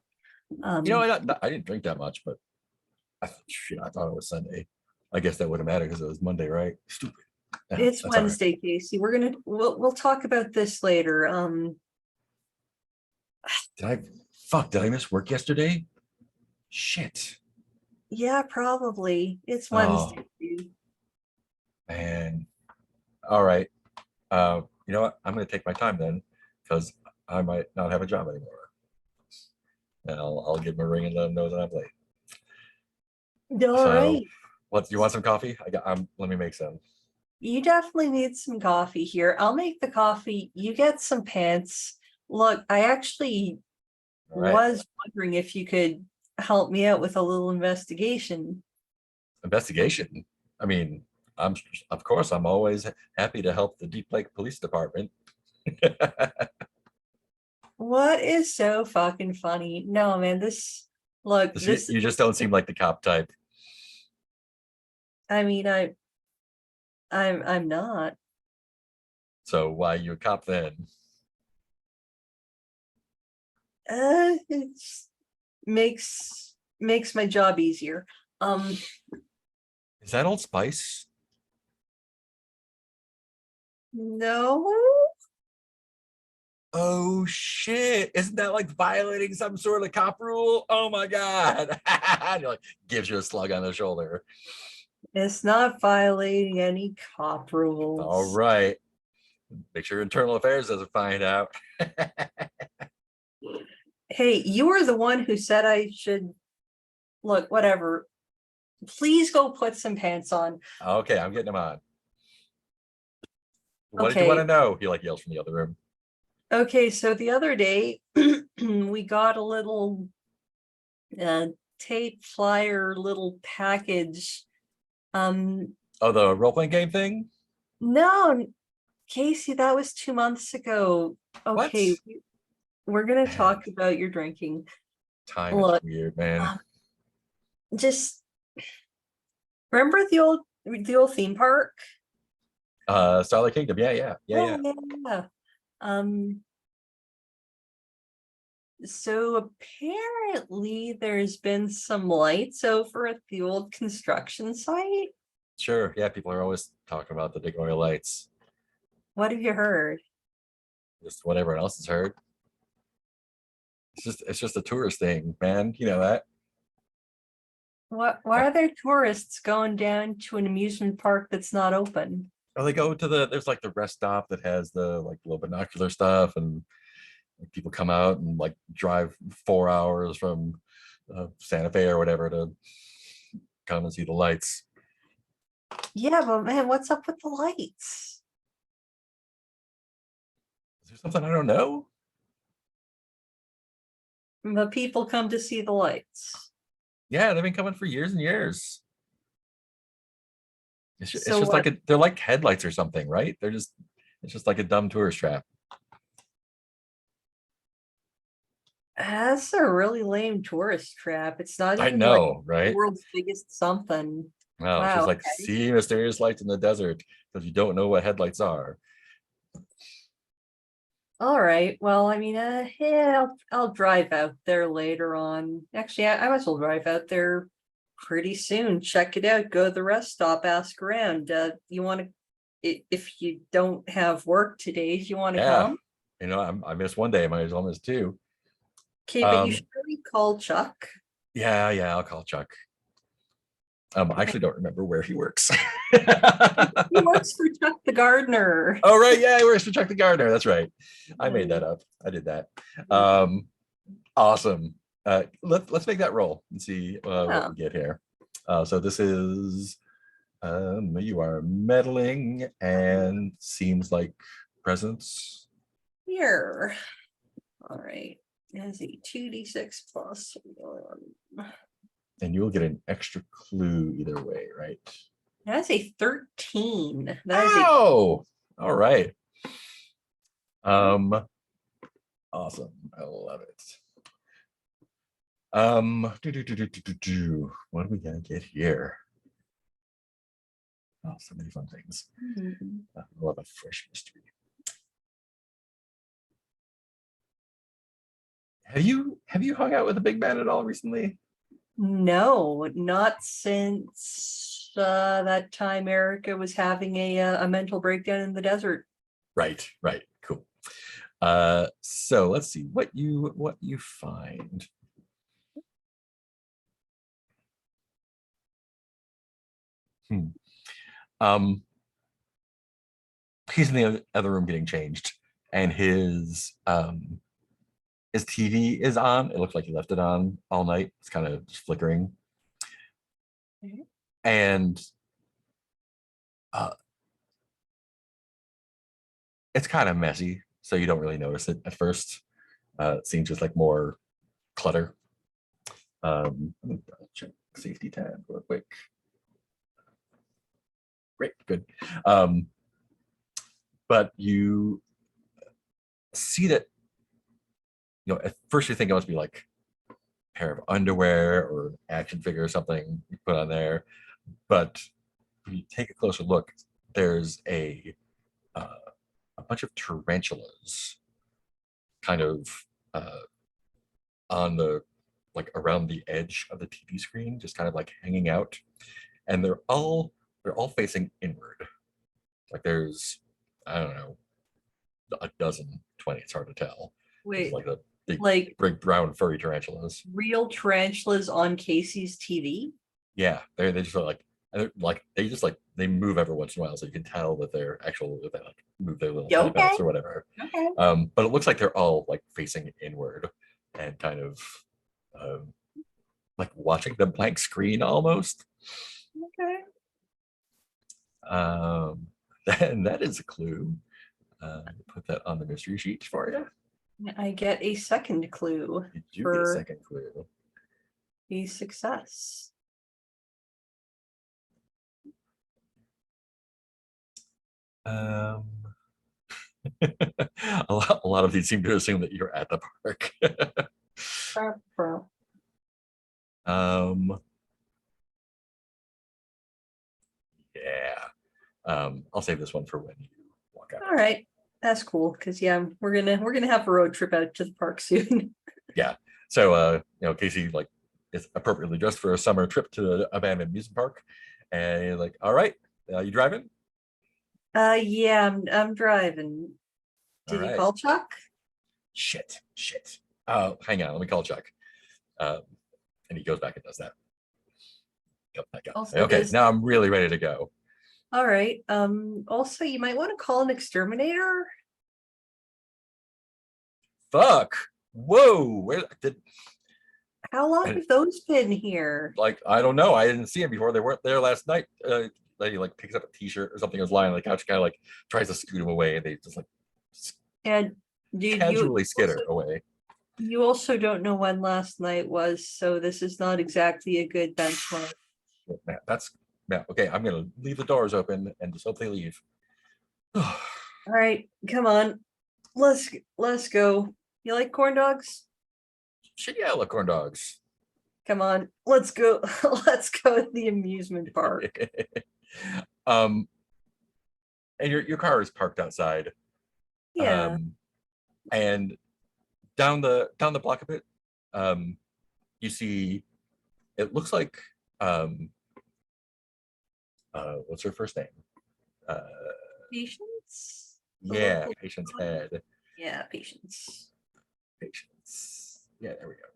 S1: You know, I didn't drink that much, but shit, I thought it was Sunday. I guess that wouldn't matter because it was Monday, right? Stupid. Yeah,
S2: It's
S1: that's all right.
S2: Wednesday, Casey. We'll talk about this later.
S1: Did I miss work yesterday? Shit,
S2: Yeah, probably. It's
S1: Oh.
S2: Wednesday, dude.
S1: man. All right. You know what? I'm gonna take my time then, because I might not have a job anymore. And I'll give them a ring and let them know that I'm late.
S2: All
S1: So,
S2: right.
S1: what, you want some coffee? Let me make some.
S2: You definitely need some coffee here. I'll make the coffee. You get some pants. Look, I actually
S1: All right.
S2: was wondering if you could help me out with a little investigation.
S1: Investigation. I mean, of course I'm always happy to help the Deep Lake Police Department.
S2: What is so fucking funny? No, man, look,
S1: You just don't seem like the cop type.
S2: I mean, I'm not.
S1: So why you a cop then?
S2: It makes my job easier.
S1: Is that Old Spice?
S2: No.
S1: Oh shit! Isn't that like violating some sort of cop rule? Oh my god! And you're like, gives you a slug on the shoulder.
S2: It's not violating any cop rules.
S1: All right. Make sure Internal Affairs doesn't find out.
S2: Hey, you were the one who said I should look, whatever. Please go put some pants on.
S1: Okay, I'm getting them on. What did you want to know? He like yells from the other room.
S2: Okay, so the other day we got a little tape flyer little package.
S1: Oh, the role-playing game thing?
S2: No, Casey, that was 2 months ago. Okay,
S1: What?
S2: we're gonna
S1: Man.
S2: talk about your drinking.
S1: Time
S2: Look,
S1: is weird, man.
S2: Just remember the old theme park?
S1: Starlight Kingdom. Yeah.
S2: Yeah. So apparently there's been some lights over at the old construction site.
S1: Sure. Yeah, people are always talking about the big oil lights.
S2: What have you heard?
S1: Just what everyone else has heard. It's just a tourist thing, man. You know that.
S2: Why are there tourists going down to an amusement park that's not open?
S1: Oh, they go to there's like the rest stop that has the like little binocular stuff, and like, people come out and like drive 4 hours from Santa Fe or whatever to come and see the lights.
S2: Yeah, but man, what's up with the lights?
S1: Is there something I don't know?
S2: The people come to see the lights.
S1: Yeah, they've been coming for years and years. It's
S2: So
S1: just like they're like headlights or something, right? It's just like a dumb tourist trap.
S2: That's a really lame tourist trap. It's not
S1: I
S2: even
S1: know,
S2: like the
S1: right?
S2: world's biggest something.
S1: No, it's
S2: Wow,
S1: just like
S2: okay.
S1: see mysterious lights in the desert because you don't know what headlights are.
S2: All right. Well, I mean, yeah, I'll drive out there later on. Actually, I might as well drive out there pretty soon. Check it out. Go to the rest stop. Ask around. You want to? If you don't have work today, do you want to
S1: Yeah,
S2: come?
S1: you know, I missed one day. I might as well miss two.
S2: Okay, but you
S1: Um,
S2: should really call Chuck.
S1: Yeah, I'll call Chuck. I actually don't remember where he works.
S2: He works for Chuck the gardener.
S1: Oh, right. Yeah, he works for Chuck the Gardener. That's right. I made that up. I did that. Awesome. Let's make that roll and see what
S2: Yeah.
S1: we get here. So this is you are meddling and seems like presence.
S2: Here. All right. As a 2d6 plus 1.
S1: And you'll get an extra clue either way, right?
S2: That's a 13. That is a
S1: Oh, all right. Awesome. I love it. What are we gonna get here? Oh, so many fun things. I love a fresh mystery. Have you hung out with the big man at all recently?
S2: No, not since that time Erica was having a mental breakdown in the desert.
S1: Right, cool. So let's see what you find. He's in the other room getting changed, and his TV is on. It looks like he left it on all night. It's kind of just flickering.
S2: Mhm.
S1: And it's kind of messy, so you don't really notice it at first. It seems just like more clutter. Let me check safety tab real quick. Great, good. But you see that, at first you think it must be like a pair of underwear or an action figure or something you put on there. But if you take a closer look, there's a bunch of tarantulas kind of on the, like around the edge of the TV screen, just kind of like hanging out. And they're all facing inward. Like there's, I don't know, a dozen, 20, it's hard to tell. It's
S2: Wait,
S1: like the big
S2: like
S1: brown furry tarantulas.
S2: real tarantulas on Casey's TV?
S1: Yeah, they just they move every once in a while, so you can tell that they're actual, that they like move their little
S2: Okay.
S1: mouths or whatever.
S2: Okay.
S1: But it looks like they're all like facing inward and kind of like watching the blank screen almost.
S2: Okay.
S1: And that is a clue. Put that on the mystery sheet for you.
S2: I get a second clue.
S1: You do get a
S2: For-
S1: second clue.
S2: A success.
S1: A lot of these seem to assume that you're at the park. Yeah. I'll save this one for when you walk out.
S2: All right, that's cool. Because yeah, we're gonna have a road trip out to the park soon.
S1: So Casey like is appropriately dressed for a summer trip to the abandoned amusement park, and you're like, all right, you driving?
S2: Yeah, I'm driving. Did
S1: All
S2: you
S1: right.
S2: call Chuck?
S1: Shit. Oh, hang on, let me call Chuck. And he goes back and does that. Yep, that guy.
S2: Also
S1: Okay,
S2: does-
S1: now I'm really ready to go.
S2: All right. Also, you might want to call an exterminator.
S1: Fuck. Whoa. Where did,
S2: How long
S1: And-
S2: have those been here?
S1: like, I don't know. I didn't see him before. They weren't there last night. Lady like picks up a t-shirt or something that was lying on the couch, kind of like tries to scoot him away, and they just like
S2: And did
S1: casually skitter
S2: also-
S1: away.
S2: you also don't know when last night was, so this is not exactly a good benchmark.
S1: Matt, okay, I'm gonna leave the doors open and just hope they leave.
S2: All right, come on. Let's go. You like corn dogs?
S1: Shit, yeah, look, corn dogs.
S2: Come on, let's go. Let's go to the amusement park.
S1: And your car is parked outside.
S2: Yeah.
S1: And down the block a bit, you see, it looks like what's her first name?
S2: Patience?
S1: Yeah,
S2: local-
S1: Patience Head.
S2: Yeah, patience.
S1: Patience. Yeah, there we go.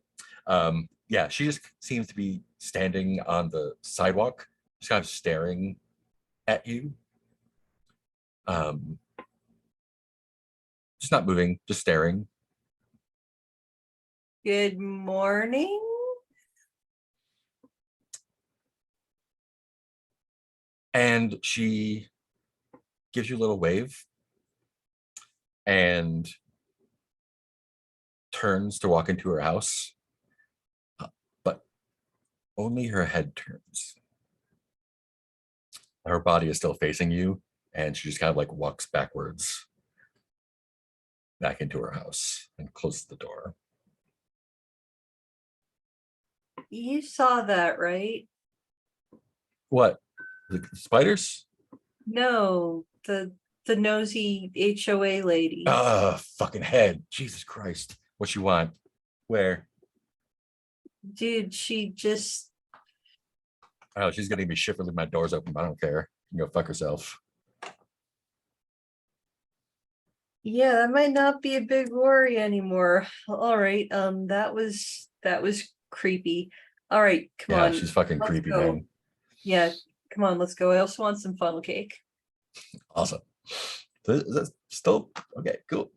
S1: Yeah, she just seems to be standing on the sidewalk, just kind of staring at you. Um, just not moving, just staring.
S2: Good morning.
S1: And she gives you a little wave and turns to walk into her house, but only her head turns. Her body is still facing you, and she just kind of like walks backwards back into her house and closes the door.
S2: You saw that, right?
S1: What? The spiders?
S2: No, the nosy HOA lady.
S1: Fucking head. Jesus Christ. What you want? Where?
S2: Dude, she just
S1: Oh, she's getting me shit for leaving my doors open. I don't care. You can go fuck herself.
S2: yeah, that might not be a big worry anymore. All right, that was creepy. All right, come
S1: Yeah,
S2: on.
S1: she's fucking
S2: let's
S1: creepy,
S2: go.
S1: man.
S2: Yeah, come on, let's go. I also want some funnel cake.
S1: Awesome. That's still okay, cool.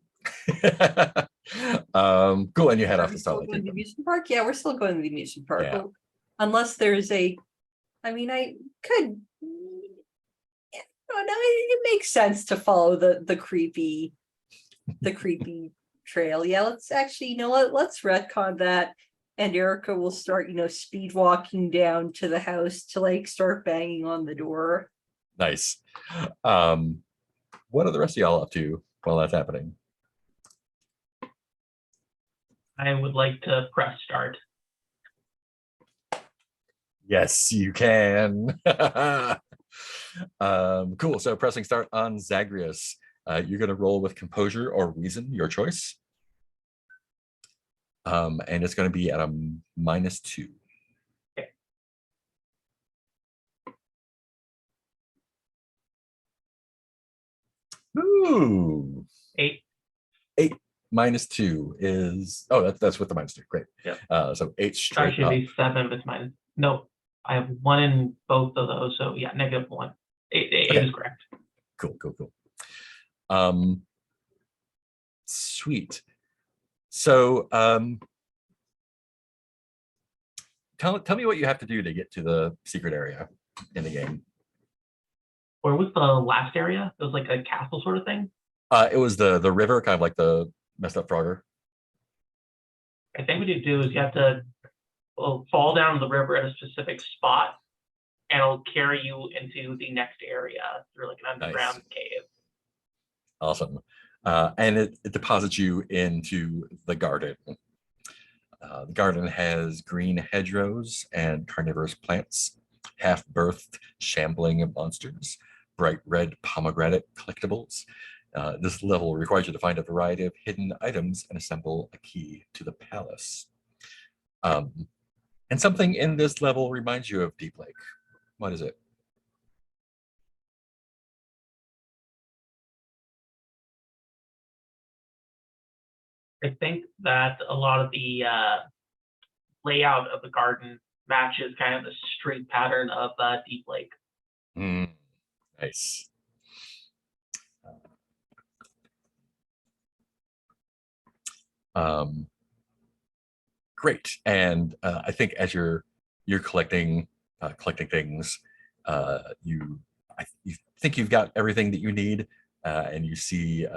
S1: Cool. And you head
S2: Are
S1: off
S2: we
S1: to
S2: still
S1: Starlight
S2: going to the
S1: Kingdom.
S2: amusement park? Yeah, we're still going to the amusement park.
S1: Yeah.
S2: Well, unless there's a, I mean, I could. Oh, no, it makes sense to follow the creepy trail. Yeah, let's actually, you know what? Let's retcon that. And Erica will start, speed walking down to the house to like start banging on the door.
S1: Nice. What are the rest of y'all up to while that's happening?
S3: I would like to press start.
S1: Yes, you can. Cool. So pressing start on Zagreus. You're gonna roll with composure or reason, your choice. And it's gonna be at a -2.
S3: Okay.
S1: Ooh.
S3: 8.
S1: -2 is that's with the -2. Great.
S3: Yeah.
S1: So 8 straight
S3: Actually,
S1: up.
S3: it'd be 7 with mine. No, I have 1 in both of those. So yeah, -1. 8
S1: Okay.
S3: is correct.
S1: Cool. Sweet. So tell me what you have to do to get to the secret area in the game.
S3: Where was the last area? It was like a castle sort of thing.
S1: It was the river, kind of like the messed up Frogger.
S3: I think what you do is you have to fall down the river at a specific spot, and it'll carry you into the next area through like an underground cave.
S1: Awesome. And it deposits you into the garden. The garden has green hedgerows and carnivorous plants, half-birthed shambling monsters, bright red pomegranate collectibles. This level requires you to find a variety of hidden items and assemble a key to the palace. And something in this level reminds you of Deep Lake. What is it?
S3: I think that a lot of the layout of the garden matches kind of the street pattern of Deep Lake.
S1: Nice. Great. And I think as you're collecting things, you think you've got everything that you need, and you see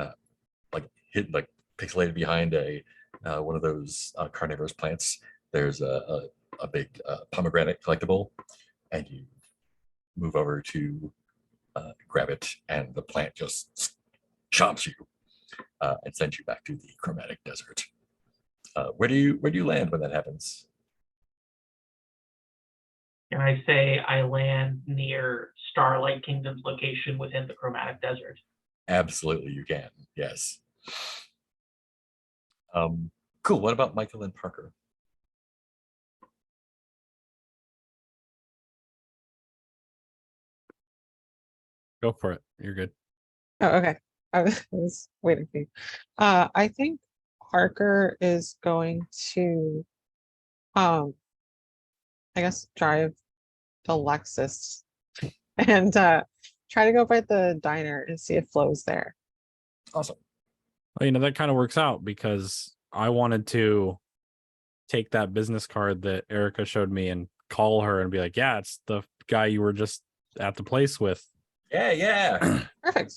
S1: like hidden, like pixelated behind a one of those carnivorous plants. There's a big pomegranate collectible, and you move over to grab it, and the plant just chomps you and sends you back to the chromatic desert. Where do you land when that happens?
S3: Can I say I land near Starlight Kingdom's location within the Chromatic Desert?
S1: Absolutely, you can. Yes. Cool. What about Michael and Parker?
S4: Go for it. You're good.
S5: Oh, okay. I was waiting for you. I think Parker is going to I guess, drive to Lexus and try to go by the diner and see if Flo's there.
S1: Awesome.
S4: Well, that kind of works out because I wanted to take that business card that Erica showed me and call her and be like, yeah, it's the guy you were just at the place with.
S1: Yeah.
S5: Perfect.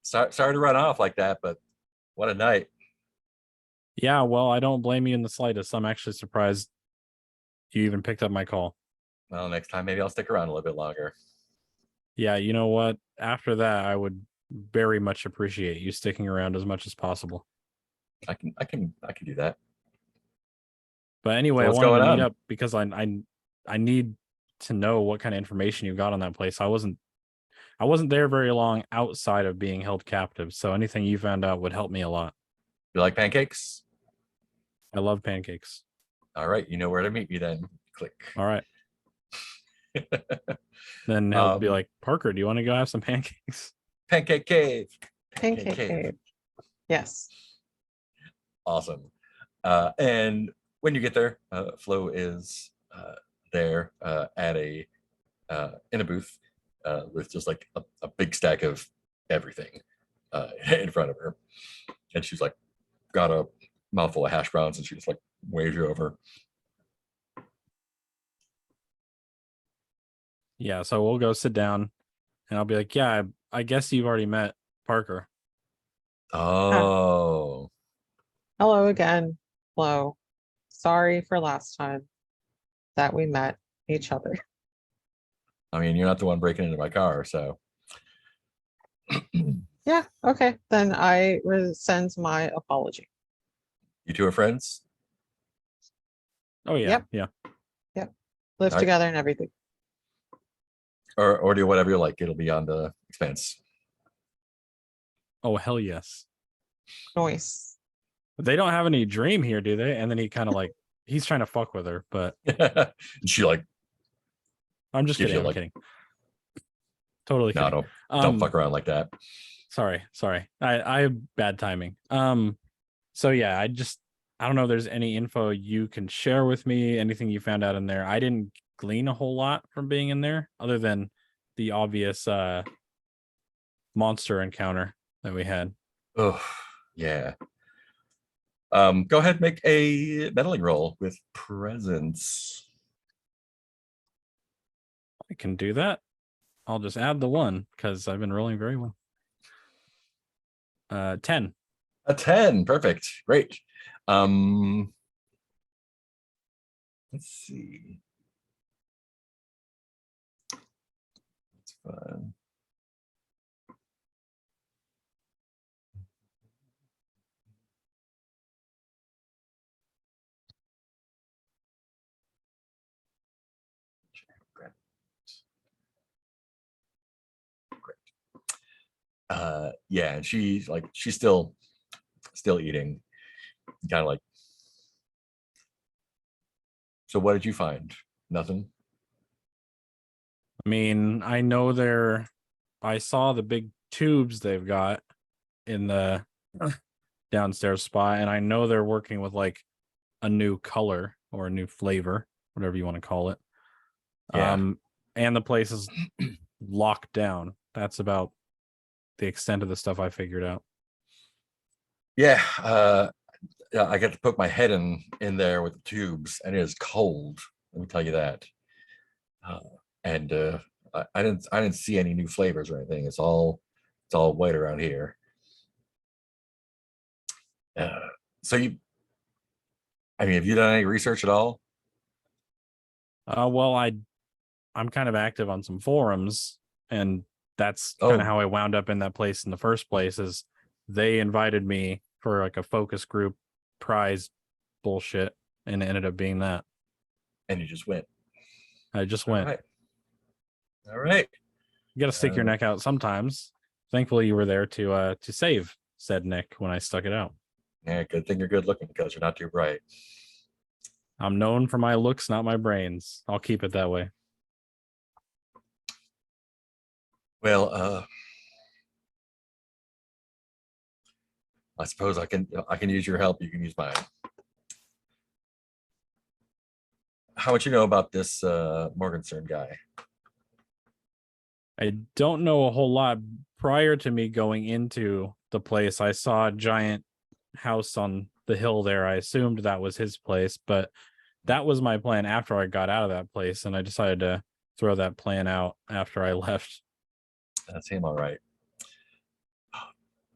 S1: Sorry to run off like that, but what a night.
S4: Yeah, well, I don't blame you in the slightest. I'm actually surprised you even picked up my call.
S1: Well, next time maybe I'll stick around a little bit longer.
S4: Yeah, you know what? After that, I would very much appreciate you sticking around as much as possible.
S1: I can do that.
S4: But anyway, I
S1: what's
S4: wanted
S1: going
S4: to meet
S1: on?
S4: up because I need to know what kind of information you got on that place. I wasn't there very long outside of being held captive, so anything you found out would help me a lot.
S1: You like pancakes?
S4: I love pancakes.
S1: All right, you know where to meet me then. Click.
S4: All right. Then he'll be
S1: Um,
S4: like, Parker, do you want to go have some pancakes?
S1: Pancake Cave.
S5: Pancake cave. Yes.
S1: Awesome. And when you get there, Flo is there at a in a booth with just like a big stack of everything in front of her, and she's like got a mouthful of hash browns, and she just like waves you over.
S4: Yeah, so we'll go sit down and I'll be like, yeah, I guess you've already met Parker.
S1: Oh,
S5: Hello again, Flo. Sorry for last time that we met each other.
S1: I mean, you're not the one breaking into my car, so
S5: Yeah, okay. Then I rescind my apology.
S1: you two are friends.
S4: Oh yeah,
S5: Yep.
S4: yeah.
S5: Live
S1: Alright.
S5: together and everything.
S1: Or do whatever you like. It'll be on the expense.
S4: Oh hell yes.
S5: Noise.
S4: They don't have any dream here, do they? And then he kind of like he's trying to fuck with her, but
S1: And she like,
S4: I'm just
S1: Gives
S4: kidding.
S1: you,
S4: I'm
S1: like-
S4: kidding. Totally
S1: no,
S4: kidding.
S1: don't fuck around like that.
S4: Sorry. I have bad timing. So yeah, I don't know if there's any info you can share with me, anything you found out in there. I didn't glean a whole lot from being in there other than the obvious monster encounter that we had.
S1: Oh, yeah. Go ahead, make a meddling roll with presence.
S4: I can do that. I'll just add the 1 because I've been rolling very well. 10.
S1: A 10, perfect, great. Let's see. It's fun. Yeah, and she's still eating, kind of like, so what did you find? Nothing.
S4: I mean, I saw the big tubes they've got in the downstairs spot, and I know they're working with like a new color or a new flavor, whatever you want to call it.
S1: Yeah.
S4: And the place is locked down. That's about the extent of the stuff I figured out.
S1: Yeah, yeah, I get to poke my head in there with the tubes, and it is cold. Let me tell you that. And I didn't see any new flavors or anything. It's all white around here. So I mean, have you done any research at all?
S4: Well, I'm kind of active on some forums, and that's
S1: Oh.
S4: kind of how I wound up in that place in the first place. Is they invited me for like a focus group prize bullshit, and it ended up being that.
S1: And you just went.
S4: I just
S1: All
S4: went.
S1: right. All right.
S4: You got to stick your neck out sometimes. Thankfully, you were there to save said neck when I stuck it out.
S1: Yeah, good thing you're good looking because you're not too bright.
S4: I'm known for my looks, not my brains. I'll keep it that way.
S1: Well, I suppose I can use your help. You can use mine. how much you know about this Morgenstern guy?
S4: I don't know a whole lot. Prior to me going into the place, I saw a giant house on the hill there. I assumed that was his place, but that was my plan after I got out of that place, and I decided to throw that plan out after I left.
S1: That's him, all right.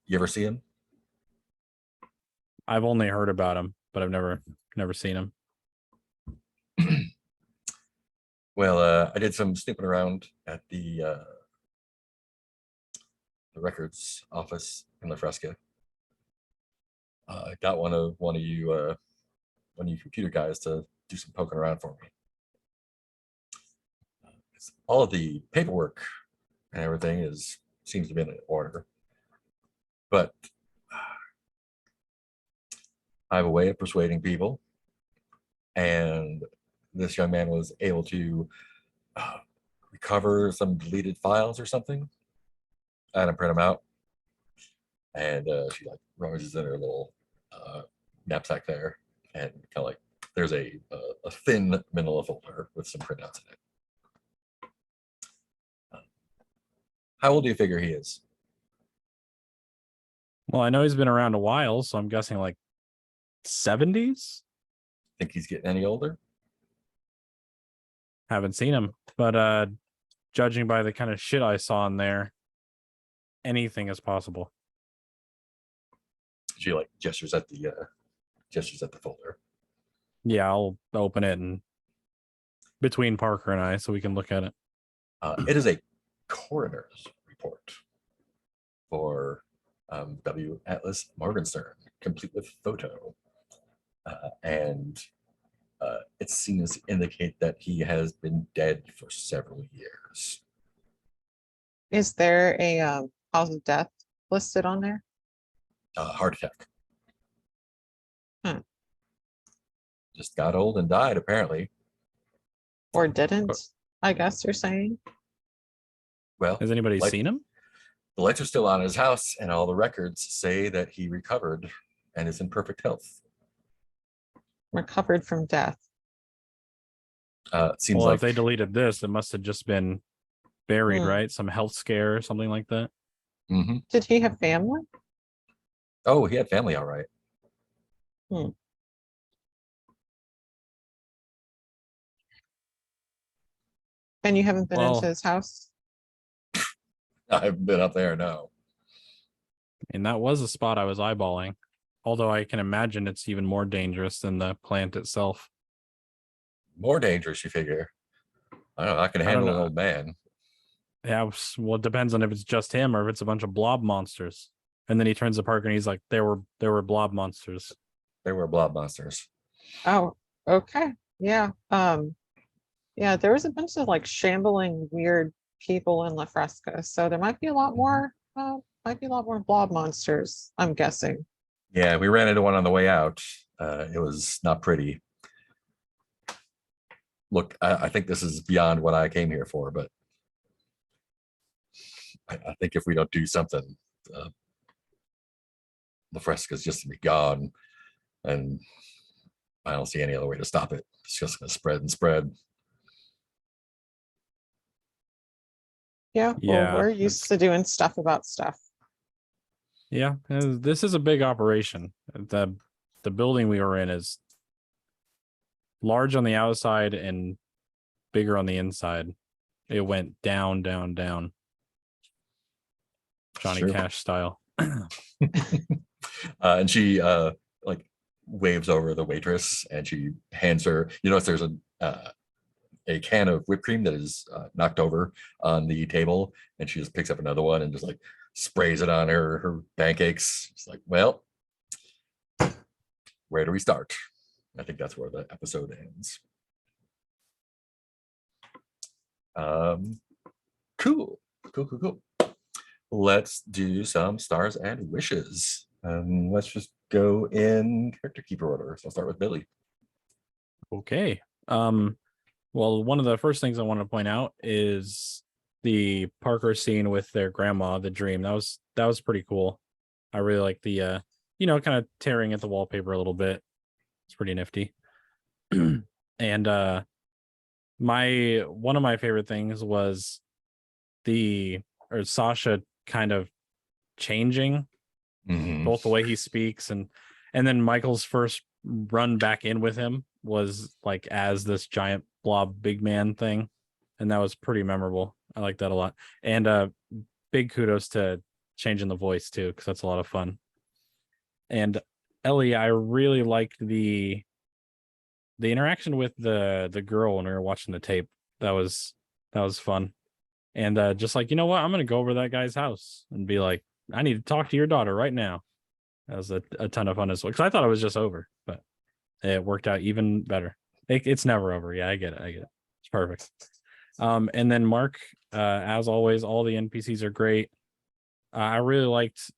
S1: You ever see him?
S4: I've only heard about him, but I've never seen him.
S1: Well, I did some snooping around at the records office in La Fresca. I got one of you computer guys to do some poking around for me. All of the paperwork and everything seems to be in order, but I have a way of persuading people, and this young man was able to recover some deleted files or something. I had him print them out, and she like rummages in her little knapsack there, and kind of like there's a thin manila folder with some printouts in it. How old do you figure he is?
S4: Well, I know he's been around a while, so I'm guessing like 70s.
S1: Think he's getting any older?
S4: Haven't seen him, but judging by the kind of shit I saw in there, anything is possible.
S1: She like gestures at the folder.
S4: Yeah, I'll open it and between Parker and I so we can look at it.
S1: It is a coroner's report for W. Atlas Morgenstern, complete with photo. And it seems to indicate that he has been dead for several years.
S5: Is there a cause of death listed on there?
S1: Heart attack.
S5: Hmm.
S1: Just got old and died, apparently.
S5: Or didn't, I guess you're saying?
S1: Well,
S4: Has anybody
S1: like-
S4: seen him?
S1: the lights are still on his house, and all the records say that he recovered and is in perfect health.
S5: Recovered from death.
S1: It seems
S4: Well,
S1: like
S4: if they deleted this, it must have just been buried,
S5: Hmm.
S4: right? Some health scare or something like that.
S1: Mhm.
S5: Did he have family?
S1: Oh, he had family, all right.
S5: And you haven't been
S4: Well-
S5: into his house?
S1: I haven't been up there, no.
S4: And that was a spot I was eyeballing. Although I can imagine it's even more dangerous than the plant itself.
S1: More dangerous, you figure. I don't know. I can
S4: I don't
S1: handle an
S4: know.
S1: old man.
S4: Yeah, well, it depends on if it's just him or if it's a bunch of blob monsters. And then he turns to Parker and he's like, there were blob monsters.
S1: They were blob monsters.
S5: Oh, okay, yeah, yeah, there was a bunch of like shambling, weird people in La Fresca, so there might be a lot more, blob monsters, I'm guessing.
S1: Yeah, we ran into one on the way out. It was not pretty. Look, I think this is beyond what I came here for, but I think if we don't do something, the Fresca's just gonna be gone, and I don't see any other way to stop it. It's just gonna spread and spread.
S5: Yeah,
S4: Yeah,
S5: well, we're used to doing stuff about stuff.
S4: Yeah, this is a big operation. The building we were in is large on the outside and bigger on the inside. It went down, down, down. Johnny
S1: Sure.
S4: Cash style.
S1: And she like waves over the waitress, and she hands her. You notice there's a can of whipped cream that is knocked over on the table, and she just picks up another one and just like sprays it on her pancakes. It's like, well, where do we start? I think that's where the episode ends. Cool. Let's do some stars and wishes. Let's just go in character keeper order. So I'll start with Billy.
S4: Okay. Well, one of the first things I want to point out is the Parker scene with their grandma, the dream. That was pretty cool. I really like the kind of tearing at the wallpaper a little bit. It's pretty nifty. And One of my favorite things was Sasha kind of changing
S1: Mhm.
S4: both the way he speaks and then Michael's first run back in with him was like as this giant blob big man thing, and that was pretty memorable. I like that a lot. And big kudos to changing the voice too, because that's a lot of fun. And Ellie, I really liked the interaction with the girl when we were watching the tape. That was fun. And just like, you know what, I'm gonna go over to that guy's house and be like, I need to talk to your daughter right now. That was a ton of fun as well, because I thought it was just over, but it worked out even better. It's never over. Yeah, I get it. It's perfect. And then Mark, as always, all the NPCs are great. I liked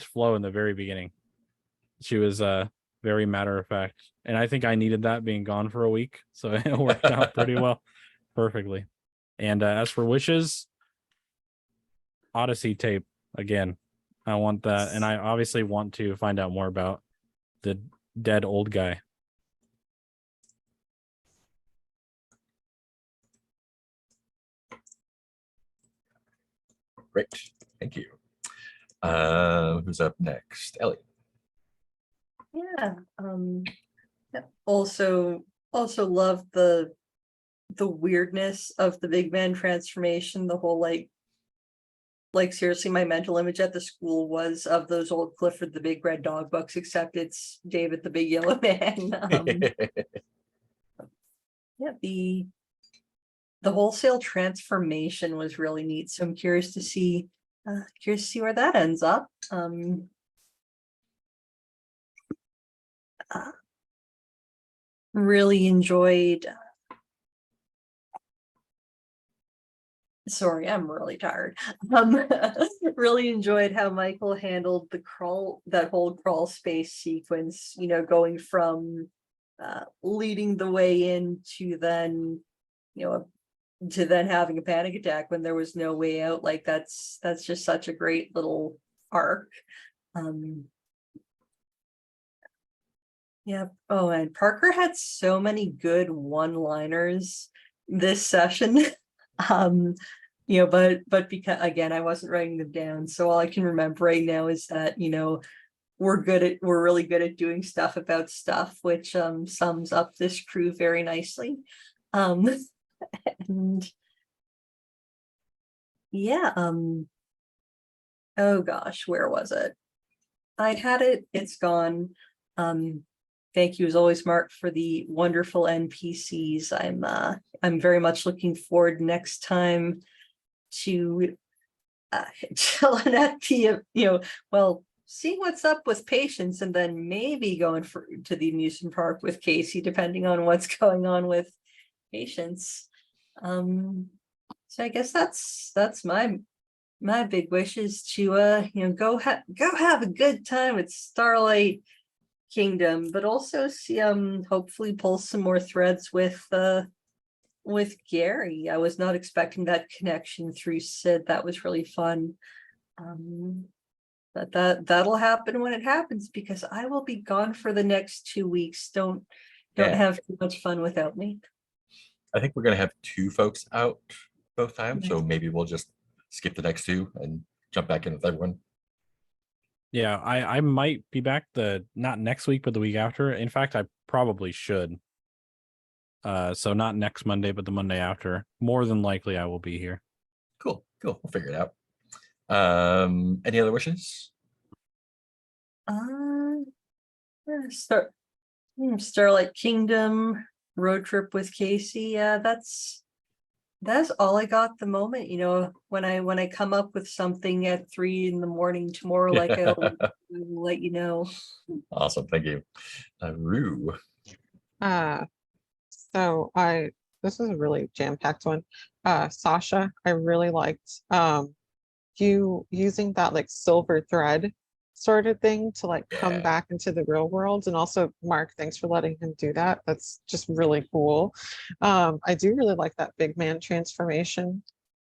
S4: Flo in the very beginning. She was very matter of fact, and I think I needed that being gone for a week, so it worked out pretty well, perfectly. And as for wishes, Odyssey tape again. I want that, and I obviously want to find out more about the dead old guy.
S1: Great, thank you. Who's up next? Ellie.
S2: Yeah. Yeah, also love the weirdness of the big man transformation. The whole like seriously, my mental image at the school was of those old Clifford the Big Red Dog books, except it's David the Big Yellow Man. Yeah, the wholesale transformation was really neat. So I'm curious to see where that ends up. Really enjoyed. Sorry, I'm really tired. Really enjoyed how Michael handled that whole crawl space sequence, you know, going from leading the way in to then, you know, to then having a panic attack when there was no way out. Like that's just such a great little arc. Yeah. Oh, and Parker had so many good one-liners this session. You know, but because again, I wasn't writing them down, so all I can remember right now is that, you know, we're really good at doing stuff about stuff, which sums up this crew very nicely. And yeah, oh gosh, where was it? I had it, it's gone. Thank you as always, Mark, for the wonderful NPCs. I'm very much looking forward next time to chilling at the, you know, well, seeing what's up with Patience, and then maybe going to the amusement park with Casey, depending on what's going on with Patience. So I guess that's my big wish is to you know, go have a good time at Starlight Kingdom, but also see hopefully pull some more threads with Gary. I was not expecting that connection through Sid. That was really fun. But that'll happen when it happens, because I will be gone for the next 2 weeks. Don't
S1: Yeah.
S2: have too much fun without me.
S1: I think we're gonna have 2 folks out both times, so maybe we'll just skip the next 2 and jump back in with everyone.
S4: Yeah, I might be back not next week, but the week after. In fact, I probably should. So not next Monday, but the Monday after. More than likely, I will be here.
S1: Cool. We'll figure it out. Any other wishes?
S2: Starlight Kingdom, road trip with Casey. Yeah, that's all I got at the moment. You know, when I come up with something at 3 in the morning tomorrow, like I always will let you know.
S1: Awesome, thank you. Rue.
S5: So this is a really jam-packed one. Sasha, I really liked you using that like silver thread sort of thing to like come
S1: Yeah.
S5: back into the real world. And also Mark, thanks for letting him do that. That's just really cool. I do really like that big man transformation.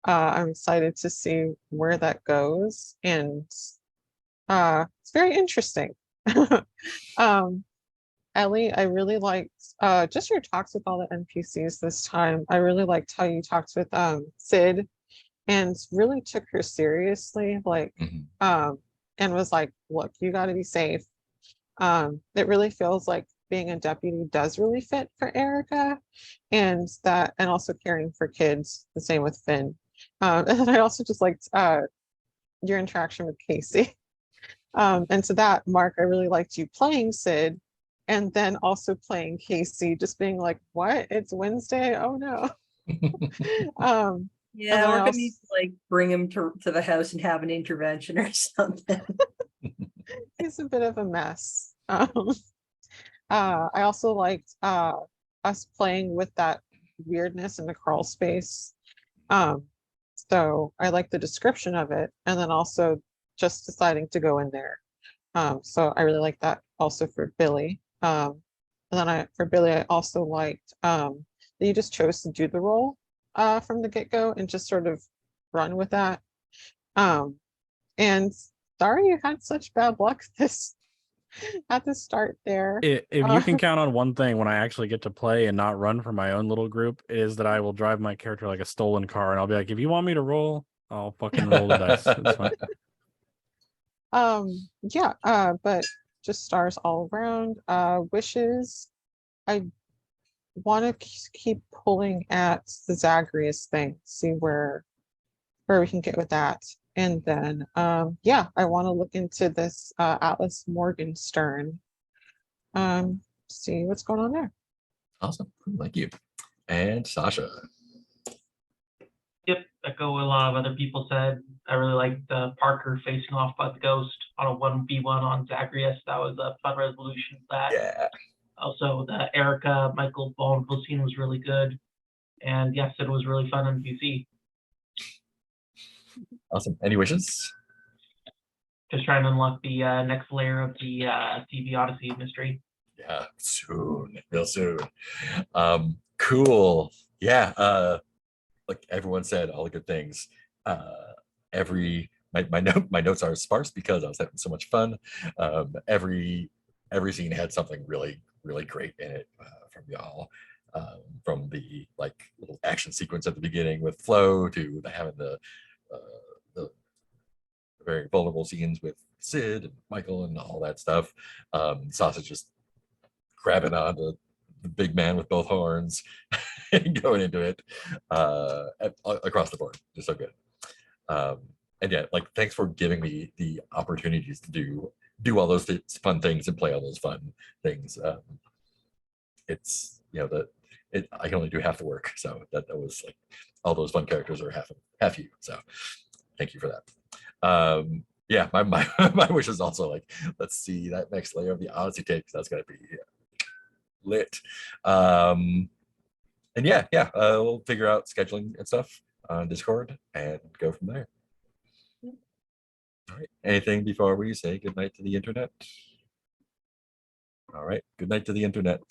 S5: I'm excited to see where that goes, and it's very interesting. Ellie, I really liked just your talks with all the NPCs this time. I really liked how you talked with Sid and really took her seriously, like
S1: Mhm.
S5: and was like, look, you gotta be safe. It really feels like being a deputy does really fit for Erica, and that and also caring for kids, the same with Finn. And then I also just liked your interaction with Casey. And to that, Mark, I really liked you playing Sid and then also playing Casey, just being like, what? It's Wednesday? Oh no. And
S2: Yeah,
S5: then I
S2: we're gonna
S5: also,
S2: need to like bring him to the house and have an intervention or something.
S5: he's a bit of a mess. I also liked us playing with that weirdness in the crawl space. Um, so I like the description of it, and then also just deciding to go in there. So I really like that also for Billy. And then for Billy, I also liked that you just chose to do the role from the get-go and just sort of run with that. Um, and sorry you had such bad luck this at the start there.
S4: If you can count on one thing when I actually get to play and not run for my own little group, it is that I will drive my character like a stolen car, and I'll be like, if you want me to roll, I'll fucking roll the dice. It's fine.
S5: Yeah, but just stars all around. Wishes. I want to keep pulling at the Zagreus thing, see where we can get with that. And then yeah, I want to look into this Atlas Morgenstern. See what's going on there.
S1: Awesome. Thank you. And Sasha.
S3: Yep, echo what a lot of other people said. I really liked Parker facing off by the ghost on a 1v1 on Zagreus. That was a fun resolution of that.
S1: Yeah.
S3: Also, the Erica Michael vulnerable scene was really good. And yes, it was really fun in PC.
S1: Awesome. Any wishes?
S3: Just trying to unlock the next layer of the TV Odyssey mystery.
S1: Yeah, soon, real soon. Cool. Yeah. Like everyone said, all the good things. My notes are sparse because I was having so much fun. Every scene had something really great in it from y'all. From the like little action sequence at the beginning with Flo to having the very vulnerable scenes with Sid and Michael and all that stuff. Sausage just grabbing onto the big man with both horns and going into it across the board. Just so good. And yeah, like thanks for giving me the opportunities to do all those fun things and play all those fun things. It's I can only do half the work, so that was like all those fun characters are half you. So thank you for that. Yeah, my my wish is also like let's see that next layer of the Odyssey tape. That's gonna be lit. And yeah, we'll figure out scheduling and stuff on Discord and go from there. All right. Anything before we say goodnight to the internet? All right. Good night to the internet.